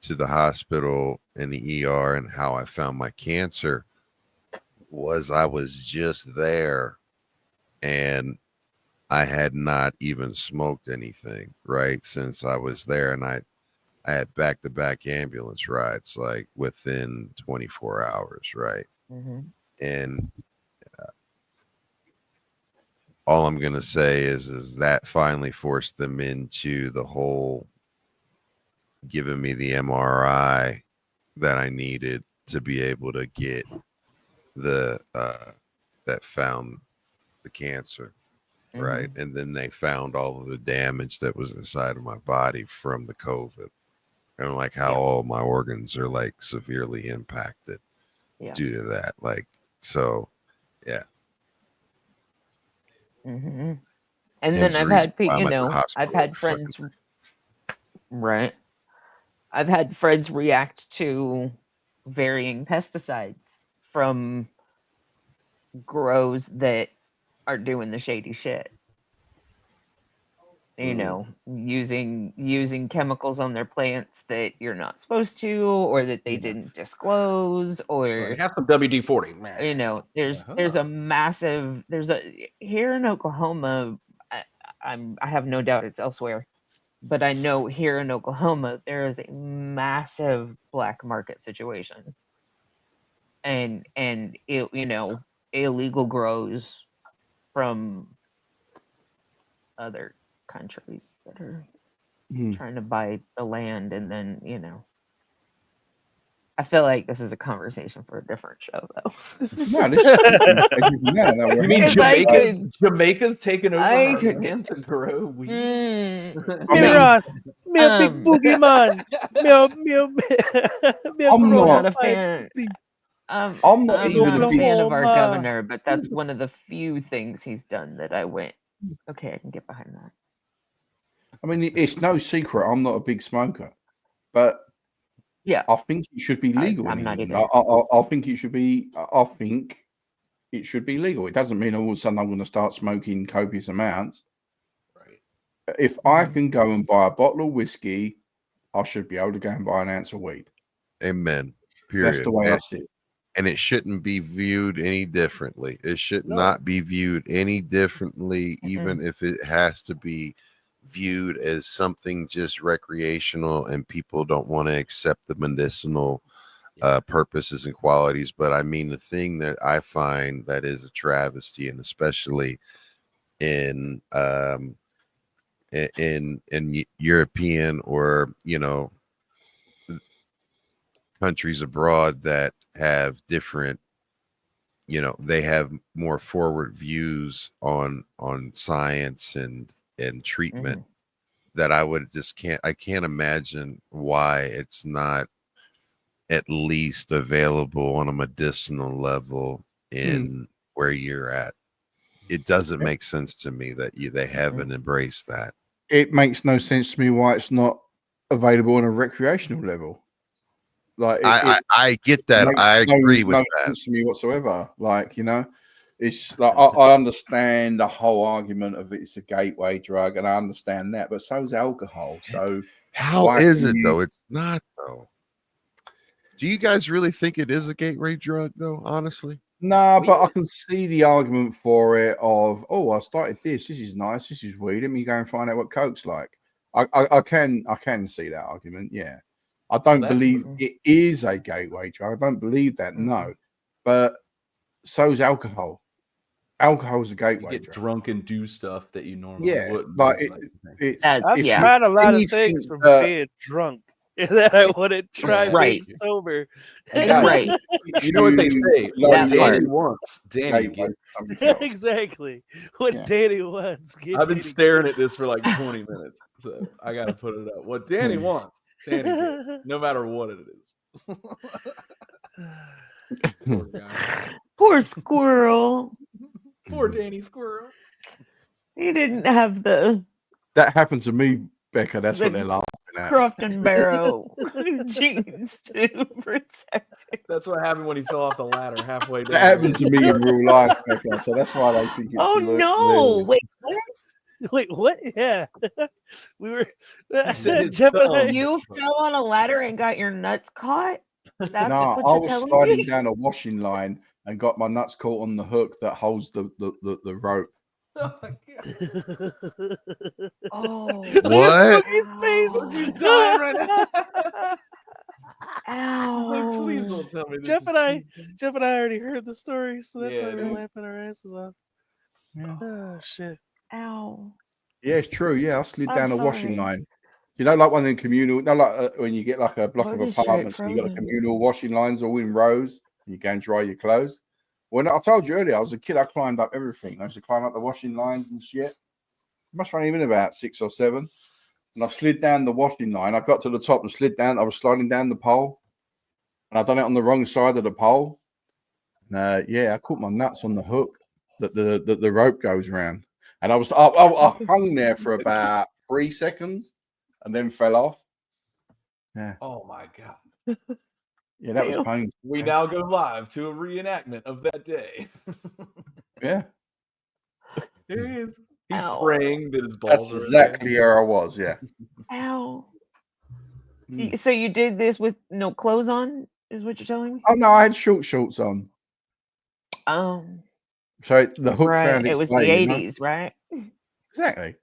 to the hospital and the ER and how I found my cancer was I was just there and I had not even smoked anything, right? Since I was there, and I had back-to-back ambulance rides like within 24 hours, right? And all I'm gonna say is that finally forced them into the whole giving me the MRI that I needed to be able to get the that found the cancer, right? And then they found all of the damage that was inside of my body from the COVID, and like how all my organs are like severely impacted due to that. Like, so, yeah. And then I've had I've had friends, right? I've had friends react to varying pesticides from grows that are doing the shady shit. Using chemicals on their plants that you're not supposed to, or that they didn't disclose, or have some WD-40. There's a massive here in Oklahoma. I have no doubt it's elsewhere, but I know here in Oklahoma there is a massive black market situation, and illegal grows from other countries that are trying to buy the land, and then I feel like this is a conversation for a different show, though. No, you mean Jamaica's taking over our land to grow weed? Me Ross, me a big boogeyman. I'm not a fan. I'm not a fan of our governor, but that's one of the few things he's done that I went, okay, I can get behind that. I mean, it's no secret I'm not a big smoker, but Yeah. I think it should be legal. I'm in not England. either. I think it should be. I think it should be legal. It doesn't mean all of a sudden I'm going to start smoking copious amounts. Right. If I can go and buy a bottle of whiskey, I should be able to go and buy an ounce of weed. Amen. That's the Period. way I see it. And it shouldn't be viewed any differently. It should No. not be viewed any differently, even if it has to be viewed as something just recreational and people don't want to accept the medicinal purposes and qualities. But I mean, the thing that I find that is a travesty, and especially in European or countries abroad that have different, they have more forward views on science and treatment, that I can't imagine why it's not at least available on a medicinal level in where you're at. It doesn't make sense to me that they haven't embraced that. It makes no sense to me why it's not available on a recreational level. Like I get that. makes I agree with no that. sense to me whatsoever. Like, it's like I understand the whole argument of it's a gateway drug, and I understand that, but so is alcohol. So how is it though? It's not though. Do you guys really think it is a gateway drug though? Honestly, no, but I can see the argument for it. Of I started this. This is nice. This is weed. Let me go and find out what coke's like. I can see that argument. Yeah. I don't believe it is a gateway drug. I don't believe that, no. But so is alcohol. Alcohol is a gateway You get drug. drunk and do stuff that you normally wouldn't. Like it's I've tried a lot of things from being drunk that I wouldn't try being sober. Right. You know what they say? What Danny wants, Danny gets. Exactly. What Danny wants. I've been staring at this for like 20 minutes, so I got to put it up. What Danny wants, Danny gets, no matter what it is. Poor guy. Poor squirrel. Poor Danny Squirrel. He didn't have the. That happened to me, Becca. That's what they're laughing at. Croft and Barrow jeans to protect him. That's what happened when he fell off the ladder halfway down. That happened to me in real life, Becca. So that's why they think it's. Oh no! Wait, what? Wait, what? Yeah, we were. Jeff and I, you fell on a ladder and got your nuts caught. That's no, I was sliding down a washing line and got my nuts caught on the hook that holds the rope. Oh my god! Oh, what? His face. He's dying right now. Ow! Like, please don't tell me this. Jeff and I already heard the story, so that's why we're laughing our asses off. Yeah. Oh shit! Ow! Yeah, it's true. Yeah, I slid down a washing line. Like one of them communal. No, like when you get like a block of apartments, and you got a communal washing lines all in rows, and you go and dry your clothes. When I told you earlier, I was a kid. I climbed up everything. I used to climb up the washing lines and shit. Must have only been about 6 or 7. And I slid down the washing line. I got to the top and slid down. I was sliding down the pole, and I done it on the wrong side of the pole. And I caught my nuts on the hook that the rope goes around, and I hung there for about 3 seconds, and then fell off. Yeah. Oh my god. Yeah, that was painful. We now go live to a reenactment of that day. Yeah. There he is. He's praying that his balls That's are exactly where I was, yeah. Ow. So you did this with no clothes on, is what you're telling me? Oh, no, I had shorts on. So the hook found its it was way, the 80s, right? Exactly.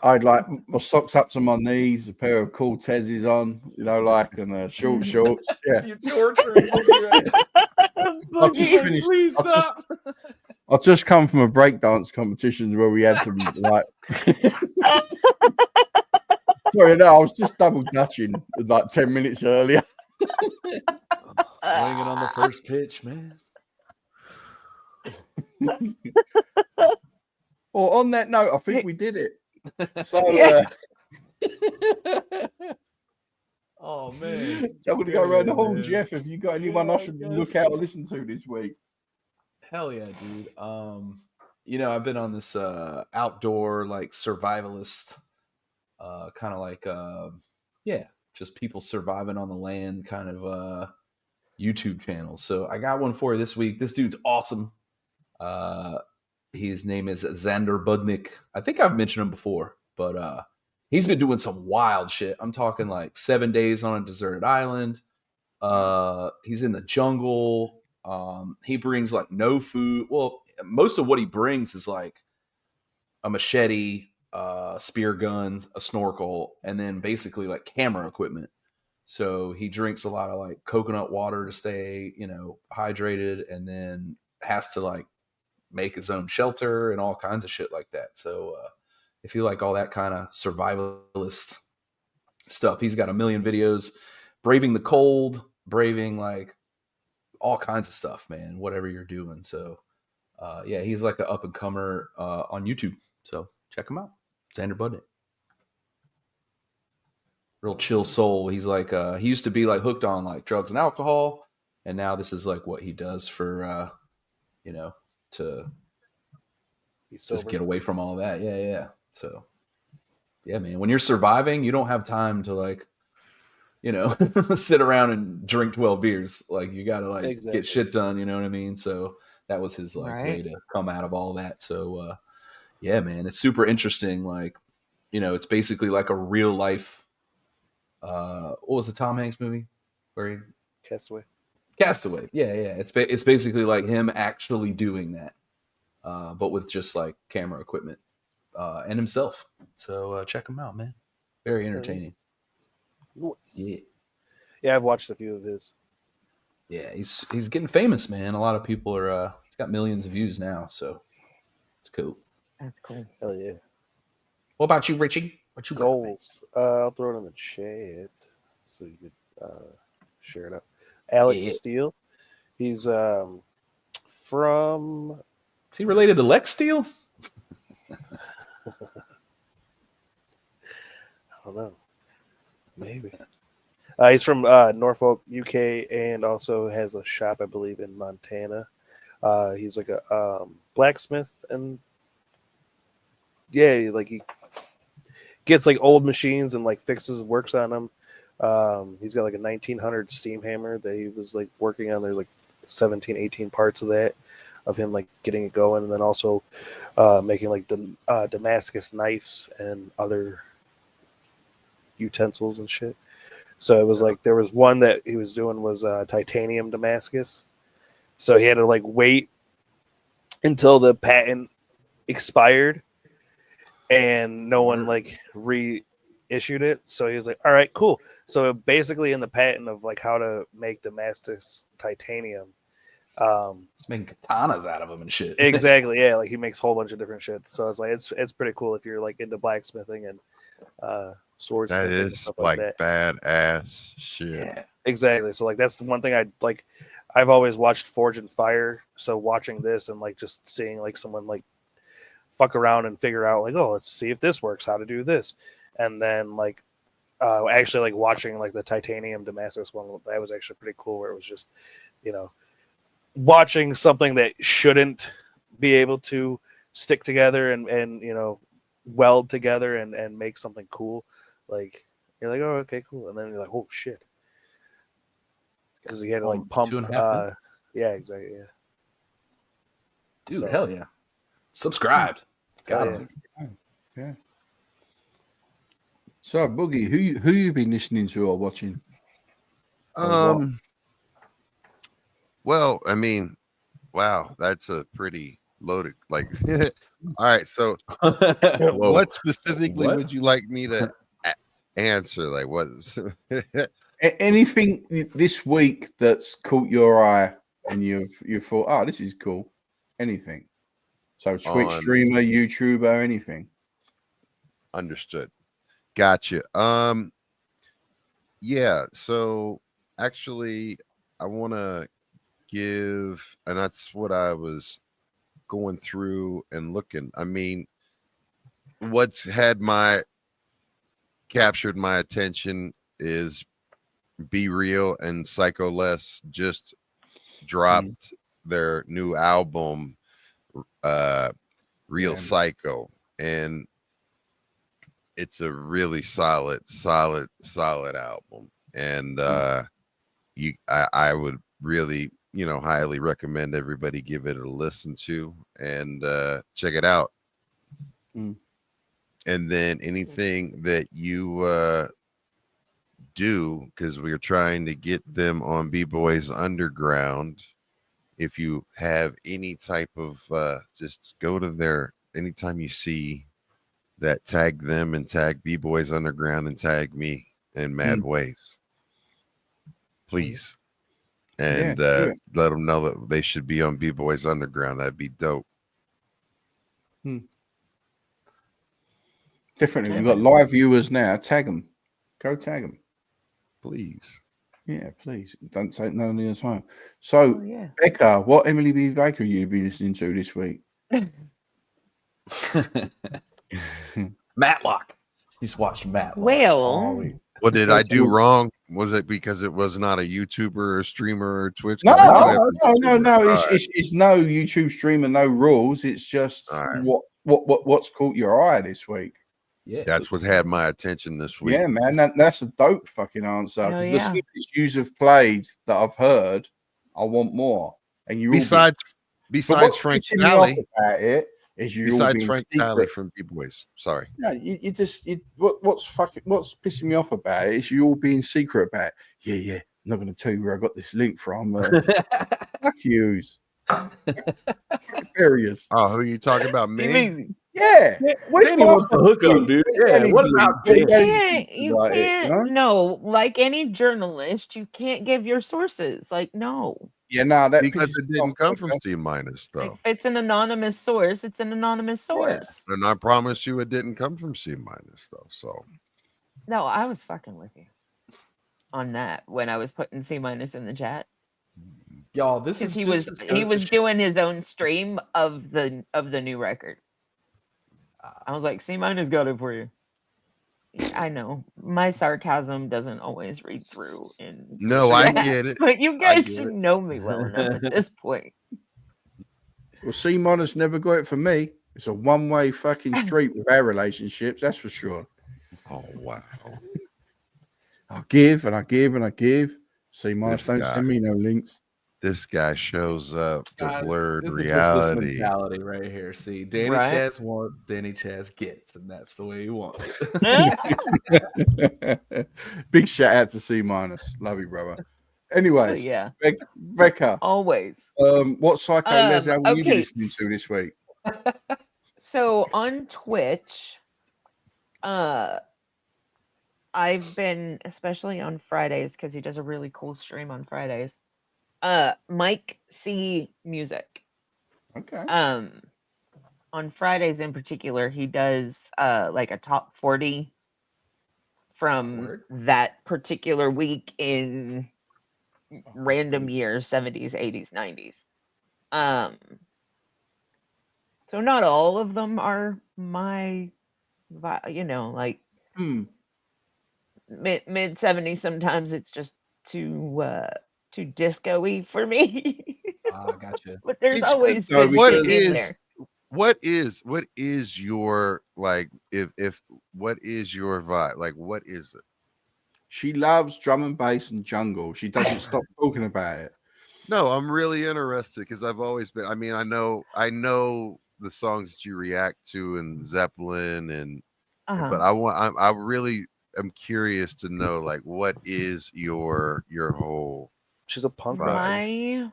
I had like my socks up to my knees, a pair of Cortezes on, and shorts. Yeah. You're torturing me right now. I just finished. Please stop. I just come from a breakdance competition where we had some like. Sorry, no, I was just double dutching like 10 minutes earlier. Swinging on the first pitch, man. Well, on that note, I think we did it. So, oh man, so I'm going to go around the horn. Jeff, have you got anyone I should look out or listen to this week? Hell yeah, dude. I've been on this outdoor like survivalist kind of like just people surviving on the land kind of YouTube channels. So I got one for you this week. This dude's awesome. His name is Xander Budnick. I think I've mentioned him before, but he's been doing some wild shit. I'm talking like 7 days on a deserted island. He's in the jungle. He brings like no food. Well, most of what he brings is like a machete, spear guns, a snorkel, and then basically like camera equipment. So he drinks a lot of like coconut water to stay, hydrated, and then has to like make his own shelter and all kinds of shit like that. So if you like all that kind of survivalist stuff, he's got a million videos braving the cold, braving like all kinds of stuff, man, whatever you're doing. So yeah, he's like an up and comer on YouTube. So check him out. Xander Budnick. Real chill soul. He's like he used to be like hooked on like drugs and alcohol, and now this is like what he does for to just get away from all that. Yeah. So yeah, man, when you're surviving, you don't have time to like sit around and drink 12 beers. Like you gotta like get shit done, you know what I mean? So that was his like way to come out of all that. So yeah, man, it's super interesting. Like, it's basically like a real life what was the Tom Hanks movie where he Castaway. Yeah. It's basically like him actually doing that, but with just like camera equipment and himself. So check him out, man. Very entertaining. Nice. Yeah, I've watched a few of his. Yeah, he's getting famous, man. A lot of people are. He's got millions of views now, so it's cool. That's cool. Hell yeah. What about you, Richie? What you goals? I'll throw it in the chat so you could share it up. Alex Steele. He's from. Is he related to Lex Steele? I don't know. Maybe. He's from Norfolk, UK, and also has a shop, I believe, in Montana. He's like a blacksmith, and yeah, like he gets like old machines and like works on them. He's got like a 1900 steam hammer that he was like working on. There's like 17, 18 parts of that, of him like getting it going, and then also making like Damascus knives and other utensils and shit. So it was like there was one that he was doing was titanium Damascus. So he had to like wait until the patent expired and no one like reissued it. So he was like, all right, cool. So basically in the patent of like how to make Damascus titanium, he's making katanas out of them and shit. Exactly. Yeah. Like he makes a whole bunch of different shit. So it's like, it's pretty cool if you're like into blacksmithing and swords. That is like that. Badass shit. Yeah, exactly. So like that's the one thing I like. I've always watched Forge and Fire, so watching this and like just seeing like someone like fuck around and figure out like, oh, let's see if this works, how to do this, and then like actually like watching like the titanium Damascus one, that was actually pretty cool, where it was just watching something that shouldn't be able to stick together and weld together and make something cool. Like you're like, oh, okay, cool, and then you're like, oh shit, because you had to like pump. Yeah, exactly. Yeah, dude, so, hell yeah, subscribed. Got it. Yeah. So Boogie, who you been listening to or watching? Well, I mean, wow, that's a pretty loaded. Like, all right. So, what specifically would you like me to answer? Like, what's anything this week that's caught your eye and you've thought, oh, this is cool? Anything? So, Twitch streamer, YouTuber, anything? Understood. Gotcha. Yeah. So, actually, I want to give, and that's what I was going through and looking. I mean, what's had captured my attention is Be Real and Psycho Les just dropped their new album, Real Psycho, and it's a really solid album, and I would really, highly recommend everybody give it a listen to and check it out. Mm. And then anything that you do, because we're trying to get them on B-Boys Underground. If you have any type of just go to their, anytime you see that, tag them and tag B-Boys Underground and tag me in Mad Ways, please. And let them know that they should be on B-Boys Underground. That'd be dope. Definitely. We've got live viewers now. Tag them. Go tag them. Please. Yeah, please. Don't take no of the time. So, Becca, what Emily B. Baker you be listening to this week? Matlock. He's watched Matlock. Well, what did I do wrong? Was it because it was not a YouTuber or streamer or Twitch? No. It's no YouTube streamer, no rules. It's just what's caught your eye this week. Yeah, that's what had my attention this week. Yeah, man, that's a dope fucking answer. Because the snippets you have played that I've heard, I want more. And you besides Frank Talley about it is you besides Frank Talley from B-Boys. Sorry. No, what's pissing me off about it is you all being secret about it. Yeah. I'm not going to tell you where I got this link from. Fuck yous. Areas. Oh, who are you talking about? Me? Yeah. Where's my hookup, dude? Yeah. What about you can't. No, like any journalist, you can't give your sources. Like, no. Yeah, no, that because it didn't come from C- though. If it's an anonymous source, it's an anonymous source. Yeah. And I promise you, it didn't come from C- though. So. No, I was fucking with you on that when I was putting C- in the chat. Y'all, this is he was doing his own stream of the new record. I was like, C- got it for you. I know my sarcasm doesn't always read through. I get it, but you guys should know me well enough at this point. Well, C- never got it for me. It's a one-way fucking street with our relationships. That's for sure. Oh wow! I give and I give and I give. C- don't send me no links. This guy shows up to blurred reality. This mentality right here. See, Danny Chaz wants, Danny Chaz gets, and that's the way he wants it. Big shout out to C-. Love you, brother. Anyways, yeah, Becca, always. What Psycho Les album will you be listening to this week? So on Twitch, I've been, especially on Fridays, because he does a really cool stream on Fridays. Mike C Music. Okay. On Fridays in particular, he does like a top 40 from that particular week in random years, 70s, 80s, 90s. So not all of them are my, like mid 70s. Sometimes it's just too disco-y for me. Gotcha. But there's always good shit in there. What is your, like, if what is your vibe? Like, what is it? She loves drum and bass and jungle. She doesn't stop talking about it. No, I'm really interested because I've always been. I mean, I know the songs that you react to and Zeppelin and, but I really am curious to know, like, what is your whole. She's a punk rocker.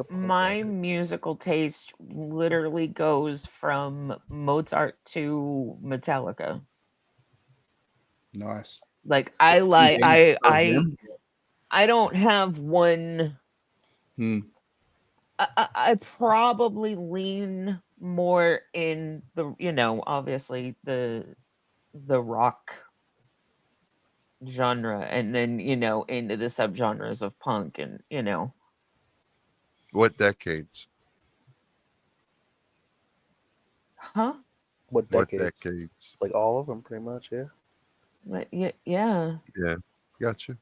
My musical taste literally goes from Mozart to Metallica. Nice. Like I don't have one. I probably lean more in the, obviously the rock genre, and then into the subgenres of punk, and What decades? Huh? What decades? Like all of them, pretty much. Yeah. But yeah. Gotcha.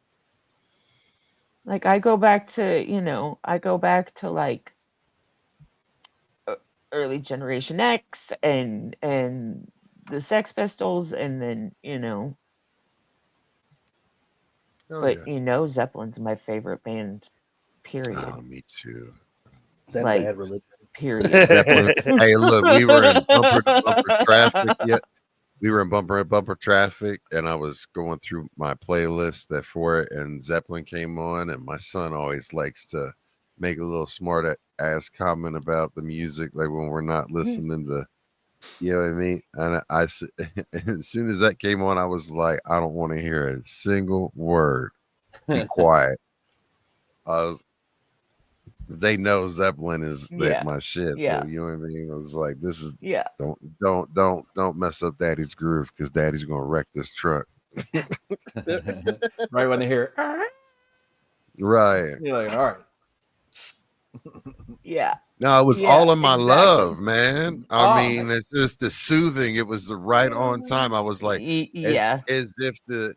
Like I go back to like early Generation X and the Sex Pistols, and then Oh but yeah. Zeppelin's my favorite band. Period. Oh, me too. That Like, Bad Religion. period. Zeppelin. Hey, look, we were in bumper to bumper traffic yet. We were in bumper to bumper traffic, and I was going through my playlist that for it, and Zeppelin came on, and my son always likes to make a little smart ass comment about the music, like when we're not listening to, you know what I mean? And as soon as that came on, I was like, I don't want to hear a single word. Be quiet. I was, they know Zeppelin is Yeah. my shit. Yeah. You know what I mean? I was like, this is Yeah. don't mess up Daddy's groove because Daddy's gonna wreck this truck. Right when they hear, Right. you're like, all right. Yeah. No, it was Yeah, all in my exactly. love, man. I Oh, mean, it's just the soothing. It was the right on time. I was like, Yeah. as if the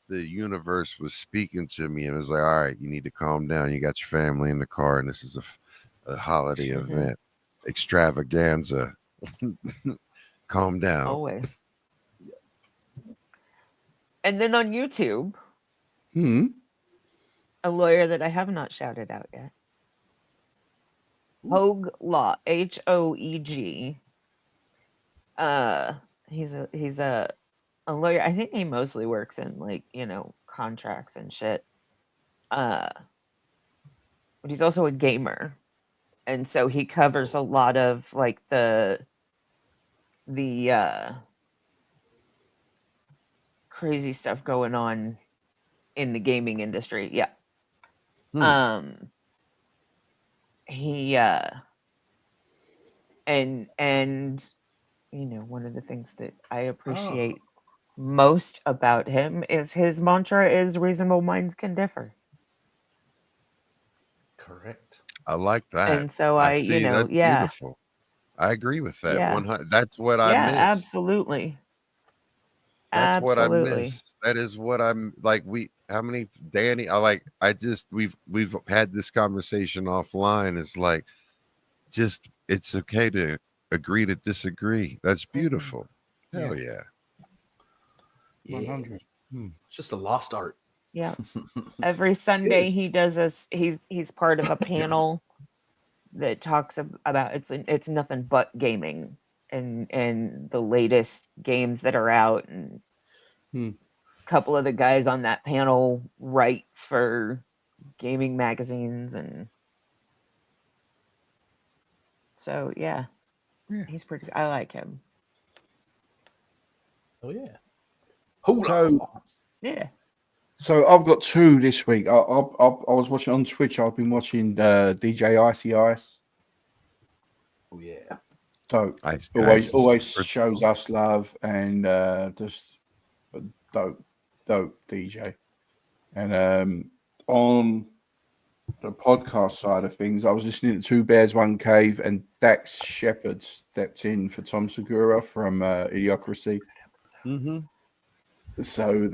universe was speaking to me and was like, all right, you need to calm down. You got your family in the car, and this is a holiday event, extravaganza. Calm down. Always. And then on YouTube, a lawyer that I have not shouted out yet. Hoeg Law, Hoeg. He's a lawyer. I think he mostly works in contracts and shit. But he's also a gamer, and so he covers a lot of like the crazy stuff going on in the gaming industry. Yeah. He and one of the things that I appreciate most about him is his mantra is reasonable minds can differ. correct. I like that. And so I see. That's beautiful. I agree with that. Yeah. 100. That's what I Yeah, miss. absolutely. That's what I Absolutely. miss. That is what I'm like. How many Danny? We've had this conversation offline. It's like, just it's okay to agree to disagree. That's beautiful. Hell yeah. 100. It's just a lost art. Yeah. Every Sunday he does he's part of a panel that talks about it's nothing but gaming and the latest games that are out, and a couple of the guys on that panel write for gaming magazines, and so yeah. He's pretty. I like him. Oh yeah. Yeah. So I've got two this week. I was watching on Twitch. I've been watching DJ Icy Ice. Oh yeah. So always shows us love and just a dope DJ. And on the podcast side of things, I was listening to Two Bears One Cave, and Dax Shepard stepped in for Tom Segura from Idiocracy. So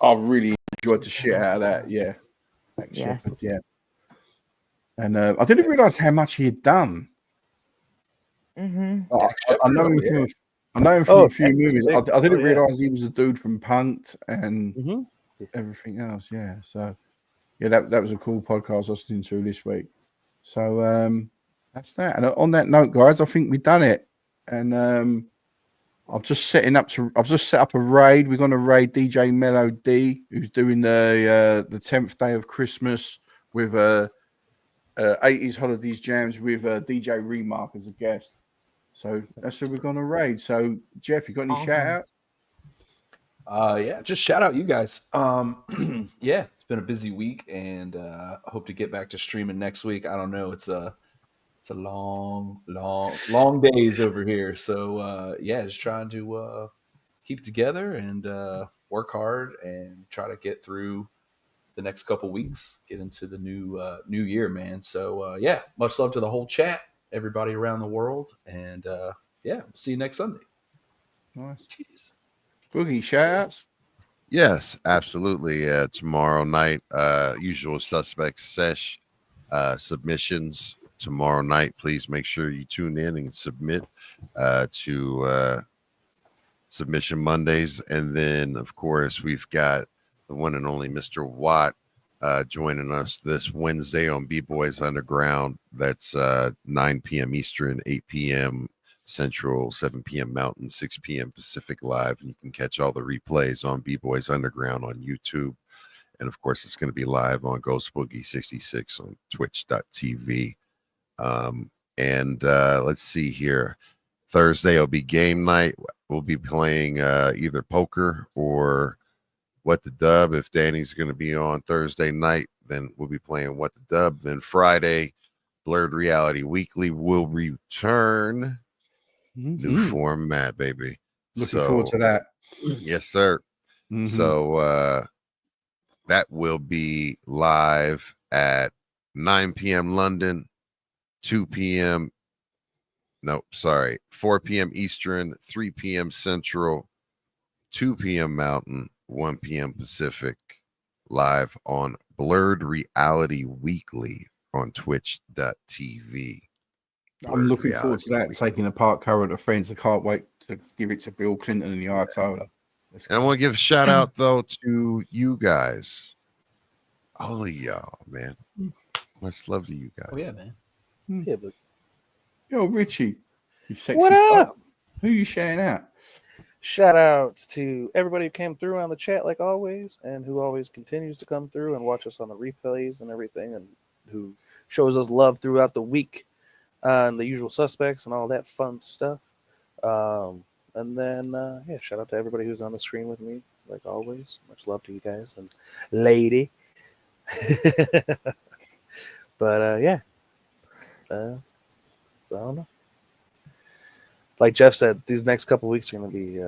I really enjoyed the shit out of that. Yeah, Dax Shepard. Yeah, and I didn't realize how much he had done. I know him from a few movies. I didn't realize he was a dude from Punk'd and everything else. Yeah, so yeah, that was a cool podcast I was listening to this week. So that's that. And on that note, guys, I think we've done it. And I've just set up a raid. We're going to raid DJ Mellow D, who's doing the 10th day of Christmas with 80s holidays jams with DJ Remark as a guest. So that's who we're going to raid. So Jeff, you got any shout outs? Yeah, just shout out you guys. Yeah, it's been a busy week, and I hope to get back to streaming next week. I don't know. It's a long days over here. So yeah, just trying to keep it together and work hard and try to get through the next couple weeks, get into the new year, man. So yeah, much love to the whole chat, everybody around the world, and yeah, we'll see you next Sunday. Nice. Jeez. Boogie, shout outs? Yes, absolutely. Tomorrow night, usual suspects sesh submissions tomorrow night. Please make sure you tune in and submit to Submission Mondays. And then, of course, we've got the one and only Mr. Watt joining us this Wednesday on B-Boys Underground. That's 9 p.m. Eastern, 8 p.m. Central, 7 p.m. Mountain, 6 p.m. Pacific live. And you can catch all the replays on B-Boys Underground on YouTube. And, of course, it's going to be live on Ghost Boogie 66 on twitch.tv. And let's see here. Thursday will be game night. We'll be playing either poker or What the Dub. If Danny's going to be on Thursday night, then we'll be playing What the Dub. Then Friday, Blurred Reality Weekly will return. New format, baby. Looking forward to that. Yes, sir. So that will be live at 9 p.m. London, 2 p.m. No, sorry, 4 p.m. Eastern, 3 p.m. Central, 2 p.m. Mountain, 1 p.m. Pacific, live on Blurred Reality Weekly on twitch.tv. I'm looking forward to that, taking apart Current Offense. I can't wait to give it to Bill Clinton and the Ayatollah. And I want to give a shout out, though, to you guys. All of y'all, man. Much love to you guys. Oh, yeah, man. Yeah, but Yo, Richie, you sexy what fuck. up? Who are you sharing out? Shout outs to everybody who came through on the chat like always, and who always continues to come through and watch us on the replays and everything, and who shows us love throughout the week on the usual suspects and all that fun stuff. And then, yeah, shout out to everybody who's on the screen with me, like always. Much love to you guys and lady. But yeah, I don't know. Like Jeff said, these next couple weeks are going to be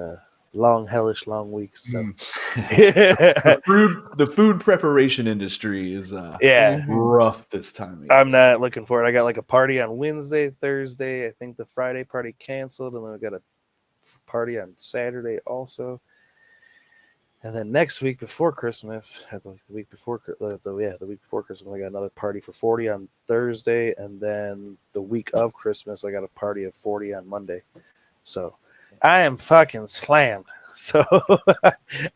hellish long weeks. So. The food preparation industry is rough this time. I'm not looking for it. I got like a party on Wednesday, Thursday. I think the Friday party canceled, and then we got a party on Saturday also. And then next week before Christmas, the week before Christmas, I got another party for 40 on Thursday, and then the week of Christmas, I got a party of 40 on Monday. So I am fucking slammed. So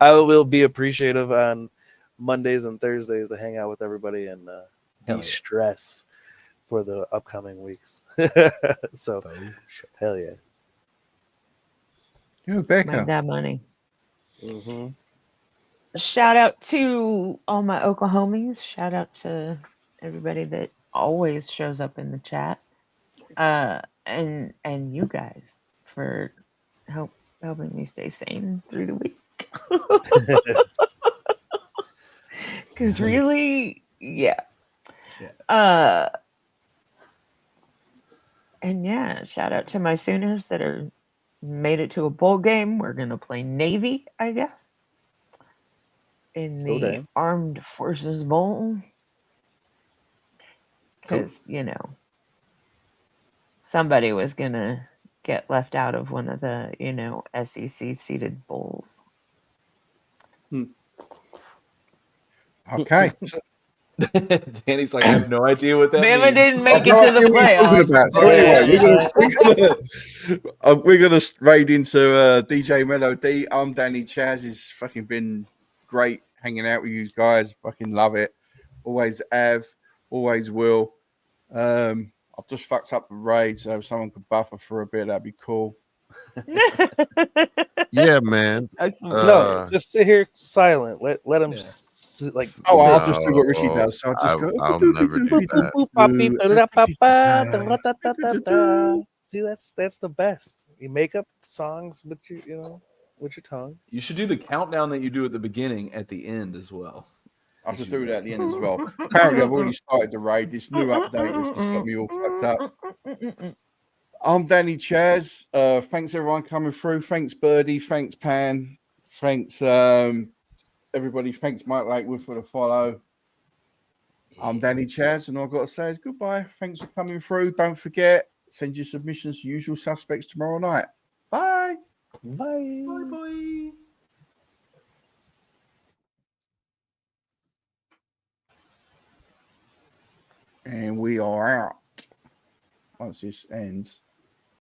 I will be appreciative on Mondays and Thursdays to hang out with everybody and de-stress for the upcoming weeks. So hell yeah. You're Becca. Make that money. Mm-hmm. Shout out to all my Oklahomies. Shout out to everybody that always shows up in the chat. And you guys for helping me stay sane through the week. Because really, yeah. And yeah, shout out to my Sooners that are made it to a bowl game. We're gonna play Navy, I guess, in the Armed Forces Bowl. Because somebody was gonna get left out of one of the SEC seeded bowls. Okay. Danny's like, I have no idea what that Bama means. didn't make it to the playoffs. So anyway, we're gonna raid into DJ Melody. I'm Danny Chaz. It's fucking been great hanging out with you guys. Fucking love it. Always have, always will. I've just fucked up the raid, so if someone could buffer for a bit, that'd be cool. Yeah, man. No, just sit here silent. Let him like. I'll just do what Richie does. So I'll just go. I'll never do that. See, that's the best. You make up songs with your with your tongue. You should do the countdown that you do at the beginning at the end as well. I have to do that at the end as well. Apparently, I've already started the raid. This new update has just got me all fucked up. I'm Danny Chaz. Thanks everyone coming through. Thanks Birdie. Thanks Pan. Thanks everybody. Thanks Mike Lakewood for the follow. I'm Danny Chaz, and all I've got to say is goodbye. Thanks for coming through. Don't forget, send your submissions to Usual Suspects tomorrow night. Bye. Bye. Bye bye. And we are out once this ends.